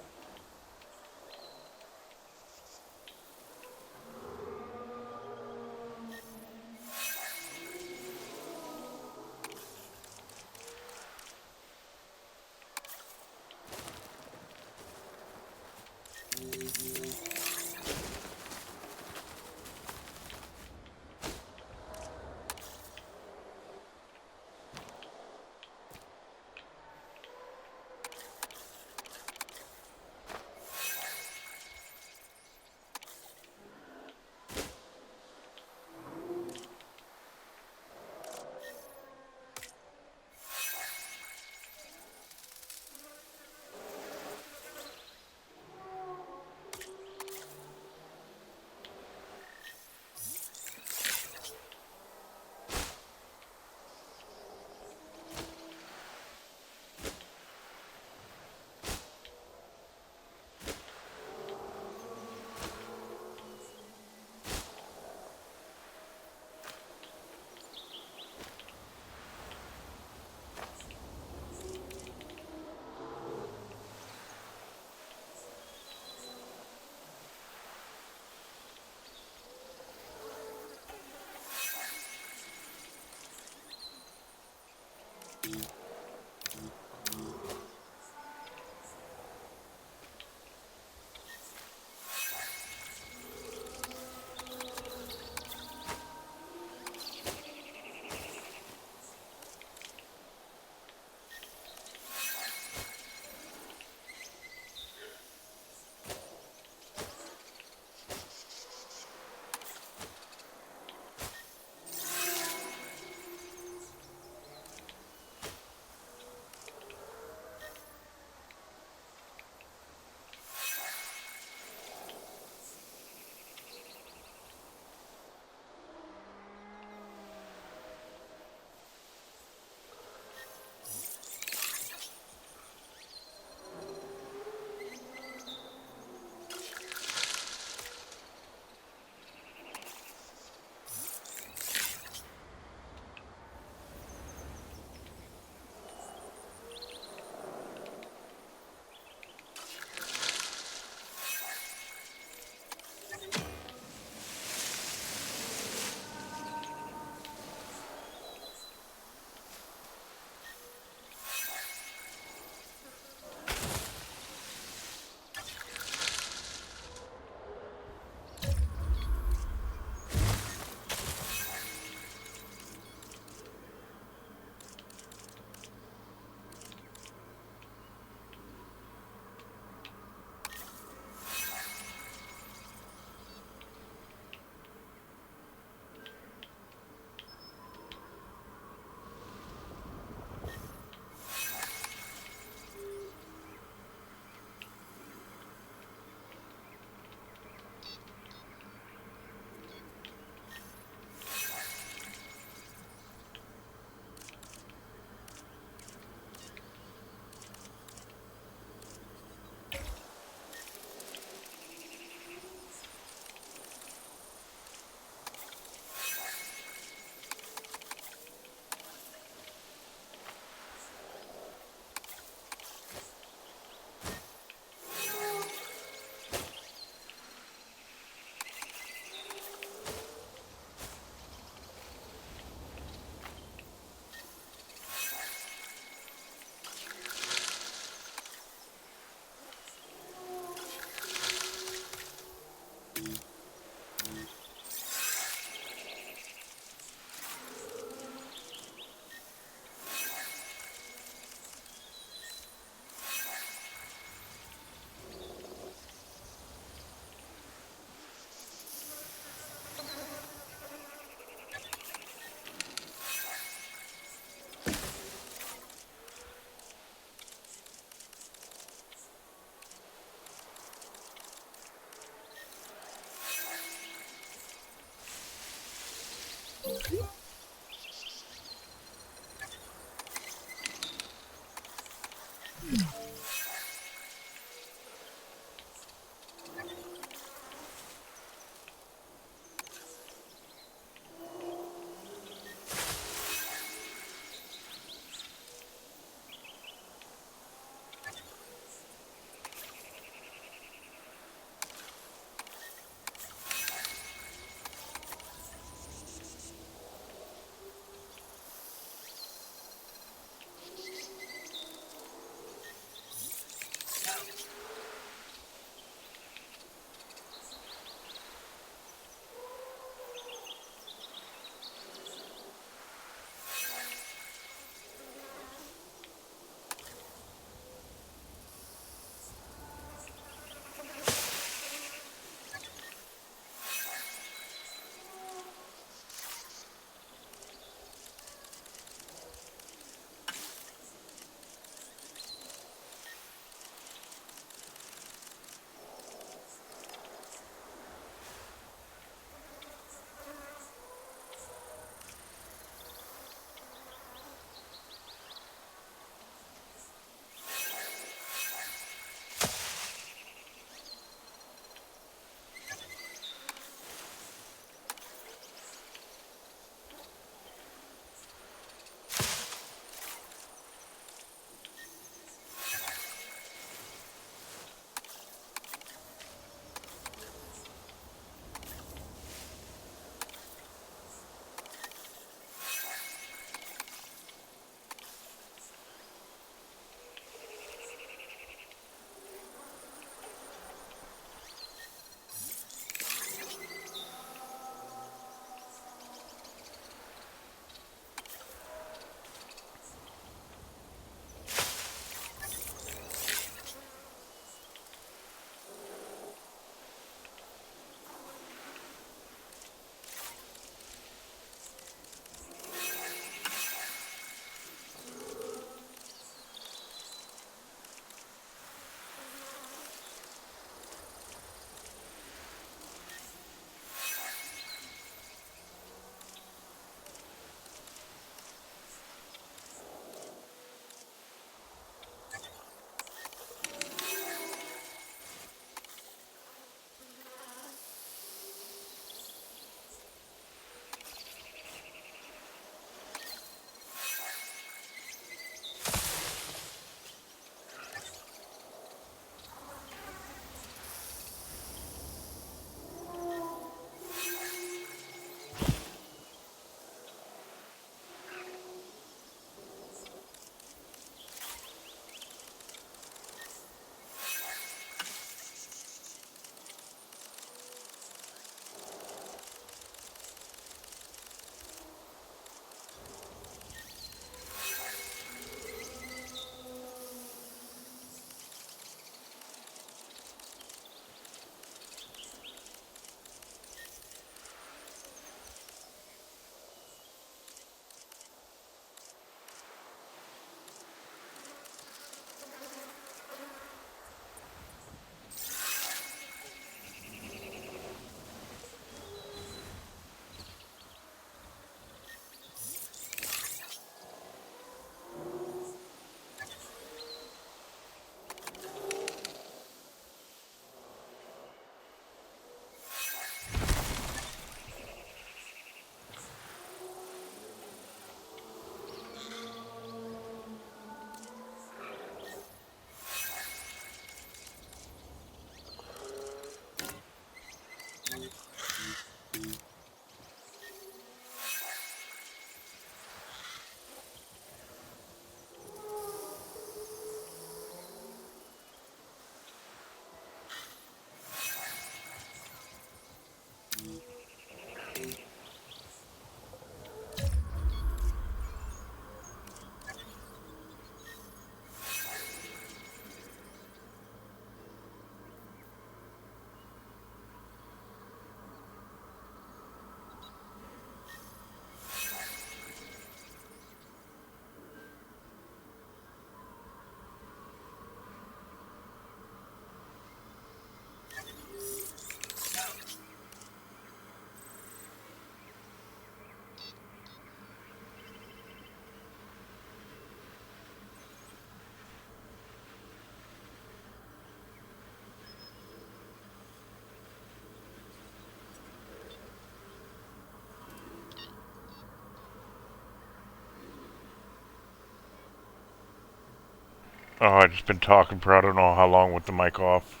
Oh, I just been talking for I don't know how long with the mic off.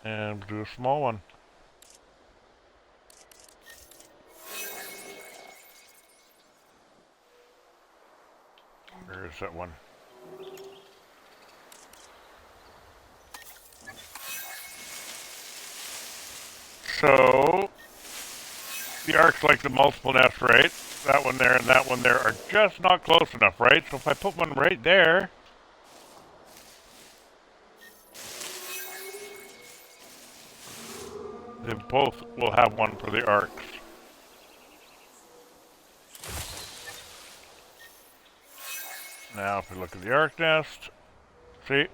And do a small one. Where is that one? So, the arcs like the multiple nests, right? That one there and that one there are just not close enough, right? So if I put one right there, then both will have one for the arcs. Now if we look at the arc nest, see?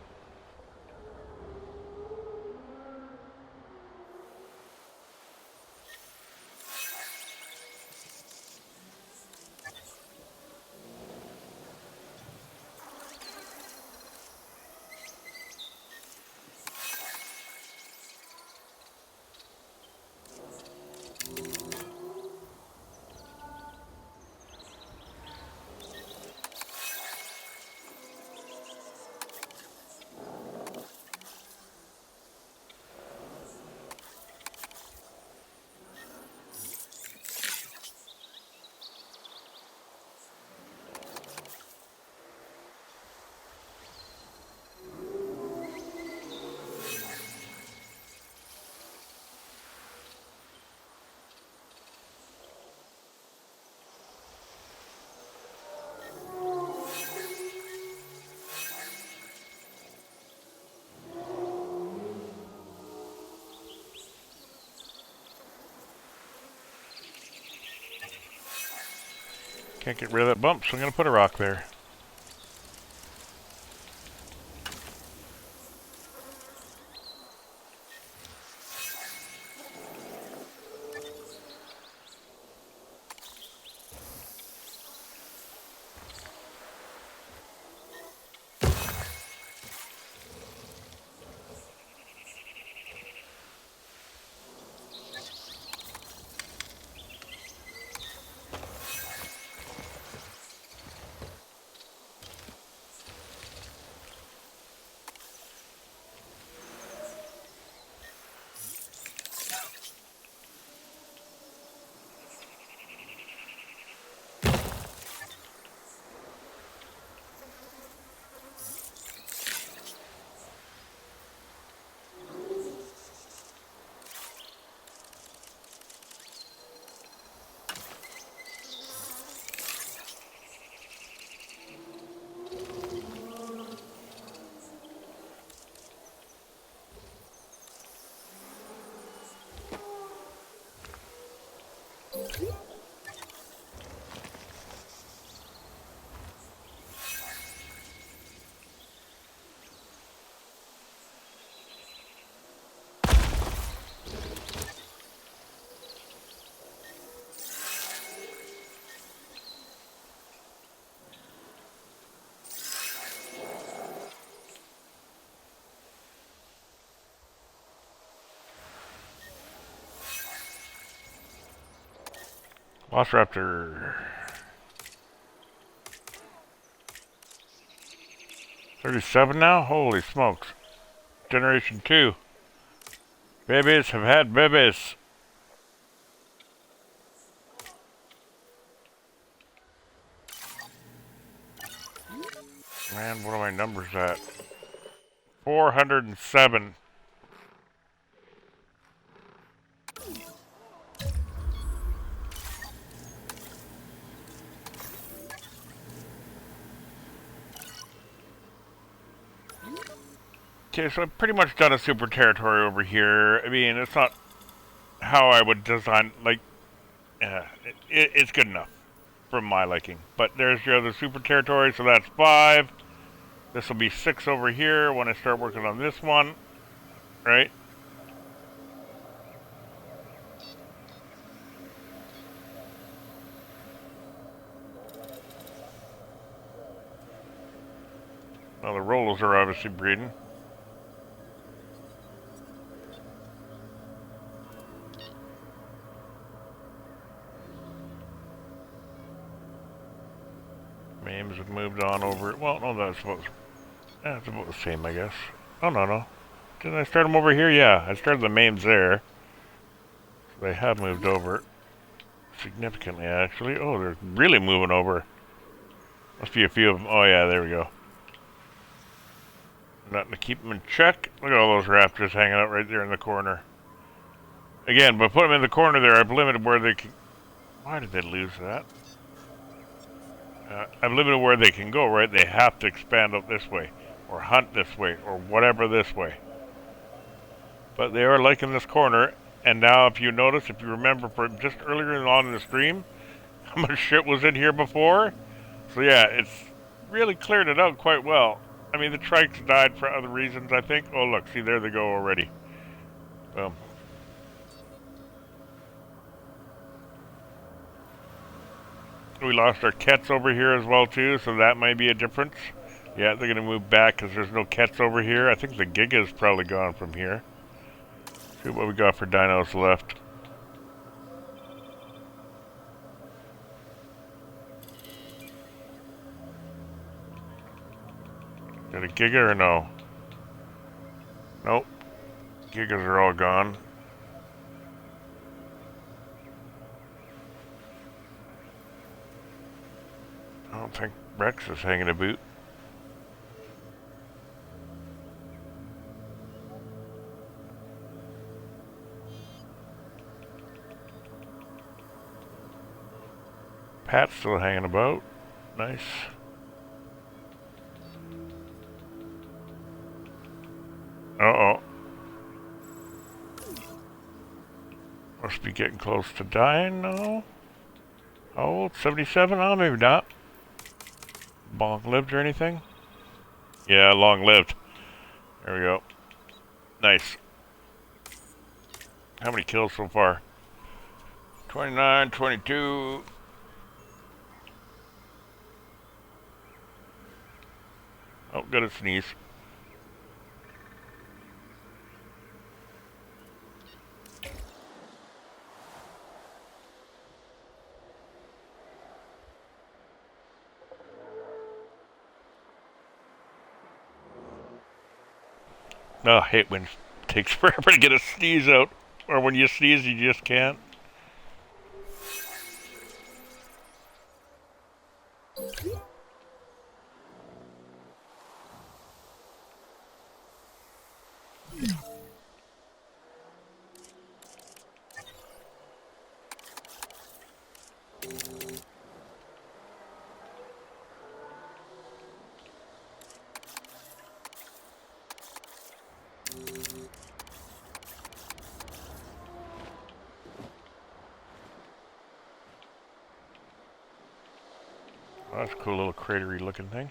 Can't get rid of that bump, so I'm going to put a rock there. Velociraptor. 37 now? Holy smokes. Generation 2. Babies have had babies. Man, what are my numbers at? 407. Okay, so I've pretty much done a super territory over here. I mean, it's not how I would design, like, it's good enough for my liking. But there's your other super territory, so that's 5. This will be 6 over here when I start working on this one, right? Well, the Rolos are obviously breeding. Names have moved on over. Well, no, that's about the same, I guess. Oh, no. Didn't I start them over here? Yeah, I started the MAMEs there. So they have moved over. Significantly, actually. Oh, they're really moving over. Must be a few of them. Oh, yeah, there we go. Nothing to keep them in check. Look at all those raptors hanging out right there in the corner. Again, by putting them in the corner there, I've limited where they can... Why did they lose that? I've limited where they can go, right? They have to expand up this way, or hunt this way, or whatever this way. But they are liking this corner, and now if you notice, if you remember from just earlier on in the stream, how much shit was in here before? So yeah, it's really cleared it out quite well. I mean, the trikes died for other reasons, I think. Oh look, see, there they go already. Boom. We lost our Kets over here as well too, so that might be a difference. Yeah, they're gonna move back because there's no Kets over here. I think the Giga's probably gone from here. See what we got for dinos left. Got a Giga or no? Nope. Gigas are all gone. I don't think Rex is hanging a boot. Pat's still hanging about. Nice. Uh-oh. Must be getting close to dying now. How old? 77? Oh, maybe not. Long-lived or anything? Yeah, long-lived. There we go. Nice. How many kills so far? 29, 22... Oh, got a sneeze. Oh, I hate when it takes forever to get a sneeze out. Or when you sneeze, you just can't. Oh, that's a cool little cratery looking thing.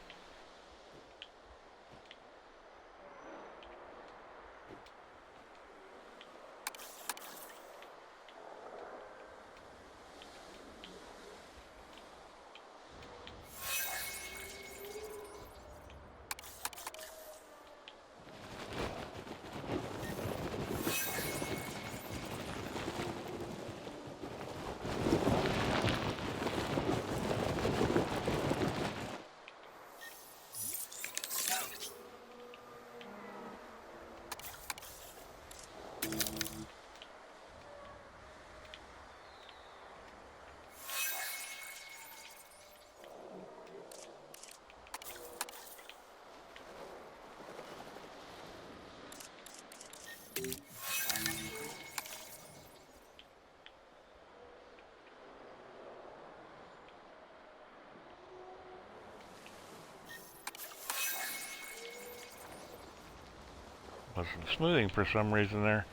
Wasn't smoothing for some reason there.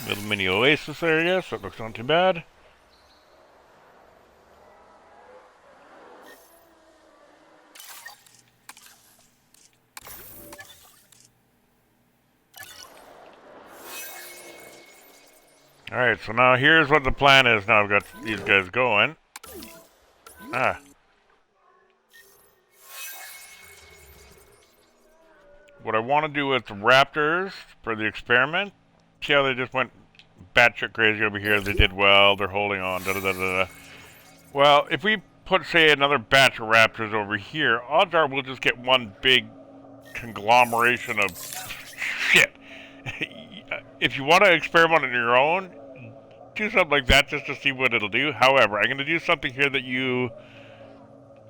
Little mini oasis area, so it looks not too bad. Alright, so now here's what the plan is. Now I've got these guys going. What I want to do with the raptors for the experiment, see how they just went batshit crazy over here. They did well. They're holding on. Da, da, da, da, da. Well, if we put, say, another batch of raptors over here, odds are we'll just get one big conglomeration of shit. If you want to experiment on your own, do something like that just to see what it'll do. However, I'm going to do something here that you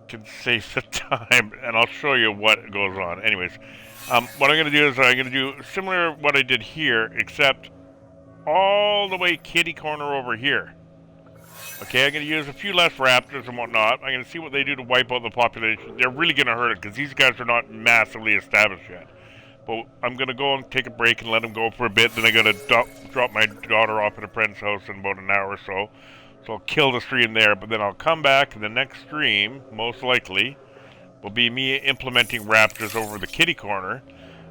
can save the time, and I'll show you what goes on. Anyways, what I'm going to do is I'm going to do similar to what I did here, except all the way kitty corner over here. Okay, I'm going to use a few less raptors and whatnot. I'm going to see what they do to wipe out the population. They're really going to hurt it because these guys are not massively established yet. But I'm going to go and take a break and let them go for a bit. Then I'm going to drop my daughter off at a friend's house in about an hour or so. So I'll kill the stream there. But then I'll come back, and the next stream, most likely, will be me implementing raptors over the kitty corner.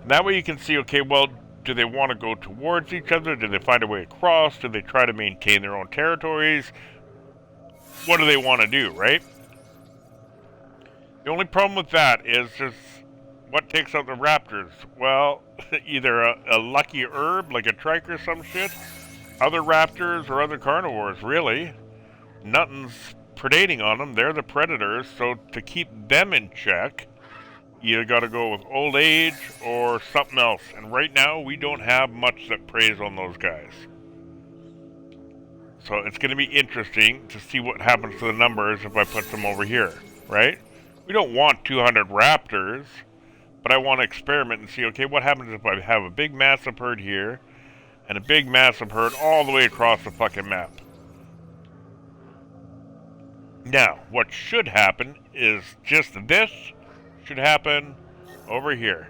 And that way you can see, okay, well, do they want to go towards each other? Do they find a way across? Do they try to maintain their own territories? What do they want to do, right? The only problem with that is just what takes out the raptors. Well, either a lucky herb, like a trike or some shit, other raptors or other carnivores, really. Nothing's predating on them. They're the predators, so to keep them in check, you got to go with old age or something else. And right now, we don't have much that preys on those guys. So it's going to be interesting to see what happens to the numbers if I put them over here, right? We don't want 200 raptors, but I want to experiment and see, okay, what happens if I have a big massive herd here and a big massive herd all the way across the fucking map. Now, what should happen is just this should happen over here.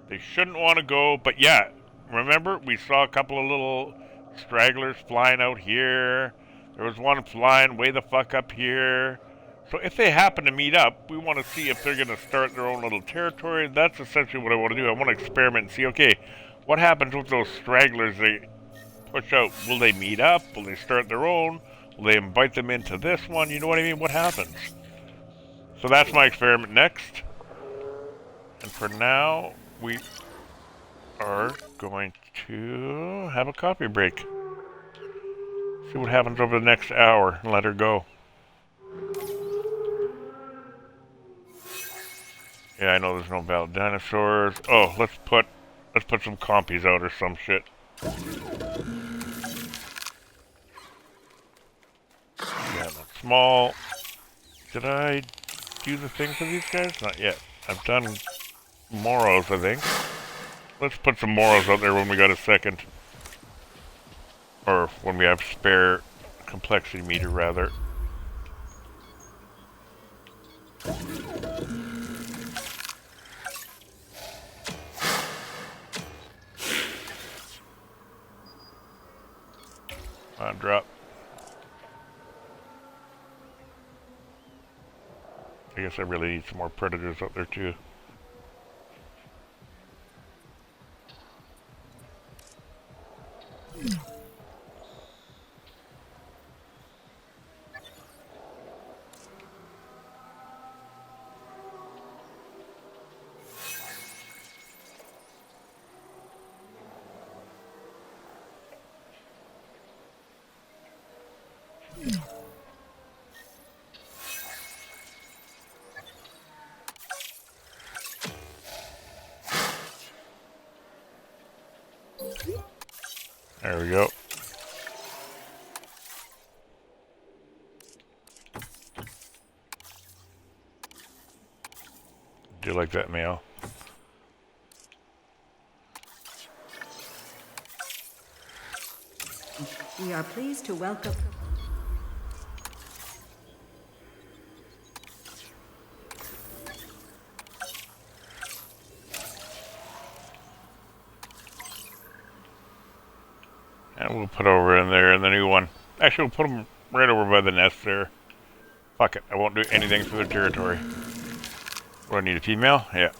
They shouldn't want to go, but yeah, remember we saw a couple of little stragglers flying out here. There was one flying way the fuck up here. So if they happen to meet up, we want to see if they're going to start their own little territory. That's essentially what I want to do. I want to experiment and see, okay, what happens with those stragglers they push out? Will they meet up? Will they start their own? Will they invite them into this one? You know what I mean? What happens? So that's my experiment next. And for now, we are going to have a coffee break. See what happens over the next hour and let her go. Yeah, I know there's no valid dinosaurs. Oh, let's put some compies out or some shit. Yeah, that's small. Did I do the thing for these guys? Not yet. I've done Moros, I think. Let's put some Moros out there when we got a second. Or when we have spare complexity meter, rather. Drop. I guess I really need some more predators out there too. There we go. Do you like that meal? We are pleased to welcome. And we'll put over in there in the new one. Actually, we'll put them right over by the nest there. Fuck it, I won't do anything for their territory. Do I need a female? Yeah.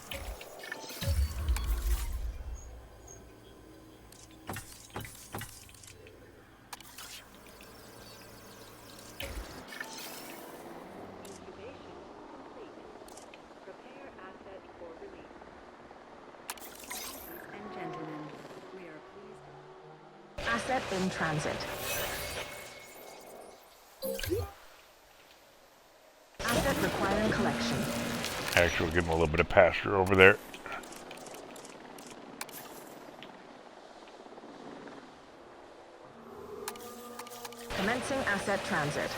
Asset in transit. Asset Actually, we'll give them a little bit of pasture over there. Commencing asset transit.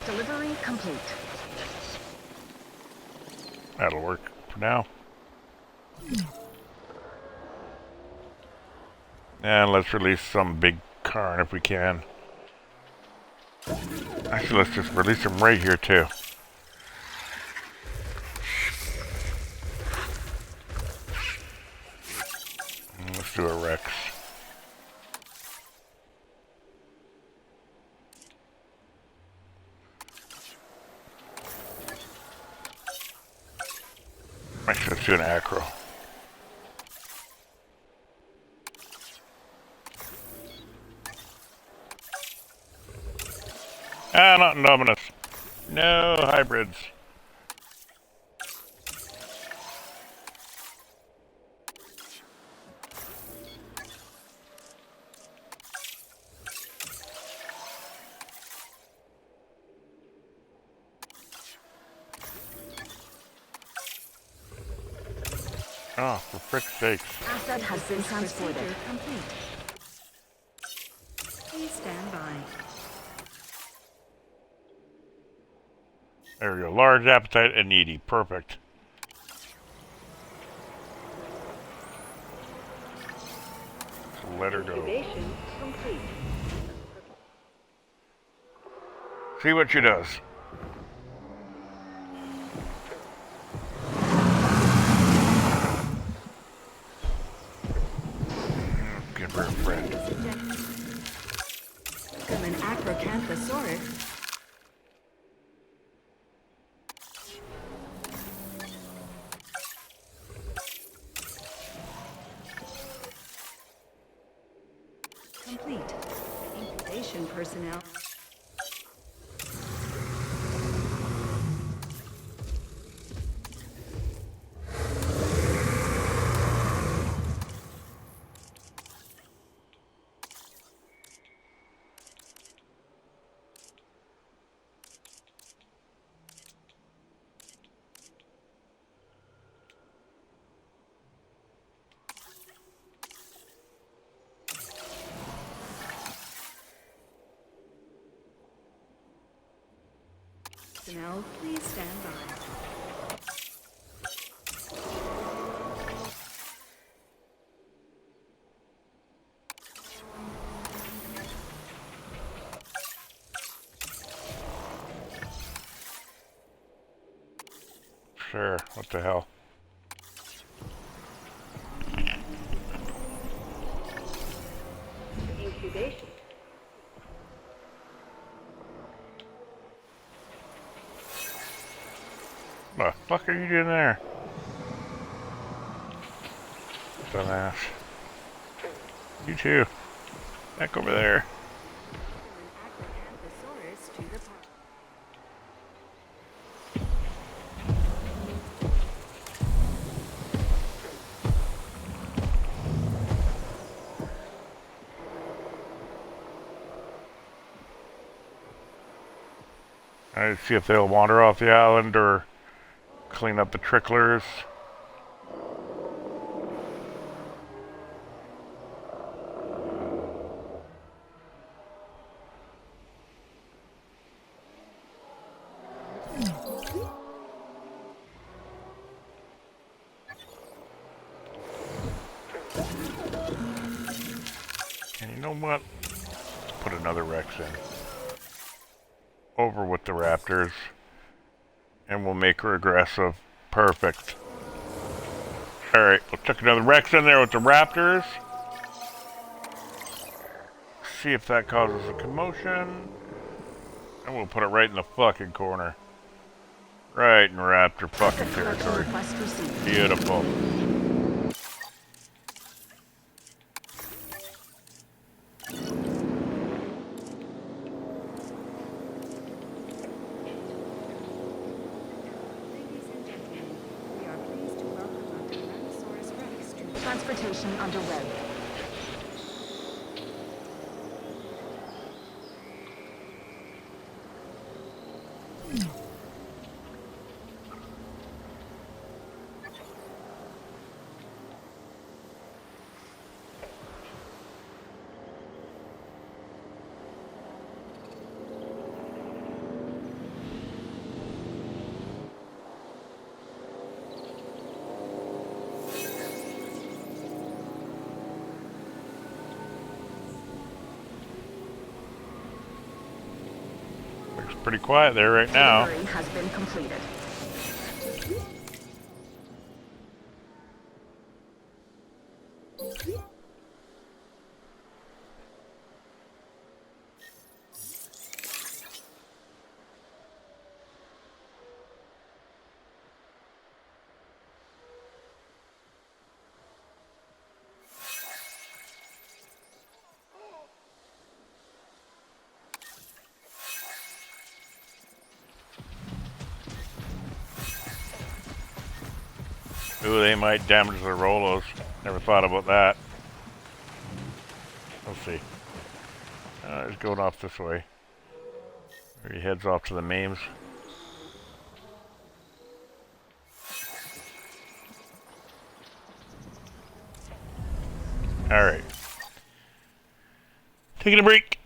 Delivery complete. That'll work for now. And let's release some big Karn if we can. Actually, let's just release them right here too. And let's do a Rex. Actually, let's do an acro. Ah, not Indominus. No hybrids. Oh, for frick's sakes. Asset has been transported. Procedure complete. Please stand by. There we go. Large appetite and needy. Perfect. So let her go. Incubation complete. See what she does. Give her a friend. From an Acrocanthosaurus. Complete. Incubation personnel. Personnel, please stand by. Sure. What the hell? Incubation. What the fuck are you doing there? Dumbass. You too. Back over there. From an Acrocanthosaurus to the park. Alright, see if they'll wander off the island or clean up the tricklers. And you know what? Let's put another Rex in. Over with the raptors. And we'll make her aggressive. Perfect. Alright, we'll chuck another Rex in there with the raptors. See if that causes a commotion. And we'll put it right in the fucking corner. Right in raptor fucking Asset collection territory. request received. Beautiful. Transportation underway. Looks pretty quiet there right now. Delivery has been completed. Ooh, they might damage the Rolos. Never thought about that. Let's see. He's going off this way. Or he heads off to the Mames. Alright. Taking a break.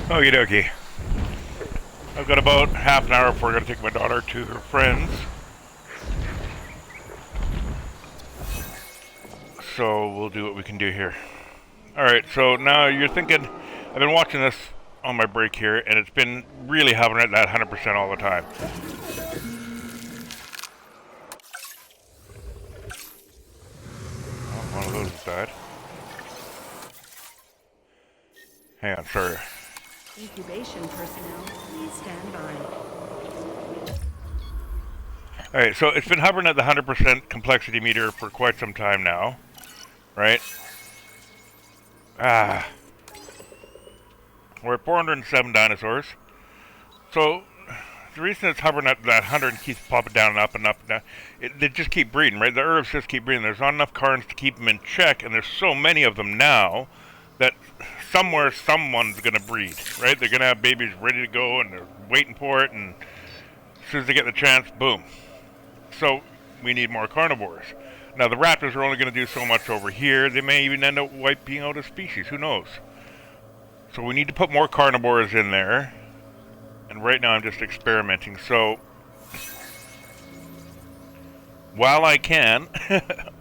Okie dokie. I've got about half an hour before I'm going to take my daughter to her friends. So we'll do what we can do here. Alright, so now you're thinking, I've been watching this on my break here, and it's been really hovering at that 100% all the time. Oh, one of those has died. Hang on, sorry. Incubation personnel, please stand by. Alright, so it's been hovering at the 100% complexity meter for quite some time now. Right? We're at 407 dinosaurs. So, the reason it's hovering at that 100 and keeps popping down and up and up and down, they just keep breeding, right? The herbs just keep breeding. There's not enough carns to keep them in check, and there's so many of them now that somewhere someone's going to breed, right? They're going to have babies ready to go, and they're waiting for it, and as soon as they get the chance, boom. So, we need more carnivores. Now, the raptors are only going to do so much over here. They may even end up wiping out a species. Who knows? So we need to put more carnivores in there. And right now I'm just experimenting. So, while I can,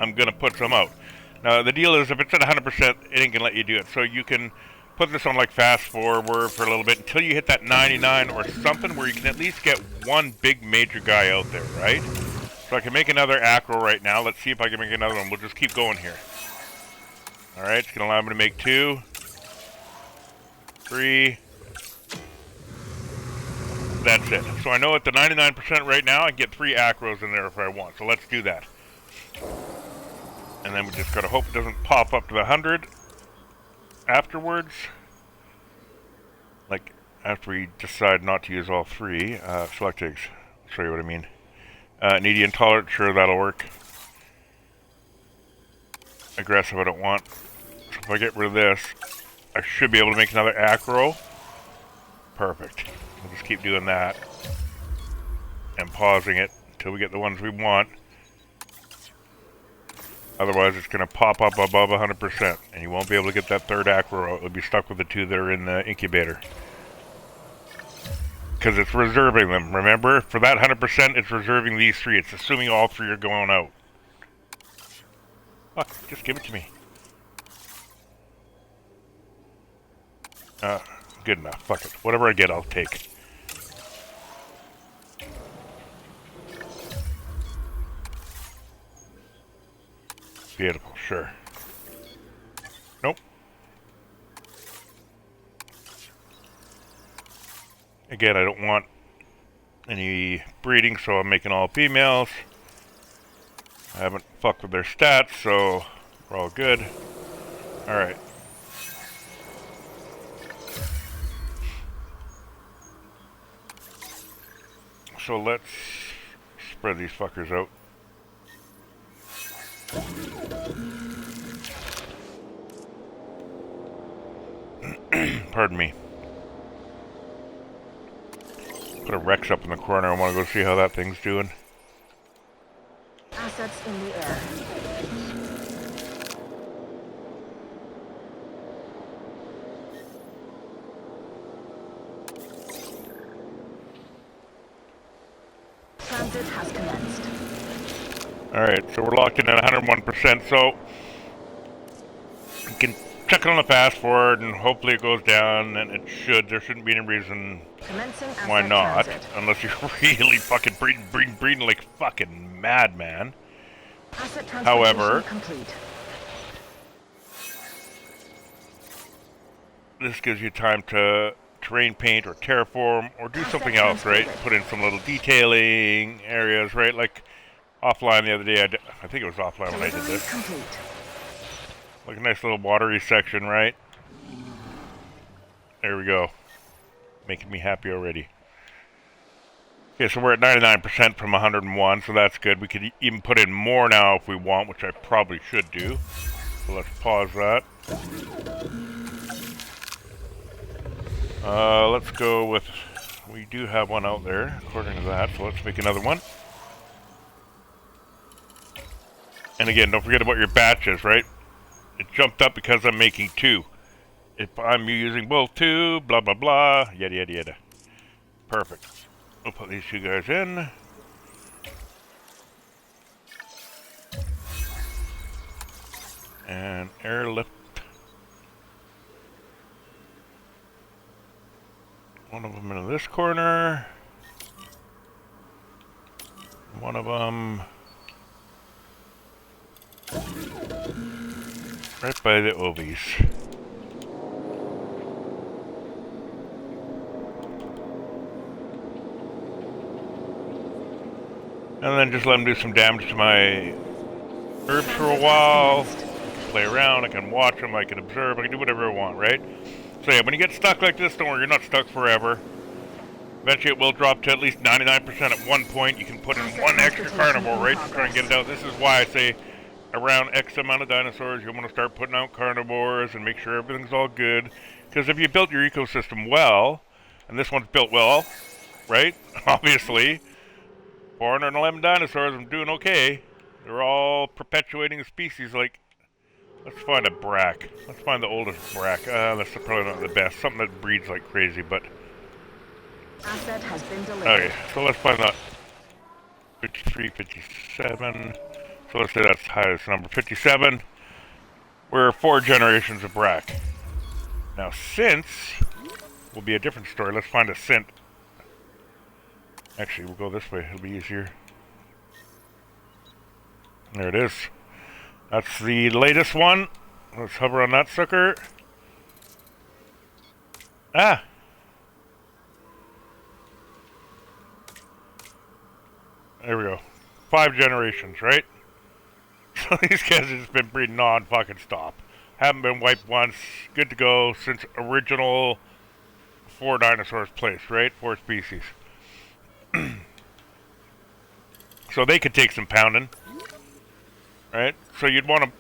I'm going to put some out. Now, the deal is if it's at 100%, it ain't going to let you do it. So you can put this on like fast forward for a little bit until you hit that 99 or something where you can at least get one big major guy out there, right? So I can make another acro right now. Let's see if I can make another one. We'll just keep going here. Alright, it's going to allow me to make 2, 3. That's it. So I know at the 99% right now, I can get 3 acros in there if I want. So let's do that. And then we just got to hope it doesn't pop up to the 100 afterwards. Like, after we decide not to use all 3. Select eggs. I'll show you what I mean. Needy intolerant, sure, that'll work. Aggressive, I don't want. So if I get rid of this, I should be able to make another acro. Perfect. We'll just keep doing that. And pausing it until we get the ones we want. Otherwise, it's going to pop up above 100%. And you won't be able to get that third acro out. You'll be stuck with the 2 that are in the incubator. Because it's reserving them, remember? For that 100%, it's reserving these 3. It's assuming all 3 are going out. Fuck, just give it to me. Good enough. Fuck it. Whatever I get, I'll take. Beautiful, sure. Nope. Again, I don't want any breeding, so I'm making all females. I haven't fucked with their stats, so we're all good. Alright. So let's spread these fuckers out. Pardon me. Put a Rex up in the corner. I want to go see how that thing's doing. Assets in the air. Transit has commenced. Alright, so we're locked in at 101%, so we can check it on the fast forward and hopefully it goes down, and it should. There shouldn't be any reason why not, unless you're really fucking breeding like fucking madman. However, complete. This gives you time to terrain paint or terraform or do something else, right? Put in some little detailing areas, right? Like offline the other day, I think it was offline when I did this. Like a nice little watery section, right? There we go. Making me happy already. Okay, so we're at 99% from 101, so that's good. We could even put in more now if we want, which I probably should do. So let's pause that. Let's go with... We do have one out there, according to that, so let's make another one. And again, don't forget about your batches, right? It jumped up because I'm making 2. if I'm using both too, blah blah blah, yada yada yada. Perfect. We'll put these two guys in. And airlift. One of them into this corner. One of them right by the obies. And then just let them do some damage to my herbs for a while. Play around, I can watch them, I can observe, I can do whatever I want, right? So yeah, when you get stuck like this, don't worry, you're not stuck forever. Eventually it will drop to at least 99% at one point. You can put in one extra carnivore, right, to try and get it out. This is why I say around X amount of dinosaurs, you want to start putting out carnivores and make sure everything's all good. Because if you built your ecosystem well, and this one's built well, right, obviously, 411 dinosaurs, I'm doing okay. They're all perpetuating the species. Like, let's find a brack. Let's find the oldest brack. That's probably not the best. Something that breeds like crazy, but... Asset has been delivered. Okay, so let's find that. 53, 57. So let's say that's the highest number. 57. We're 4 generations of brack. Now, since will be a different story. Let's find a scent. Actually, we'll go this way. It'll be easier. There it is. That's the latest one. Let's hover on that sucker. Ah! There we go. 5 generations, right? So these guys have just been breeding non-fucking stop. Haven't been wiped once. Good to go since original 4 dinosaurs placed, right? 4 species. So they could take some pounding. Right? So you'd want to,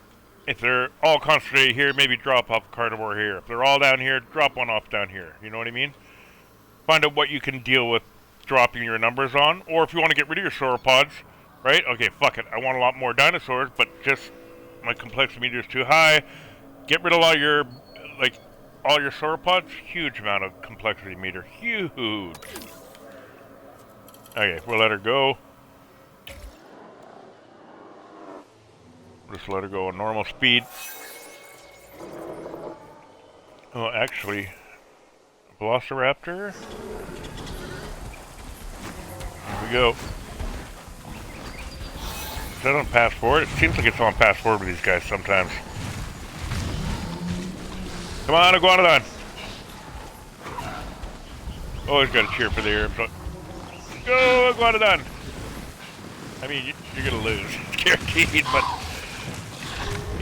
if they're all concentrated here, maybe drop off a carnivore here. If they're all down here, drop one off down here. You know what I mean? Find out what you can deal with dropping your numbers on. Or if you want to get rid of your sauropods, right? Okay, fuck it. I want a lot more dinosaurs, but just my complexity meter is too high. Get rid of all your, like, all your sauropods. Huge amount of complexity meter. Huge. Okay, we'll let her go. Just let her go at normal speed. Oh, actually, Velociraptor. Here we go. Is that on pass forward? It seems like it's on pass forward with these guys sometimes. Come on, Iguanodon. Always got to cheer for the air. Go, Iguanodon. I mean, you're going to lose. It's guaranteed, but...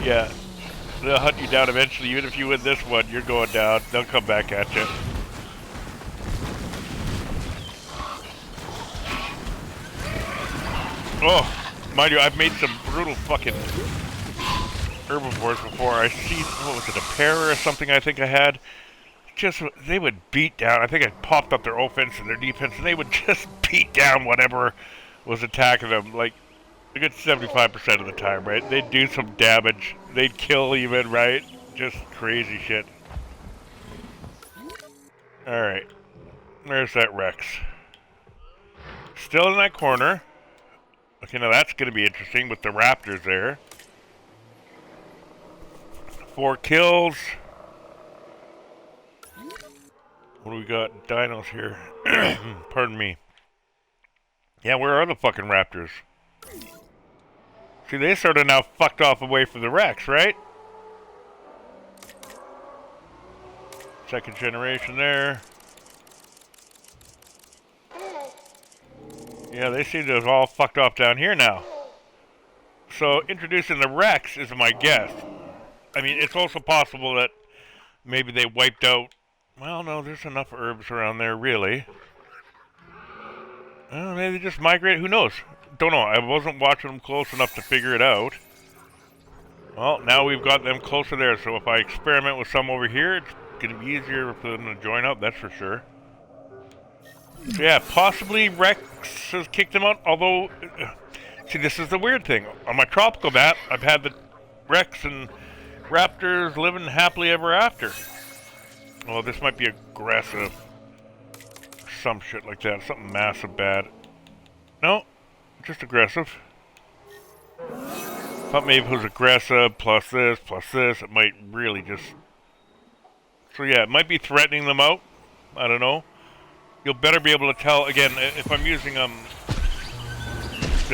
yeah, they'll hunt you down eventually. Even if you win this one, you're going down. They'll come back at you. Oh, mind you, I've made some brutal fucking herbivores before. I see, what was it, a pair or something I think I had? Just, they would beat down. I think I popped up their offense and their defense, and they would just beat down whatever was attacking them. Like, a good 75% of the time, right? They'd do some damage. They'd kill even, right? Just crazy shit. Alright. There's that Rex. Still in that corner. Okay, now that's going to be interesting with the raptors there. 4 kills. What do we got? Dinos here. Pardon me. Yeah, where are the fucking raptors? See, they sort of now fucked off away from the Rex, right? Second generation there. Yeah, they seem to have all fucked off down here now. So, introducing the Rex is my guess. I mean, it's also possible that maybe they wiped out... well, no, there's enough herbs around there, really. Maybe they just migrate. Who knows? Don't know. I wasn't watching them close enough to figure it out. Well, now we've got them closer there, so if I experiment with some over here, it's going to be easier for them to join up, that's for sure. So yeah, possibly Rex has kicked them out, although... see, this is the weird thing. On my tropical map, I've had the Rex and Raptors living happily ever after. Well, this might be aggressive. Some shit like that. Something massive bad. No, just aggressive. Thought maybe if it was aggressive, plus this, it might really just... So yeah, it might be threatening them out. I don't know. You'll better be able to tell, again, if I'm using the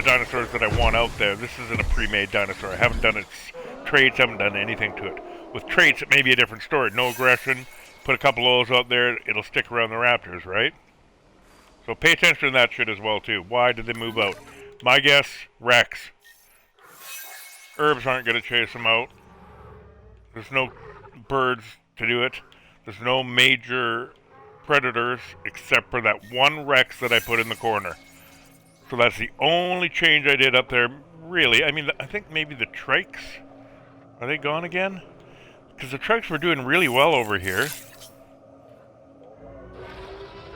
dinosaurs that I want out there. This isn't a pre-made dinosaur. I haven't done its traits, haven't done anything to it. With traits, it may be a different story. No aggression, put a couple of those out there, it'll stick around the raptors, right? So pay attention to that shit as well, too. Why did they move out? My guess, Rex. Herbs aren't going to chase them out. There's no birds to do it. There's no major predators except for that one Rex that I put in the corner. So that's the only change I did up there, really. I mean, I think maybe the trikes, are they gone again? Because the trikes were doing really well over here.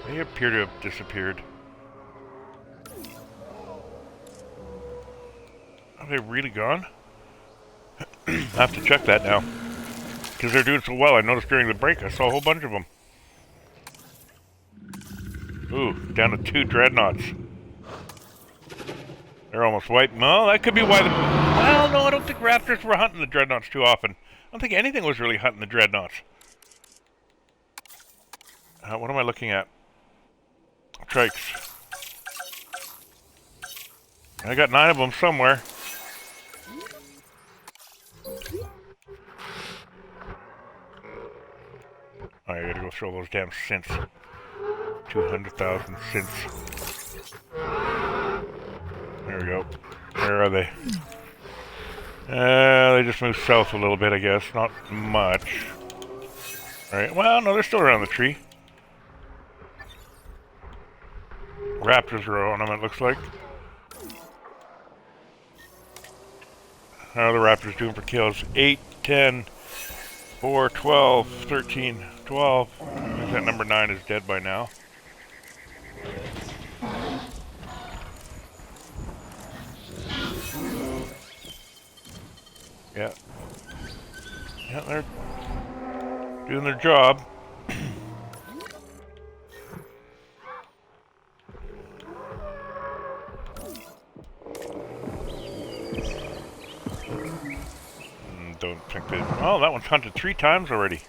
They appear to have disappeared. Are they really gone? I have to check that now. Because they're doing so well. I noticed during the break I saw a whole bunch of them. Ooh, down to 2 dreadnoughts. They're almost wiped. Well, that could be why the... Well, no, I don't think raptors were hunting the dreadnoughts too often. I don't think anything was really hunting the dreadnoughts. What am I looking at? Trikes. I got 9 of them somewhere. I gotta go throw those damn synths. 200,000 synths. There we go. Where are they? They just moved south a little bit, I guess. Not much. Alright, well, no, they're still around the tree. Raptors are on them, it looks like. How are the raptors doing for kills? 8, 10, 4, 12, 13, 12. I think that number 9 is dead by now. Yeah. Yeah, they're doing their job. Don't think they... Oh, that one's hunted 3 times already.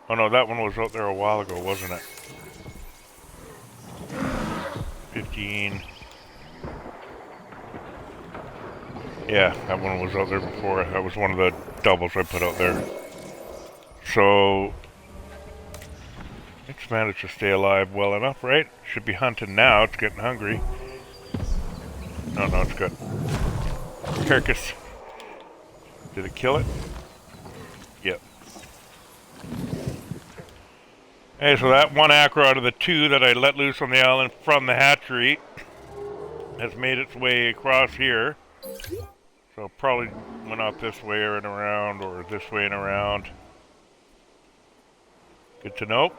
Oh no, that one was out there a while ago, wasn't it? 15... Yeah, that one was out there before. That was one of the doubles I put out there. So... It's managed to stay alive well enough, right? Should be hunting now. It's getting hungry. No, it's good. Carcass. Did it kill it? Yep. Hey, so that one acro out of the 2 that I let loose on the island from the hatchery has made its way across here. So probably went out this way and around, or this way and around. Good to know.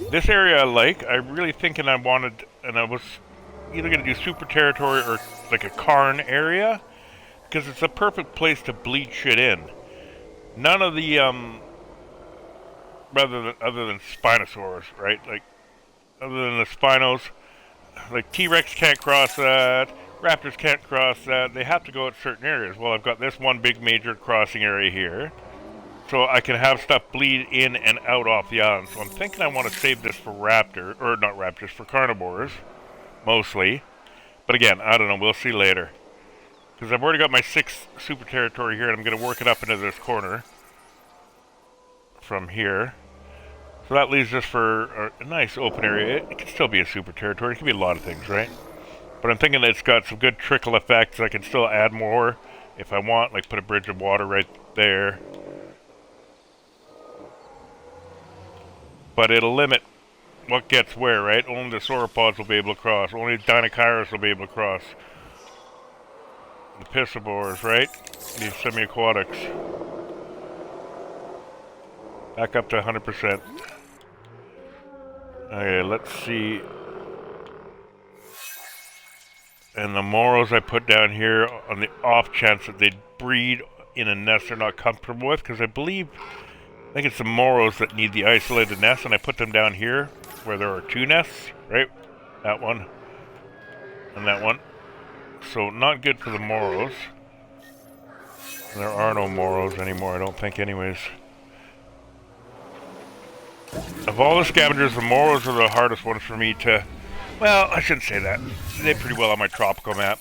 This area I like. I really thinking I wanted, and I was either going to do super territory or like a Karn area, because it's a perfect place to bleed shit in. None of the other than Spinosaurus, right? Like other than the Spinos, like T-Rex can't cross that, Raptors can't cross that. They have to go at certain areas. Well, I've got this one big major crossing area here, so I can have stuff bleed in and out off the island. So I'm thinking I want to save this for for carnivores. Mostly. But again, I don't know. We'll see later. Because I've already got my 6th super territory here, and I'm going to work it up into this corner. From here. So that leaves us for a nice open area. It can still be a super territory. It can be a lot of things, right? But I'm thinking that it's got some good trickle effects. I can still add more if I want. Like put a bridge of water right there. But it'll limit what gets where, right? Only the sauropods will be able to cross. Only the Dinochirus will be able to cross. The piscivores, right? These semi-aquatics. Back up to 100%. Okay, let's see. And the morals I put down here on the off chance that they'd breed in a nest they're not comfortable with, because I think it's the morals that need the isolated nest, and I put them down here where there are 2 nests, right? That one and that one. So not good for the morals. There are no morals anymore, I don't think, anyways. Of all the scavengers, the morals are the hardest ones for me to... Well, I shouldn't say that. They did pretty well on my tropical map.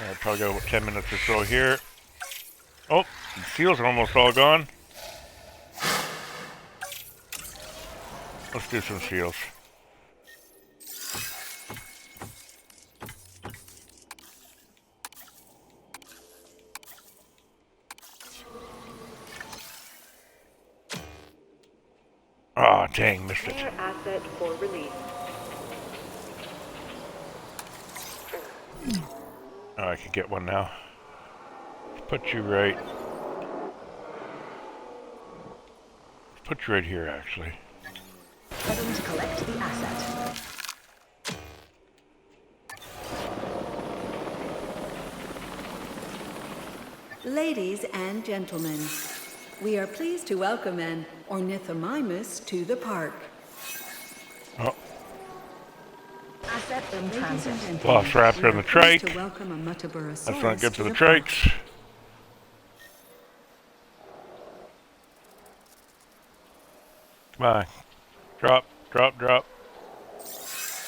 I probably got about 10 minutes or so here. Oh, the seals are almost all gone. Let's do some seals. Oh, dang, missed it. Air asset for release. Oh, I can get one now. Put you right. Put you right here, actually. Heading to collect the asset. Ladies and gentlemen, we are pleased to welcome an ornithomimus to the park. Oh, Asset in transit. lost raptor and the trike. To welcome a That's not good for the park. trikes. Come on. Drop, drop, drop.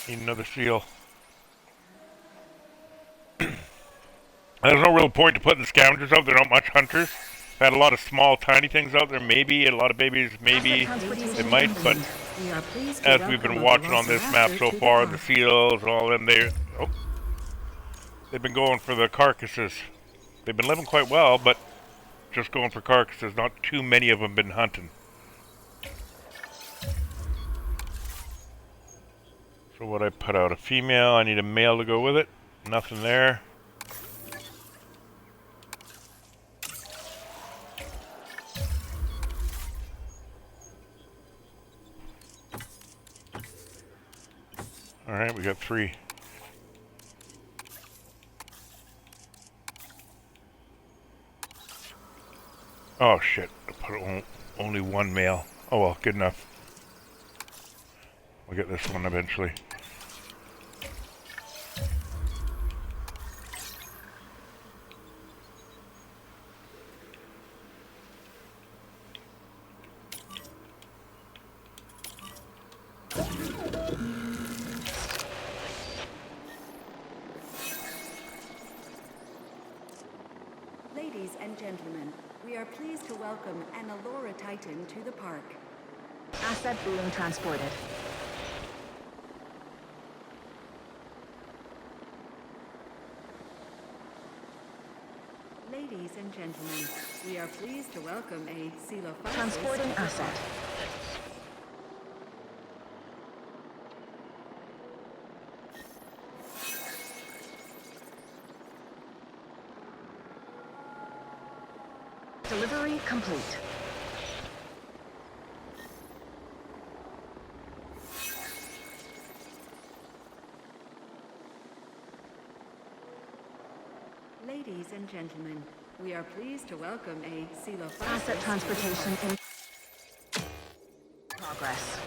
Need another seal. There's no real point to putting the scavengers out. They're not much hunters. Had a lot of small, tiny things out there. Maybe a lot of babies. Maybe they might. But We are pleased to as we've been welcome a watching on this map velociraptor so to the far, the park. seals and all them, they've been going for the carcasses. They've been living quite well, but just going for carcasses. Not too many of them been hunting. So what I put out, a female. I need a male to go with it. Nothing there. Alright, we got 3. Oh shit, I put only 1 male. Oh well, good enough. We'll get this one eventually. Ladies and gentlemen, we are pleased to welcome an Allura Titan to the park. Asset being transported. Ladies and gentlemen, we are pleased to welcome a Coelophysis Transporting to the asset. park. Delivery complete. Ladies and gentlemen, we are pleased to welcome a Coelophysis Asset transportation in progress.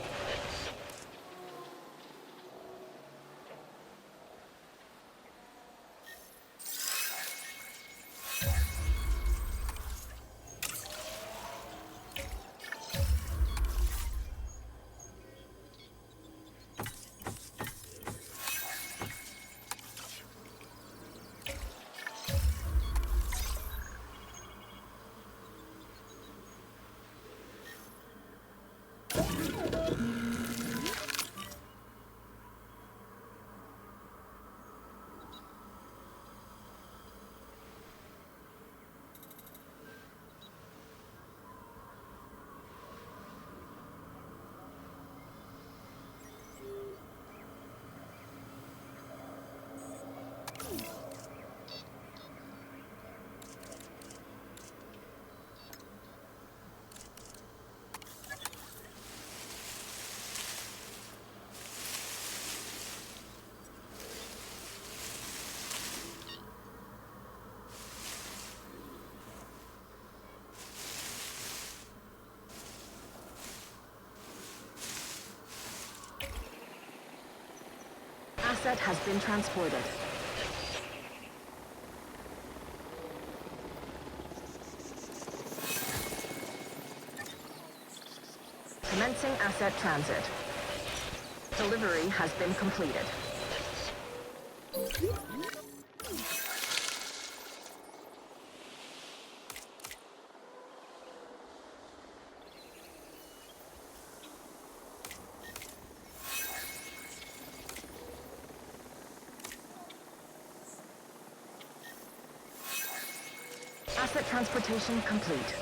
asset has been transported. Commencing asset transit. Delivery has been completed. Asset transportation complete.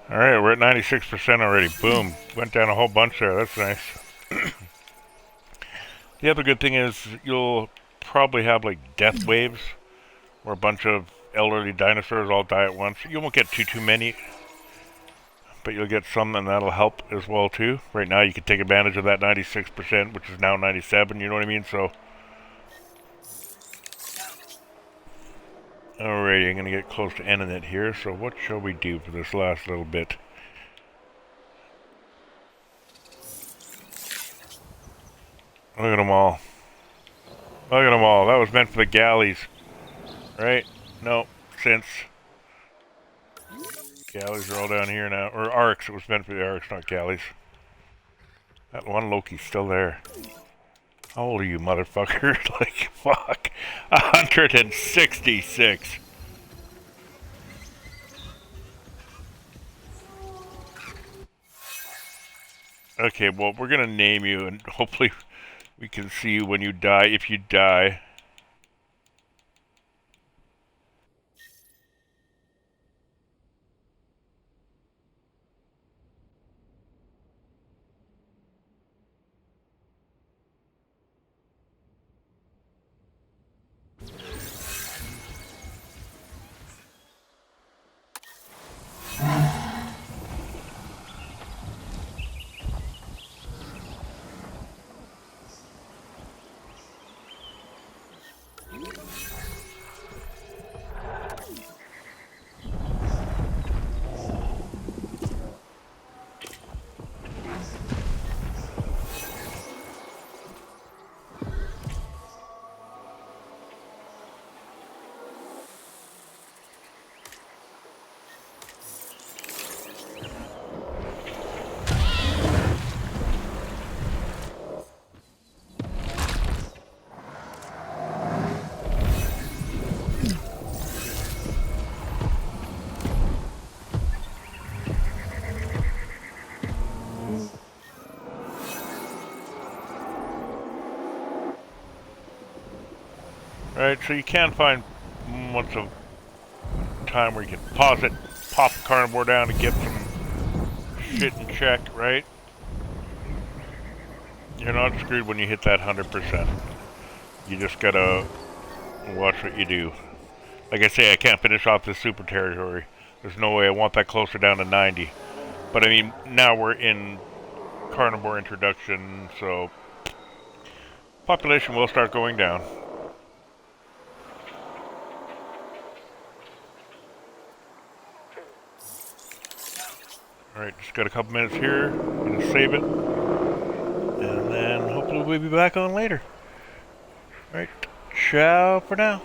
Alright, we're at 96% already. Boom. Went down a whole bunch there. That's nice. The other good thing is you'll probably have like death waves where a bunch of elderly dinosaurs all die at once. You won't get too many, but you'll get some, and that'll help as well too. Right now you can take advantage of that 96%, which is now 97, you know what I mean? So alrighty, I'm gonna get close to ending it here. So what shall we do for this last little bit? Look at them all. Look at them all. That was meant for the galleys. Right? No. Since galleys are all down here now. Or arcs. It was meant for the arcs, not galleys. That one Loki's still there. How old are you, motherfucker? Like, fuck. 166. Okay, well, we're gonna name you, and hopefully we can see you when you die, if you die. Right, so you can find once a time where you can pause it, pop the carnivore down and get some shit in check, right? You're not screwed when you hit that 100%. You just gotta watch what you do. Like I say, I can't finish off this super territory. There's no way. I want that closer down to 90. But I mean, now we're in carnivore introduction, so population will start going down. Alright, just got a couple minutes here. I'm gonna save it. And then hopefully we'll be back on later. Alright, ciao for now.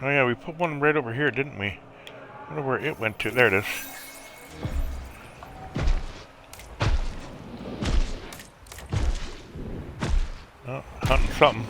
Oh yeah, we put one right over here, didn't we? I wonder where it went to. There it is. Oh, hunting something.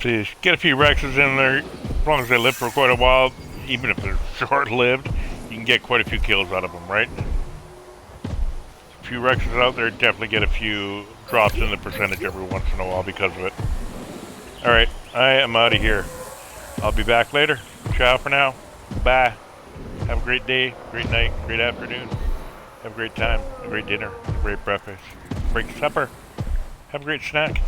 See, get a few Rexes in there, as long as they live for quite a while, even if they're short-lived, you can get quite a few kills out of them, right? A few Rexes out there, definitely get a few drops in the percentage every once in a while because of it. Alright, I am out of here. I'll be back later. Ciao for now. Bye. Have a great day, great night, great afternoon. Have a great time, a great dinner, a great breakfast, great supper. Have a great snack.